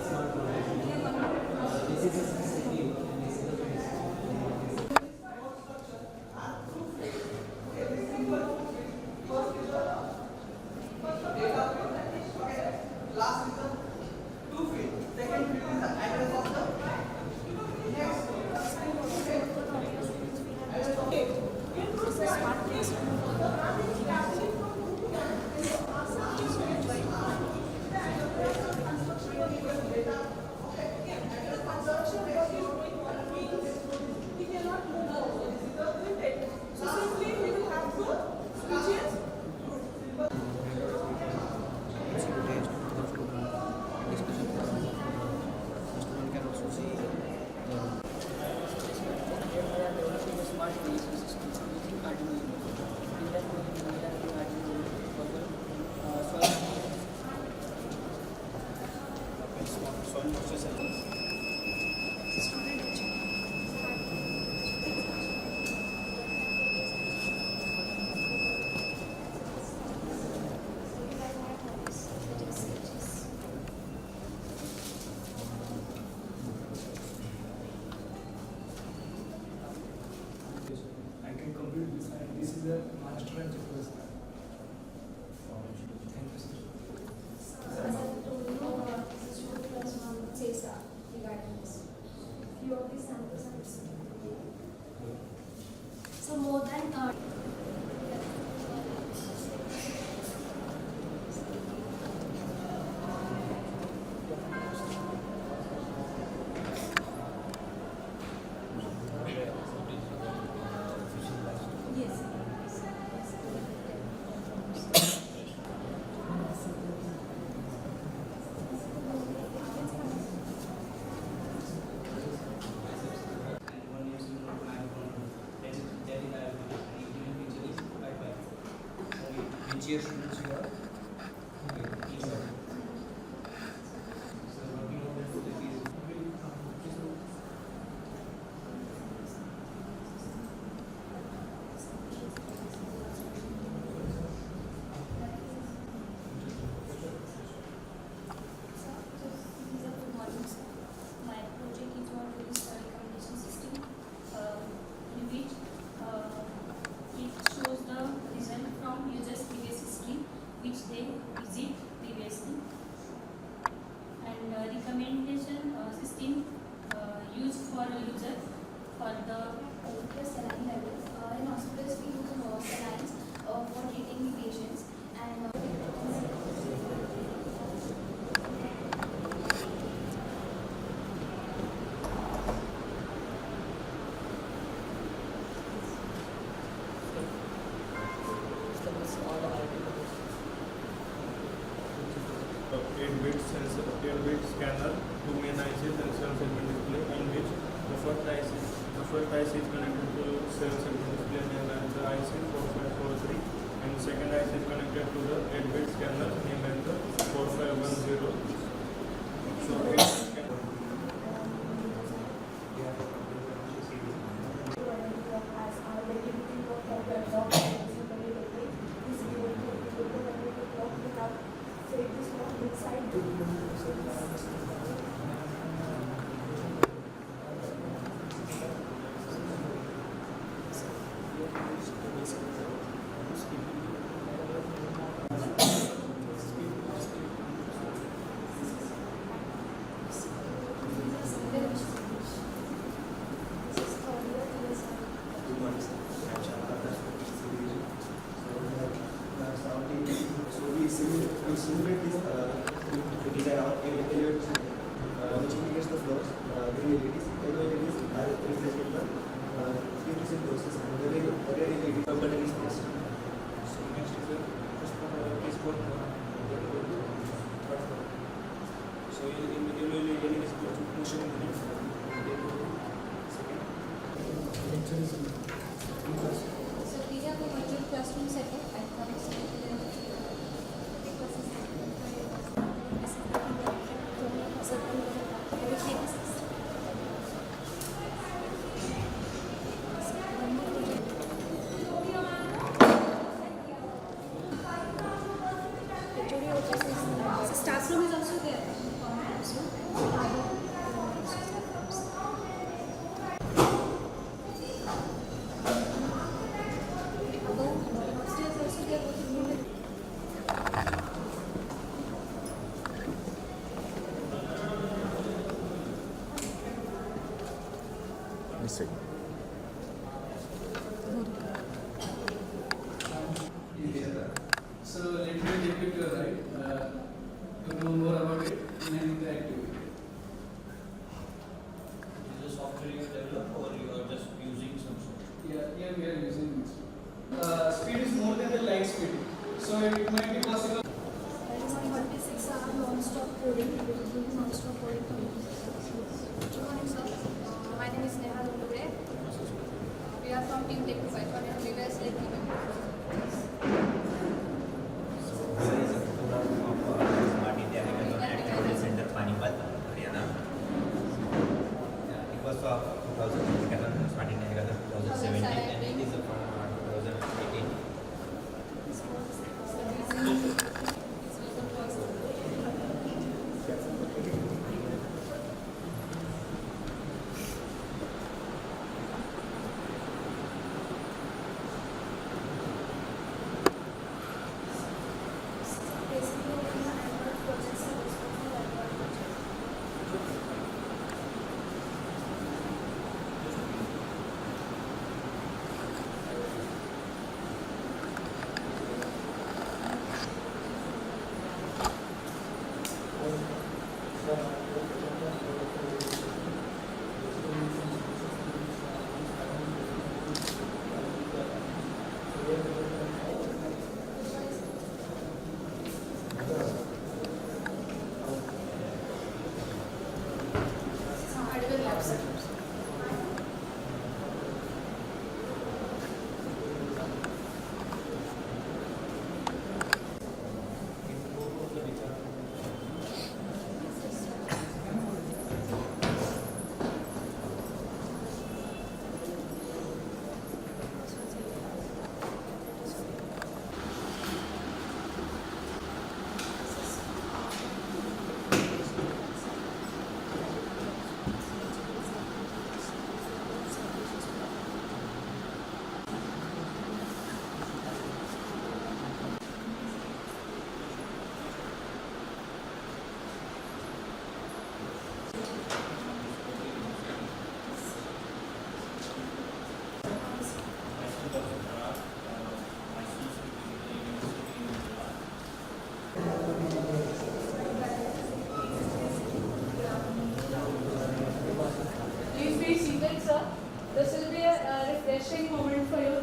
I can complete this, and this is the master and chapter. Thank you, sir. As I told you, student plus one says regarding this. Few of these samples are missing. So more than yes. Which year students you are? My project is on study accommodation system, in which it shows the result from users' previous history, which they visit previously, and recommendation system used for a user for the saline level. In hospitals, we use salines for treating the patients and 8-bit scanner, 2 main ICs and 7-segment display, in which the first IC is connected to 7-segment display named as the IC 4543, and the second IC is connected to the 8-bit scanner named as the 4510. So we simulate this design of which indicates the flows, green LEDs, yellow LEDs are representing the different process, and the red LED purple LED space. So next is the export. So in the yellow LED is motion in the So these are the virtual classroom setup at staff room is also there. Upstairs also there. So let me take it to your right to know more about it and the activity. Is this software you develop or you are just using some software? Yeah, we are using this. Speed is more than the light speed, so it might be possible. That is on 26-hour non-stop coding. We will do non-stop coding. Good morning, sir. My name is Neha Lulure. We are from Team Tech to Python and we guys like It was for 2017, Smart India 2017, and it is from 2018. Please be seated, sir. This will be a refreshing moment for you.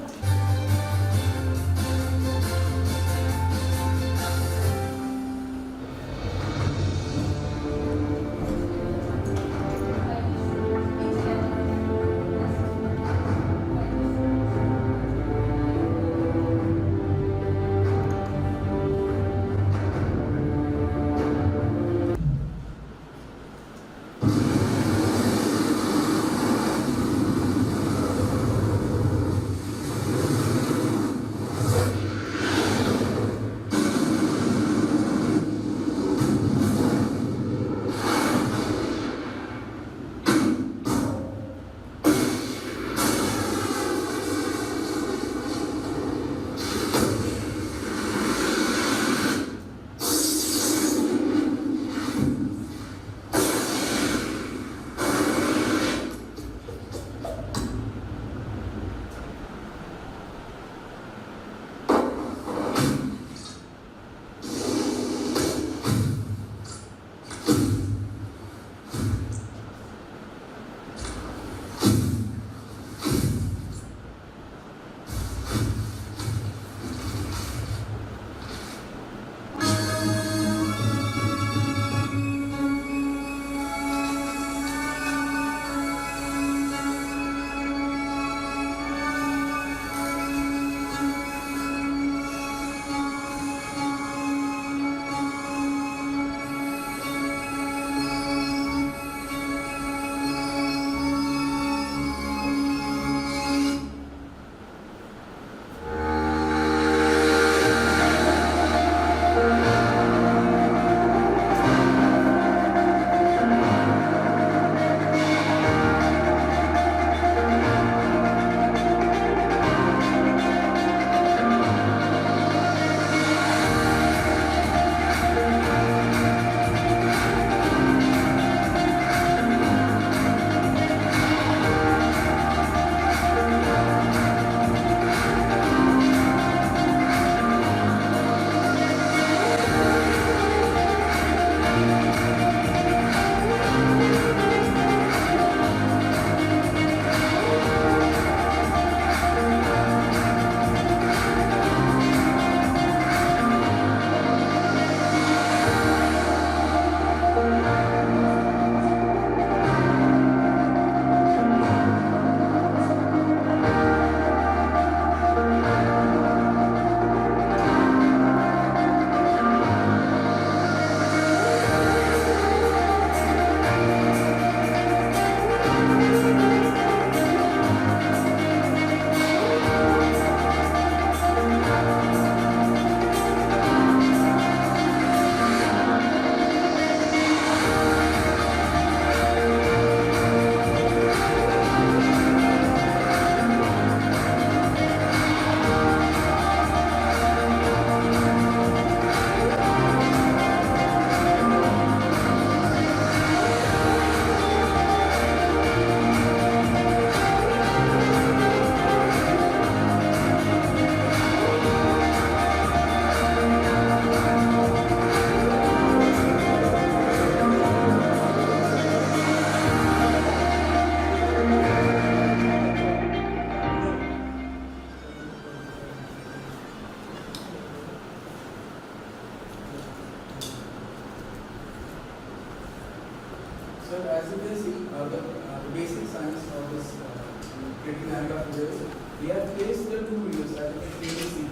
So as you can see, the basic science of this creating aircraft videos, we have placed the two videos as you can clearly see.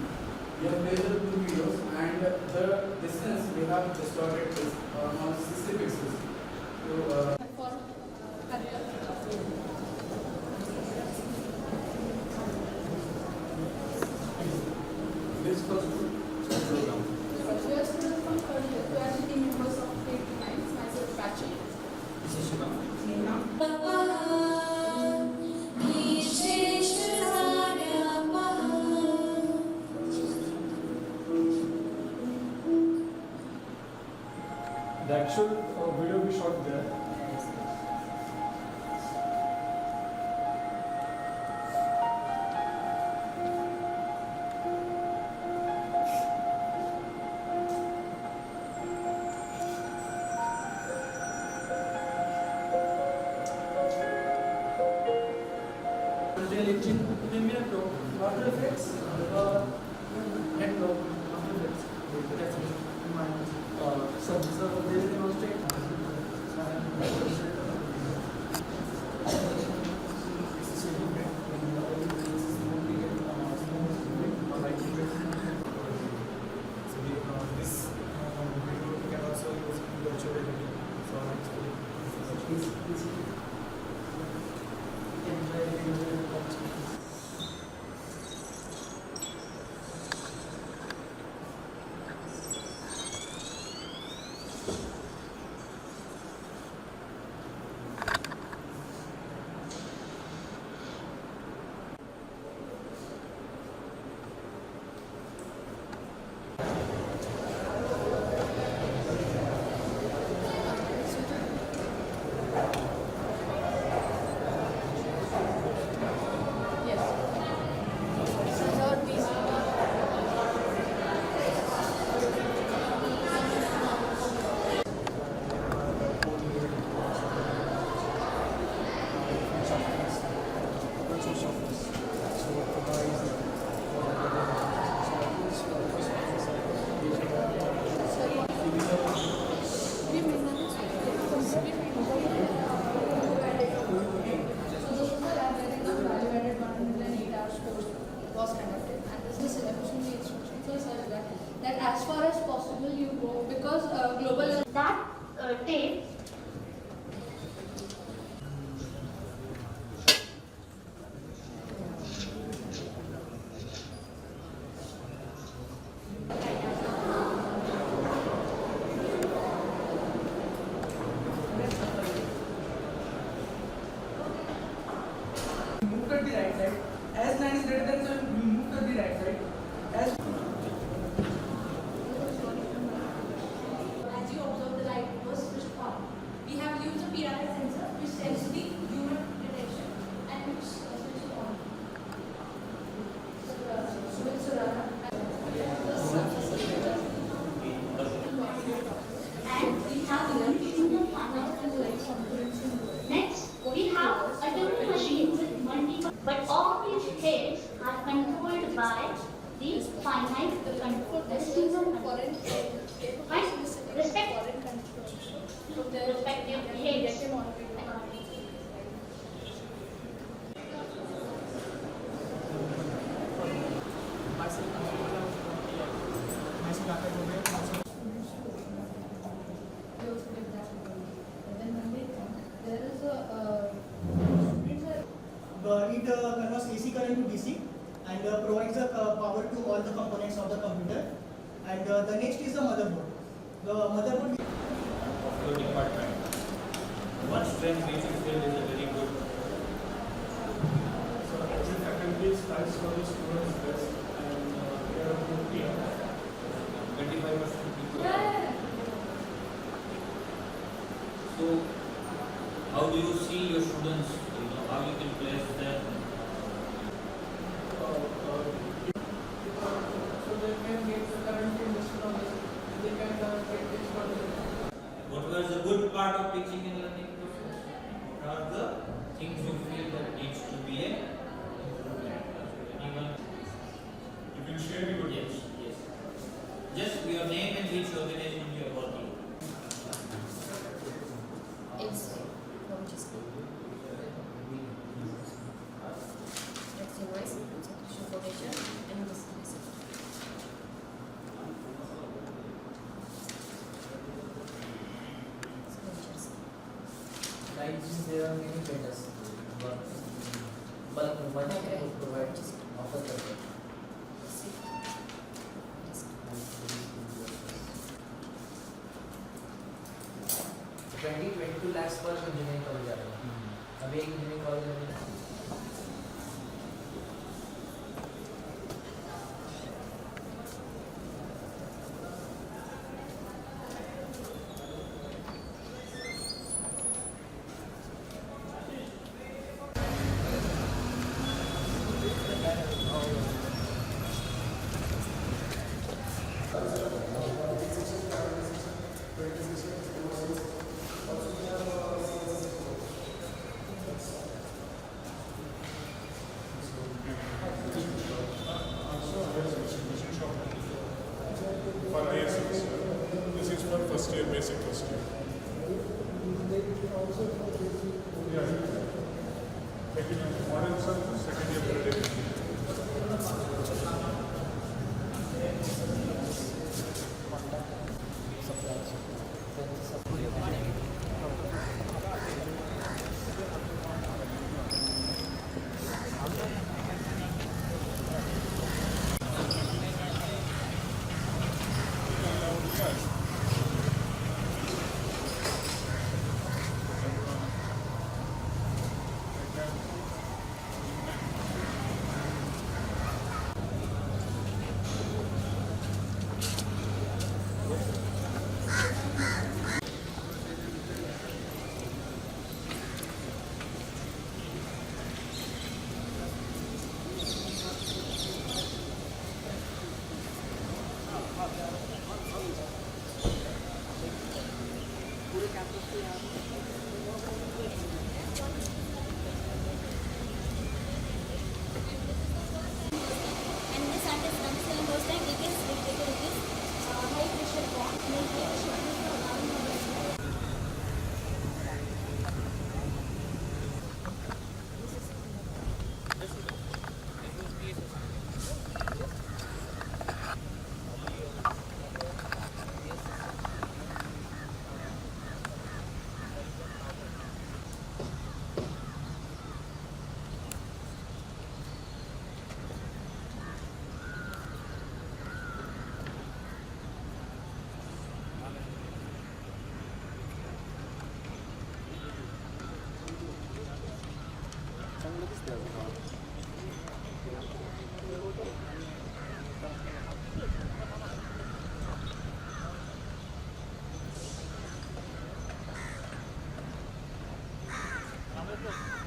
We have placed the two videos and the distance we have distorted is around 60 pixels. So, this first program. We are students from third year. We are the team members of Creative Minds. Myself, Prachi. This is Shivam. The actual video we shot there. Unreal Engine, Premiere Pro, After Effects, Net Pro, After Effects. That's my so they will demonstrate. This we can also use virtual reality. So please. That as far as possible you go, because global That tape move to the right side. As 9 is greater than 7, we move to the right side. As as you observe the light was switched on. We have used a PRI sensor which senses the human detection and which switches on. and we have one single panel. Next, we have a tuning machine with multiple, but all these heads are controlled by the finite control. The single foreign respective heads. It converts AC current to DC and provides the power to all the components of the computer. And the next is the motherboard. The motherboard. Your department. One strength which you feel is a very good. So every faculty strives for the students' best, and we are a good team. 25% people. So, how do you see your students? You know, how you can place them? so they can get the current instead of this. They can get this for the. What was the good part of teaching and learning process? What are the things you feel that needs to be a improvement? Anyone? You can share your Yes, yes. Just your name and which organization you are working. It's there are many vendors, but bulk movement would provide offer the 22 lakhs पर engineering college आ रहा है। अभी एक engineering college है For ISS, this is for first year, basic first year. Yeah. Second year, modern sir, second year credit.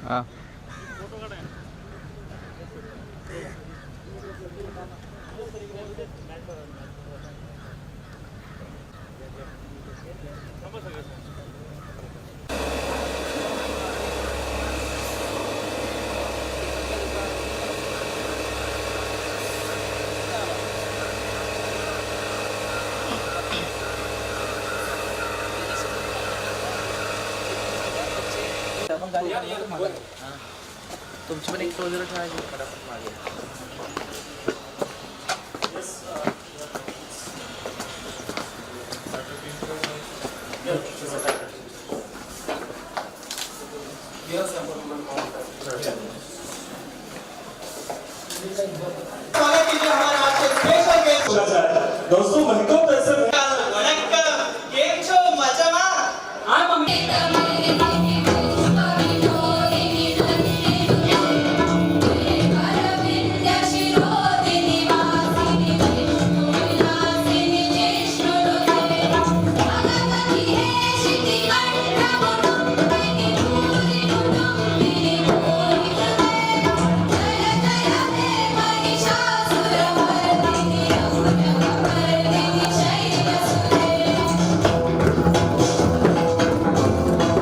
हाँ तुमची पण एक क्लोजर ठेवायची फटाफट मागे दोस्तों welcome person வணக்கம் கேம் ஷோ மஜமா ஆமா Thank you.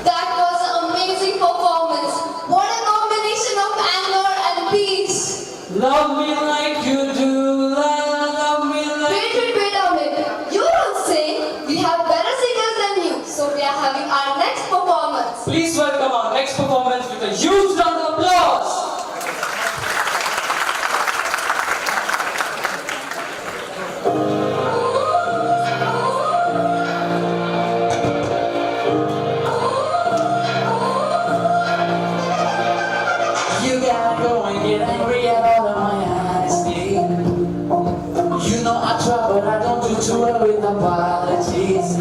That was an amazing performance. What a combination of anger and peace. Love me like you do, love me like Wait a minute. You don't say. We have better singers than you. So we are having our next performance. Please welcome our next performance with a huge round of applause. You gotta go and get angry at all of my honesty. You know I try, but I don't do too well with apologies.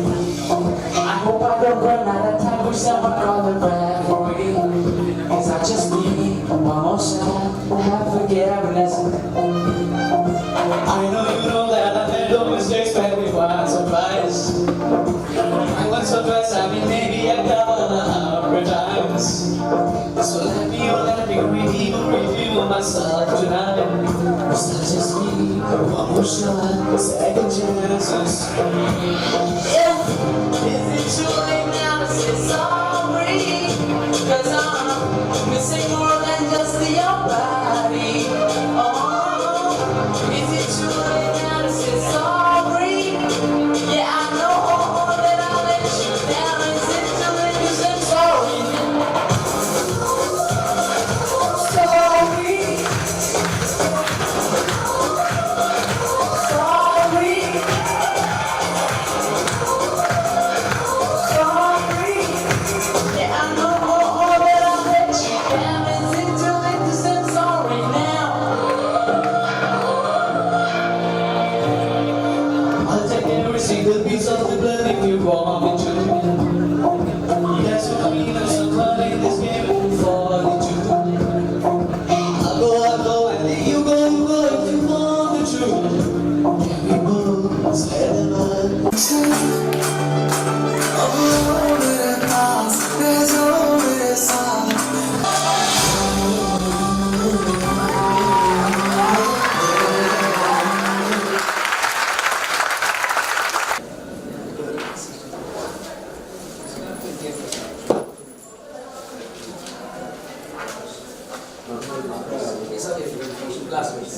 I hope I don't run out of time with someone call the referee. Cause I just need one more shot, have forgiveness. I know you know that I made no mistakes, baby, once or twice. Once or twice, I mean maybe a couple of 100 times. So let me review myself tonight. Cause I just need one more shot, second chances. Is it too late now to say sorry? Cause I'm missing more than just your body. Oh, is it too late now to say sorry? Yeah, I know that I'll let you down. Is it too late to say sorry? Single piece of the blood if you want me to. That's what I mean, there's somebody in this game for you to. I'll go, and then you go if you want me to. Can we both stay alive? Classmates.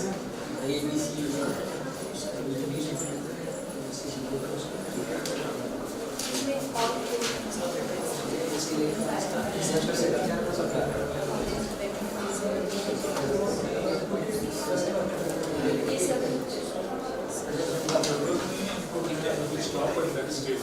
Stop at that stage.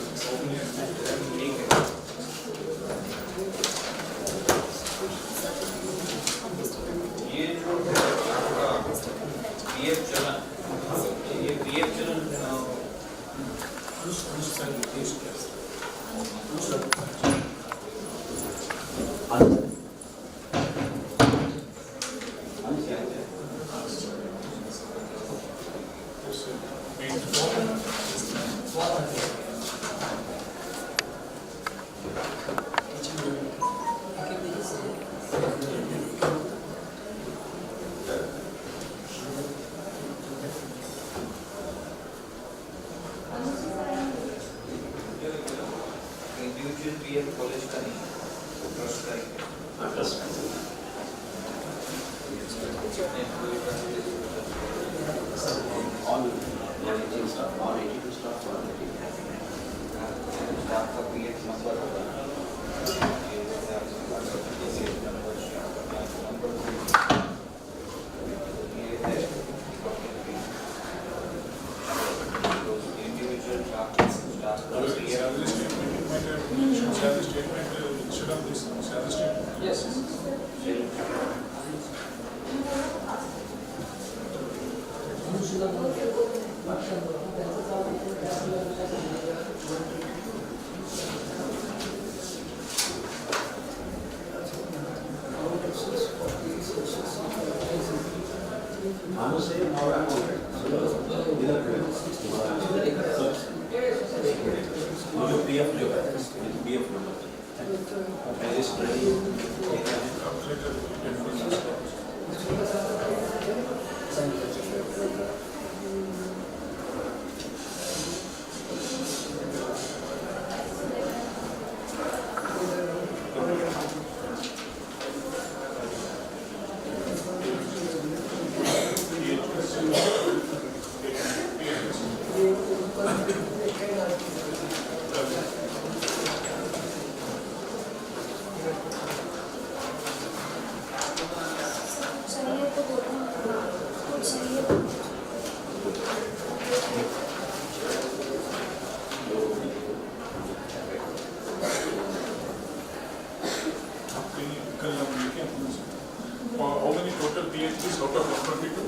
How many total PhDs out of 122?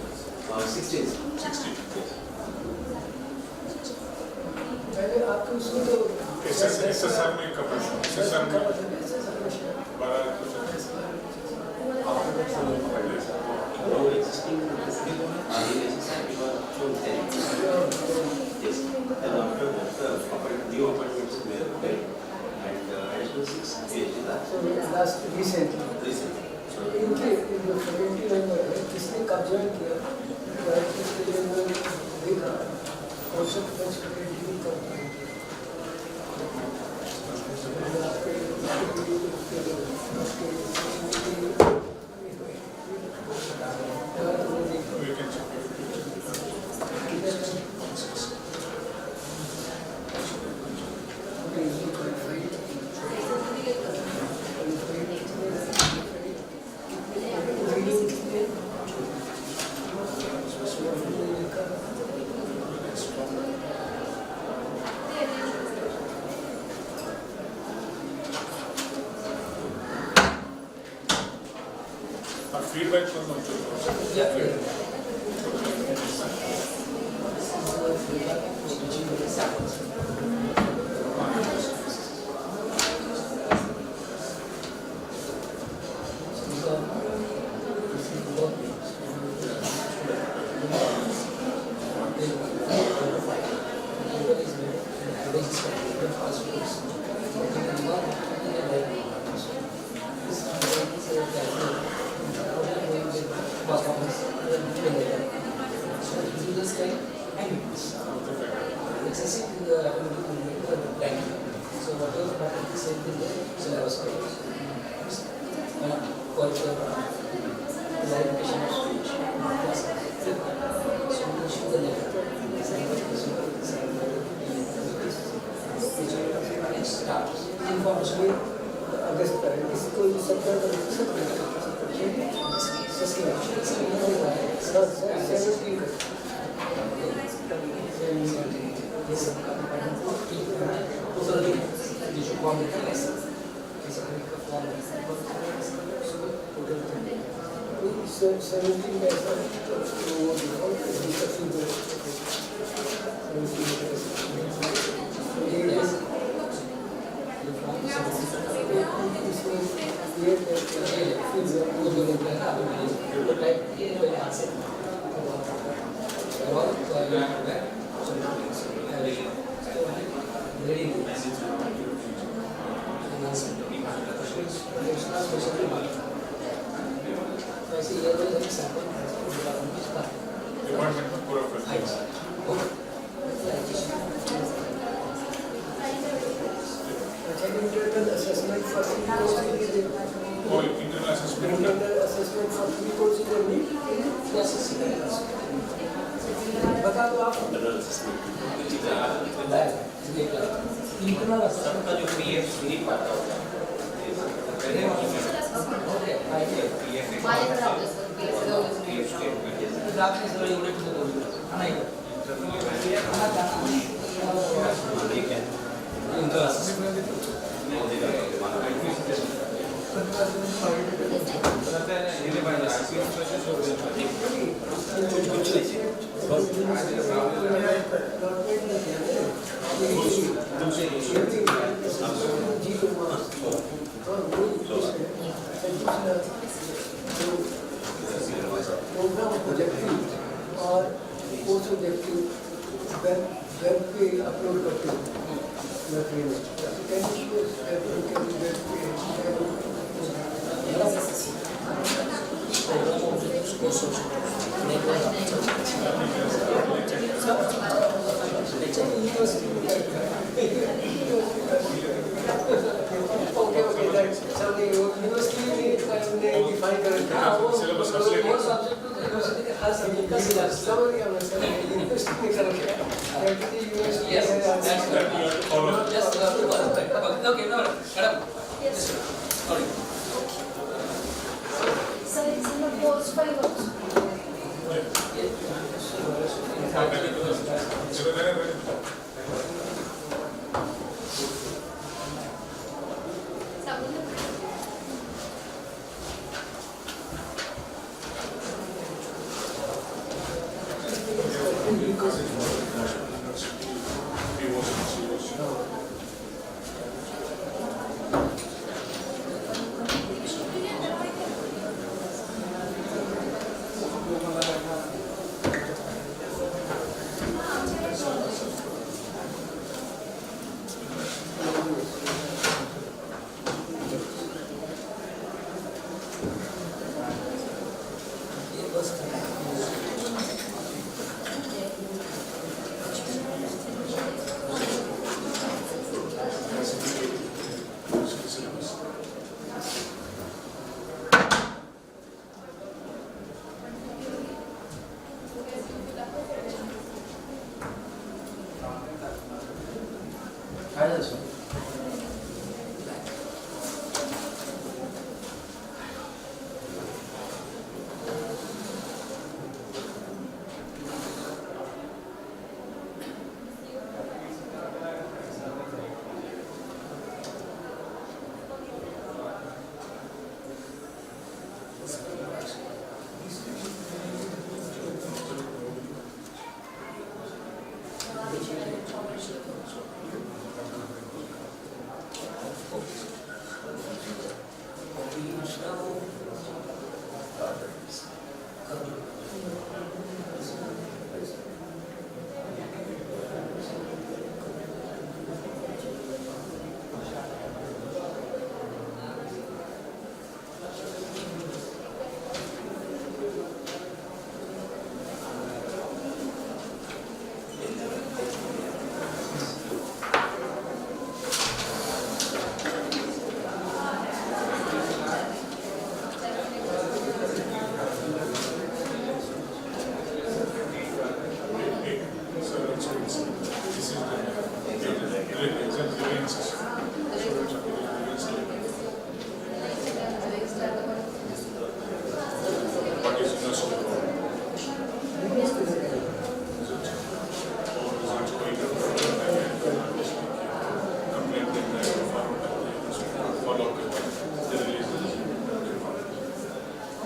16. 16. पहले आपको उसमें तो SSR में cover SSR में 12 existing yes. And after that, new appointments were made, and additional 6 PhD labs. So last recently. इनके जो faculty member है किसने कब ज्वाइन किया किसने देखा और सब कुछ फैकल्टी कर feedback from them. Programme objective और कोर्स ऑब्जेक्टिव वेब पे अपलोड करते हो Okay, no, madam. Yes. Sorry. Sir, it's in the course file also.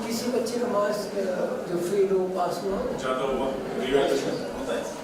किसी बच्चे का मार्क्स जो फेल हो पास हुआ ज़्यादा हुआ रिवैल्यूएशन होता है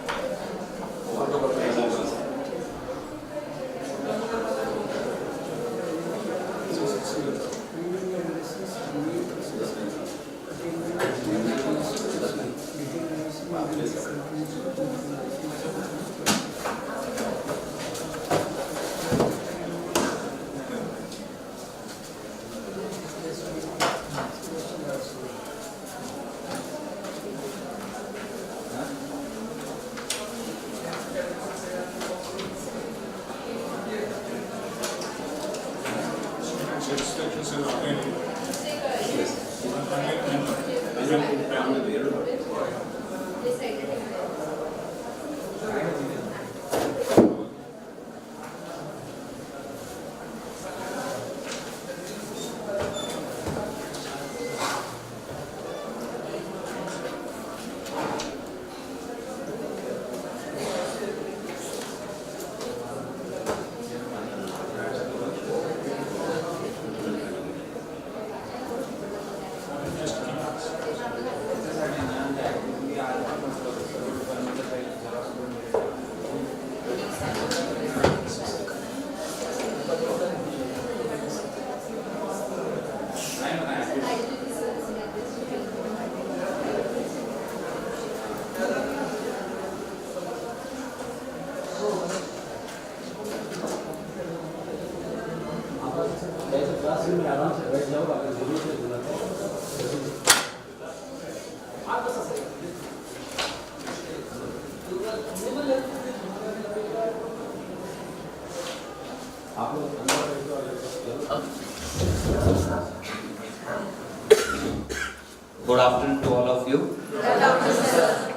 Good afternoon to all of you. Good afternoon, sir.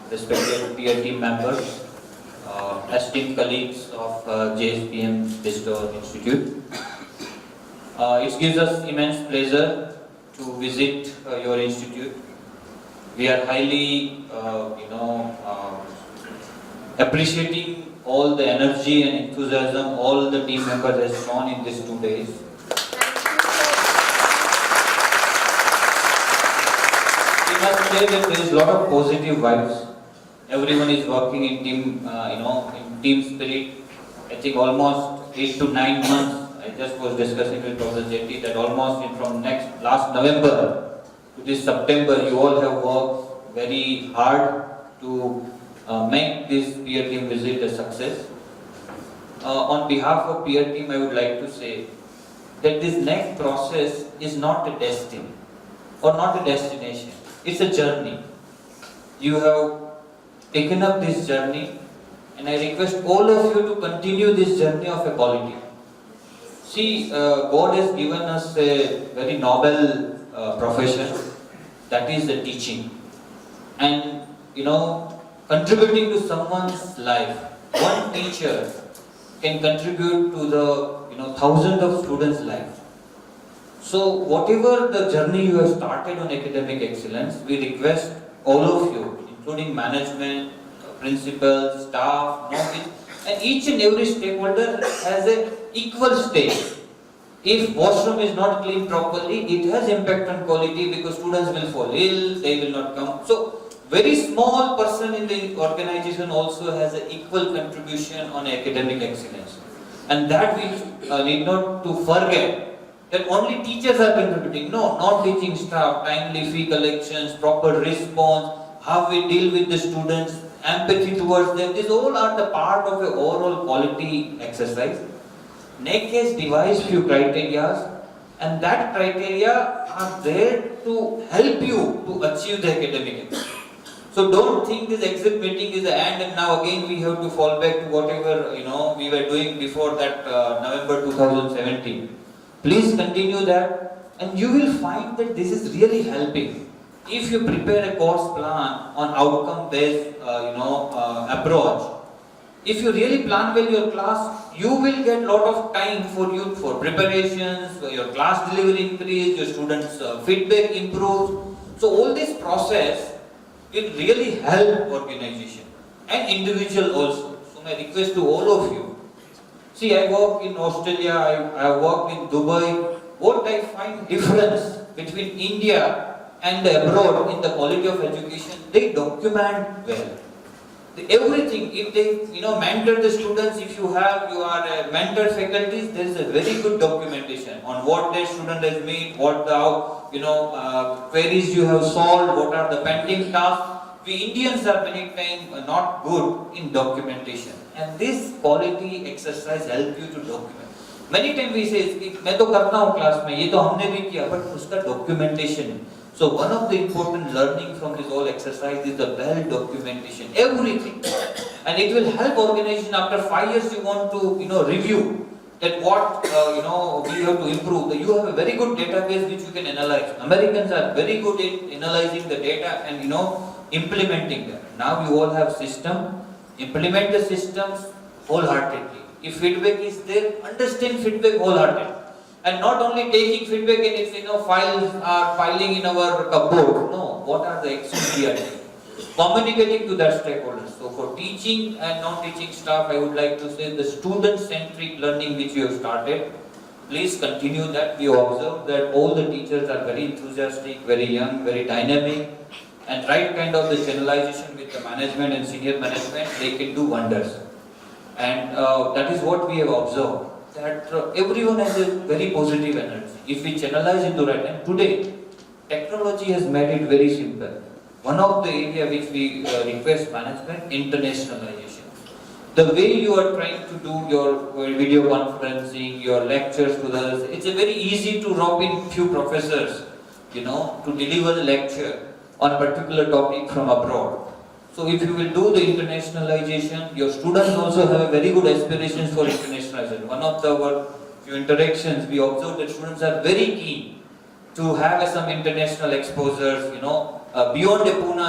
Respected peer team members, esteemed colleagues of Jspm Bsiotr Institute. It gives us immense pleasure to visit your institute. We are highly, appreciating all the energy and enthusiasm all the team members has shown in these 2 days. We must say that there is a lot of positive vibes. Everyone is working in team, in team spirit. I think almost 8 to 9 months. I just was discussing with Professor Jetty that almost from last November to this September, you all have worked very hard to make this peer team visit a success. On behalf of peer team, I would like to say that this next process is not a destiny or not a destination. It's a journey. You have taken up this journey, and I request all of you to continue this journey of equality. See, God has given us a very noble profession, that is the teaching. And contributing to someone's life, one teacher can contribute to the thousands of students' life. So whatever the journey you have started on academic excellence, we request all of you, including management, principals, staff, and each and every stakeholder has an equal stake. If washroom is not cleaned properly, it has impact on quality because students will fall ill, they will not come. So very small person in the organization also has an equal contribution on academic excellence. And that we need not to forget that only teachers are contributing. No, not teaching staff, timely fee collections, proper response, how we deal with the students, empathy towards them. These all are the part of an overall quality exercise. Naac has devised few criteria, and that criteria are there to help you to achieve the academic excellence. So don't think this exit meeting is the end and now again we have to fall back to whatever we were doing before that November 2017. Please continue that, and you will find that this is really helping. If you prepare a course plan on outcome-based approach, if you really plan well your class, you will get lot of time for preparations, your class delivery increase, your students' feedback improves. So all this process will really help organization and individual also. So my request to all of you, see, I work in Australia, I work in Dubai. What I find difference between India and abroad in the quality of education, they document well. Everything, if they mentor the students, if you are a mentor faculties, there is a very good documentation on what the student has made, what the queries you have solved, what are the pending tasks. We Indians are many times not good in documentation, and this quality exercise help you to document. Many times we say, मैं तो करता हूँ class में, ये तो हमने भी किया, but उसका documentation है. So one of the important learning from this whole exercise is the well documentation, everything, and it will help organization. After 5 years, you want to review that what we have to improve. You have a very good database which you can analyze. Americans are very good in analyzing the data and implementing them. Now you all have system, implement the systems wholeheartedly. If feedback is there, understand feedback wholeheartedly. And not only taking feedback and if files are filing in our cupboard. No, what are the actions we are taking? Communicating to that stakeholders. So for teaching and non-teaching staff, I would like to say the student-centric learning which you have started, please continue that. We observe that all the teachers are very enthusiastic, very young, very dynamic, and right kind of the channelization with the management and senior management, they can do wonders. And that is what we have observed. That everyone has a very positive energy. If we channelize into right, and today technology has made it very simple. One of the area which we request management, internationalization. The way you are trying to do your video conferencing, your lectures to others, it's a very easy to rope in few professors, to deliver the lecture. on a particular topic from abroad. So if you will do the internationalization, your students also have a very good aspirations for internationalization. One of our few interactions, we observed that students are very keen to have some international exposures, beyond the Pune,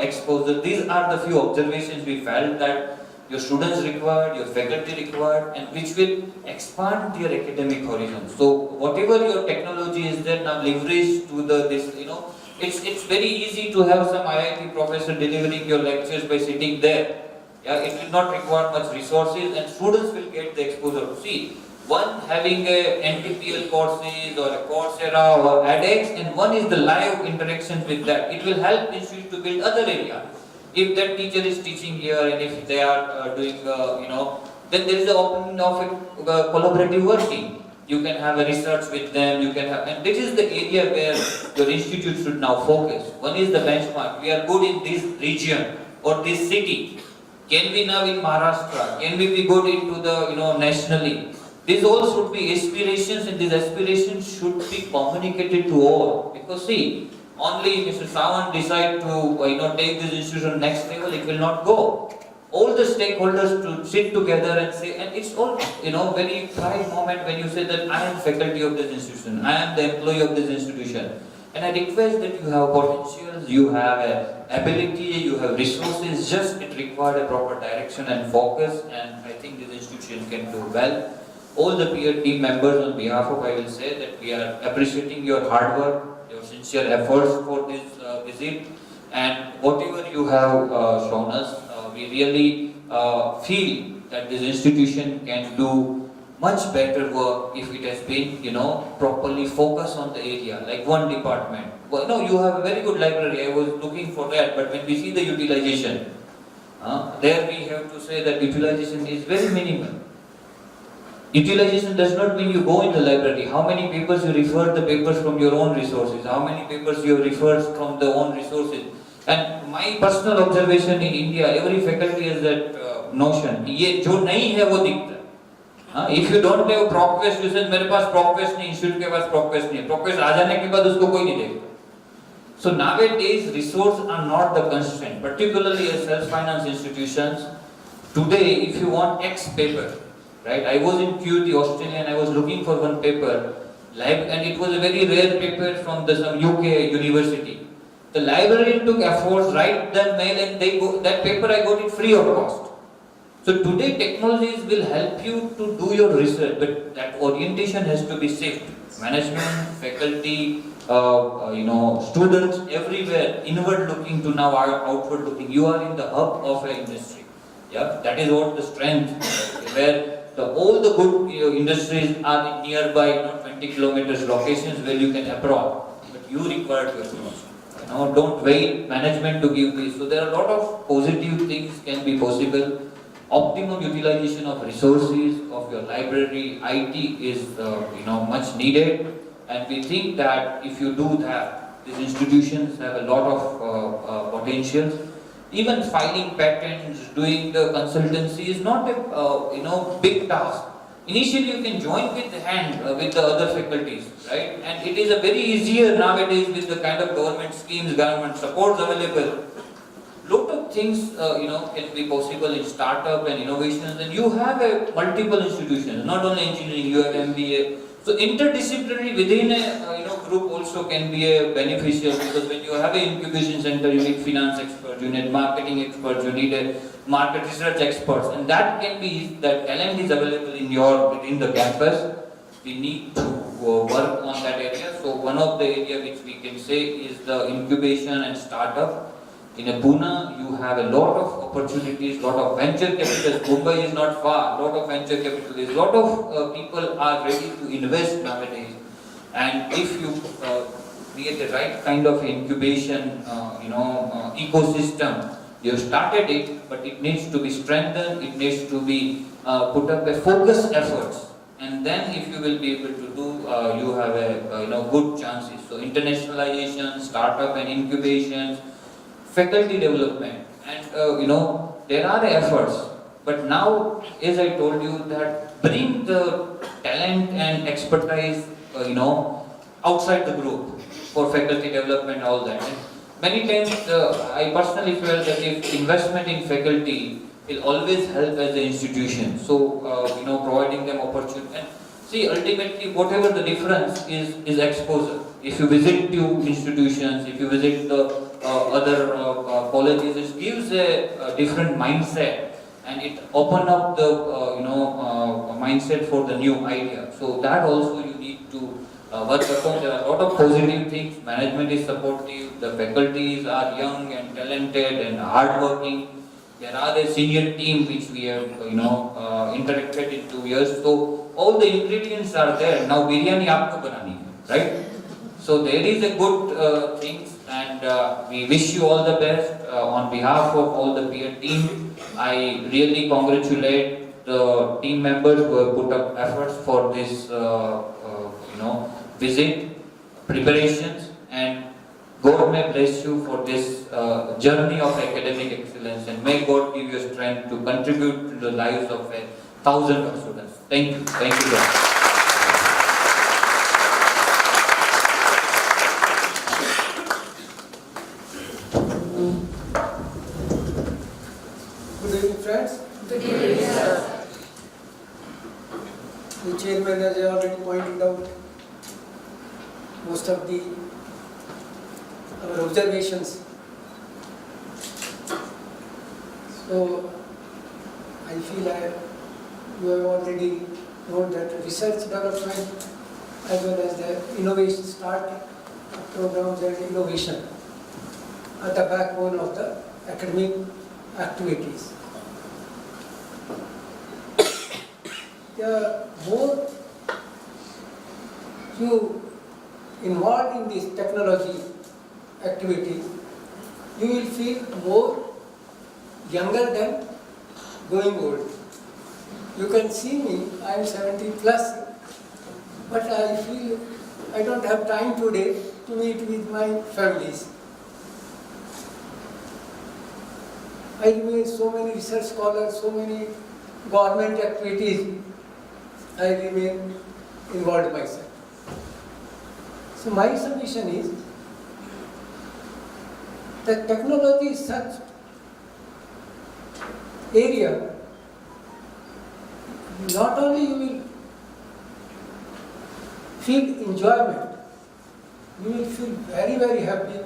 exposure. These are the few observations we felt that your students required, your faculty required, and which will expand their academic horizon. So whatever your technology is there now, leverage to it's very easy to have some IIT professor delivering your lectures by sitting there. Yeah, it will not require much resources, and students will get the exposure. See, one having a NTPL courses or a Coursera or edX, and one is the live interactions with that. It will help institute to build other area. If that teacher is teaching here and if they are doing, then there is the opening of a collaborative working. You can have a research with them, you can have, and this is the area where your institute should now focus. One is the benchmark. We are good in this region or this city. Can we now in Maharashtra? Can we be good into the, nationally? These all should be aspirations, and these aspirations should be communicated to all. Because see, only Mr. Sawan decide to take this institution next level, it will not go. All the stakeholders to sit together and say, and it's all very pride moment when you say that I am faculty of this institution, I am the employee of this institution, and I request that you have potentials, you have ability, you have resources. Just it required a proper direction and focus, and I think this institution can do well. All the peer team members on behalf of, I will say that we are appreciating your hard work, your sincere efforts for this visit, and whatever you have shown us, we really feel that this institution can do much better work if it has been, properly focused on the area, like one department. Well, no, you have a very good library, I was looking for that, but when we see the utilization, there we have to say that utilization is very minimal. Utilization does not mean you go in the library. How many papers you refer the papers from your own resources? How many papers you refer from the own resources? And my personal observation in India, every faculty has that notion. ये जो नहीं है वो दिखता है. If you don't have ProcQuest, you say मेरे पास ProcQuest नहीं, institute के पास ProcQuest नहीं है. ProcQuest आ जाने के बाद उसको कोई नहीं देखता. So nowadays resources are not the constraint, particularly as self-finance institutions. Today, if you want X paper, right? I was in QUT, Australia, and I was looking for one paper, and it was a very rare paper from some UK university. The librarian took efforts, write them mail, and that paper I got it free of cost. So today technologies will help you to do your research, but that orientation has to be shifted. Management, faculty, students, everywhere, inward looking to now outward looking. You are in the hub of an industry. Yeah, that is what the strength, where all the good industries are in nearby 20 kilometers locations where you can approach, but you require to approach. Don't wait management to give this. So there are a lot of positive things can be possible. Optimum utilization of resources of your library, IT is much needed, and we think that if you do that, these institutions have a lot of potential. Even filing patents, doing the consultancy is not a big task. Initially, you can join with the hand with the other faculties, right? And it is a very easier nowadays with the kind of government schemes, government supports available. Lot of things can be possible in startup and innovations, and you have multiple institutions, not only engineering, you have MBA. So interdisciplinary within a group also can be beneficial, because when you have an incubation center, you need finance experts, you need marketing experts, you need a market research experts, and that talent is available within the campus. We need to work on that area. So one of the area which we can say is the incubation and startup. In Pune, you have a lot of opportunities, lot of venture capitalists. Mumbai is not far. Lot of venture capitalists. Lot of people are ready to invest nowadays. And if you create the right kind of incubation, ecosystem, you started it, but it needs to be strengthened. It needs to be put up a focused efforts. And then, if you will be able to do, you have a good chances. So internationalization, startup and incubations, faculty development, and there are efforts, but now, as I told you, that bring the talent and expertise outside the group. for faculty development, all that. And many times, I personally felt that if investment in faculty will always help as an institution. So, providing them opportunity. And see, ultimately, whatever the difference is exposure. If you visit two institutions, if you visit the other colleges, it gives a different mindset, and it open up the mindset for the new idea. So that also you need to work upon. There are a lot of positive things. Management is supportive. The faculties are young and talented and hardworking. There are a senior team which we have interacted in 2 years. So all the ingredients are there. Now biryani aapko banani hai, right? So there is a good things, and we wish you all the best on behalf of all the peer team. I really congratulate the team members who have put up efforts for this visit, preparations, and God may bless you for this journey of academic excellence, and may God give you strength to contribute to the lives of 1,000 of students. Thank you. Thank you, God. Good evening, friends. Good evening, sir. The chairman has already pointed out most of our observations. So I feel you have already known that research development as well as the innovation start programs and innovation are the backbone of the academic activities. The more you involved in this technology activity, you will feel more younger than going old. You can see me, I am 70 plus, but I feel I don't have time today to meet with my families. I remain so many research scholars, so many government activities, I remain involved myself. So my submission is that technology is such area, not only you will feel enjoyment, you will feel very, very happy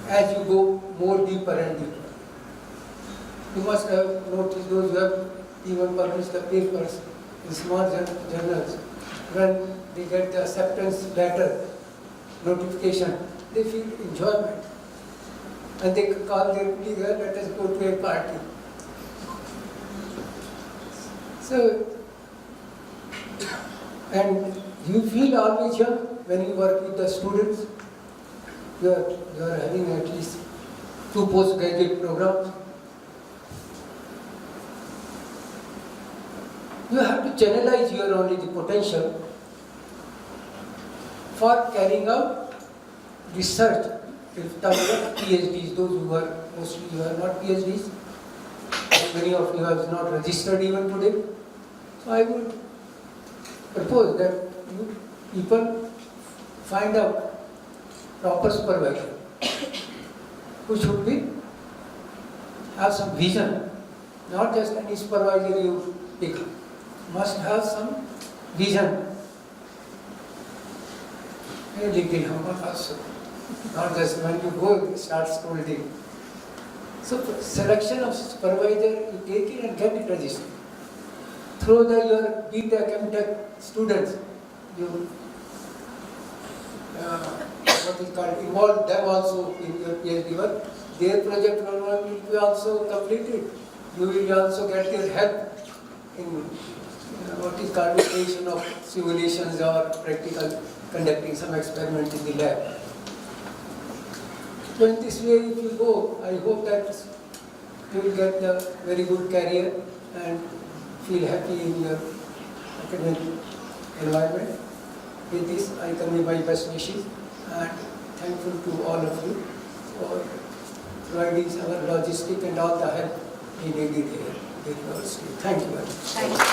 as you go more deeper and deeper. You must have noticed, those who have even published the papers in small journals, when they get the acceptance letter notification, they feel enjoyment. And they call their colleague, let us go to a party. So, and you feel always young when you work with the students. You are having at least 2 postgraduate programs. You have to channelize your only the potential for carrying out research. If talking about PhDs, those who are mostly you are not PhDs, many of you have not registered even today. So I would propose that you people find out proper supervisor who should have some vision, not just any supervisor you pick. Must have some vision. A little humble also. Not just when you go, start scolding. So selection of supervisor, you take it and get it registered. Through your BTech, MTech students, you involve them also in your PhD work. Their project will be also completed. You will also get their help in creation of simulations or practical conducting some experiment in the lab. So in this way, if you go, I hope that you will get a very good career and feel happy in your academic environment. With this, I convey my best wishes and thankful to all of you for providing our logistic and all the help we needed here at the university. Thank you very much. Thank you.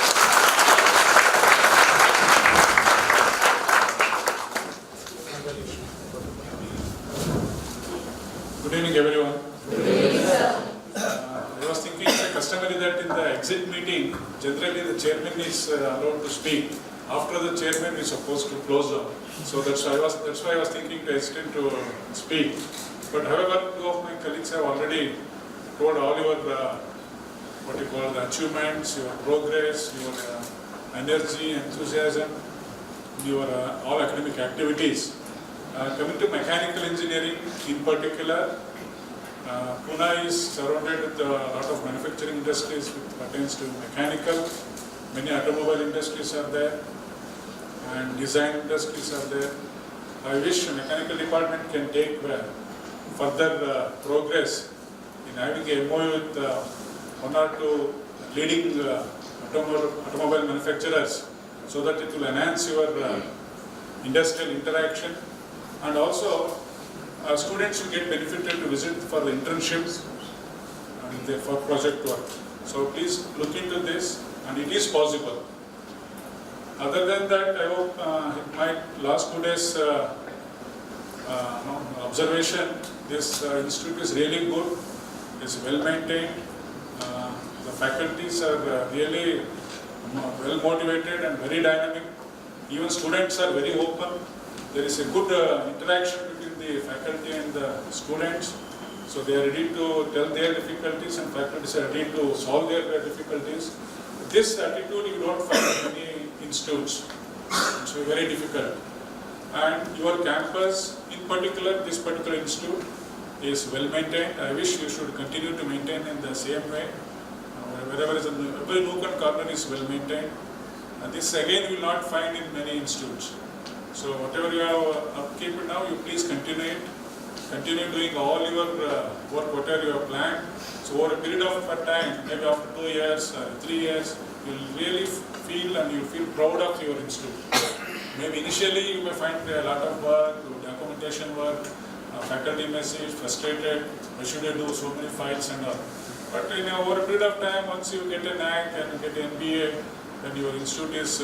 Good evening, everyone. Good evening, sir. I was thinking it's customary that in the exit meeting, generally the chairman is allowed to speak. After the chairman is supposed to close down. So that's why I was thinking to extend to speak. But however, two of my colleagues have already told all your what you call the achievements, your progress, your energy, enthusiasm, your all academic activities. Coming to mechanical engineering in particular, Pune is surrounded with a lot of manufacturing industries which pertains to mechanical. Many automobile industries are there and design industries are there. I wish the mechanical department can take further progress in having a MOU with one or two leading automobile manufacturers so that it will enhance your industrial interaction, and also students will get benefited to visit for the internships and for project work. So please look into this, and it is possible. Other than that, I hope my last 2 days observation, this institute is really good, it's well maintained, the faculties are really well motivated and very dynamic. Even students are very open. There is a good interaction between the faculty and the students. So they are ready to tell their difficulties and faculties are ready to solve their difficulties. This attitude you don't find in many institutes. It's very difficult. And your campus, in particular, this particular institute, is well maintained. I wish you should continue to maintain in the same way. Wherever is every nook and corner is well maintained. And this again you will not find in many institutes. So whatever you have upkeep now, you please continue it. Continue doing all your work, whatever you have planned. So over a period of time, maybe after 2 years, 3 years, you will really feel and you feel proud of your institute. Maybe initially you may find a lot of work, documentation work, faculty may see frustrated, why should I do so many files and all. But over a period of time, once you get a Naac and get an MBA, then your institute is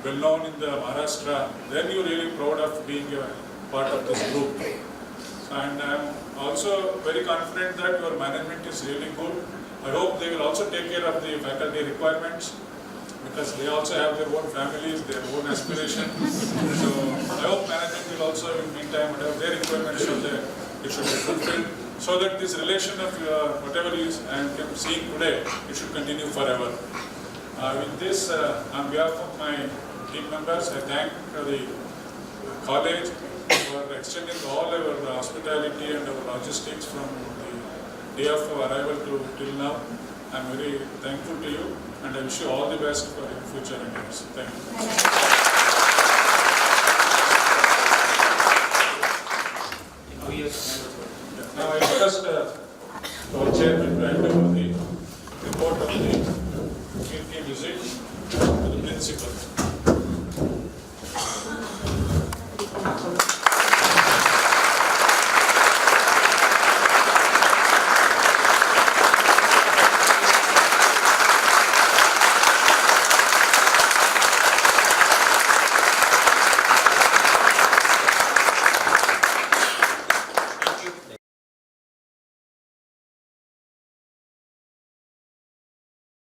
well known in the Maharashtra, then you're really proud of being a part of this group. And I'm also very confident that your management is really good. I hope they will also take care of the faculty requirements because they also have their own families, their own aspirations. So I hope management will also in the meantime whatever their requirements should it should be fulfilled so that this relation of whatever is I am seeing today, it should continue forever. With this, on behalf of my team members, I thank the college for extending all our hospitality and our logistics from the day of arrival to till now. I am very thankful to you and I wish you all the best for your future endeavors. Thank you. Now I request our chairman to hand over the report of the visit to the principal.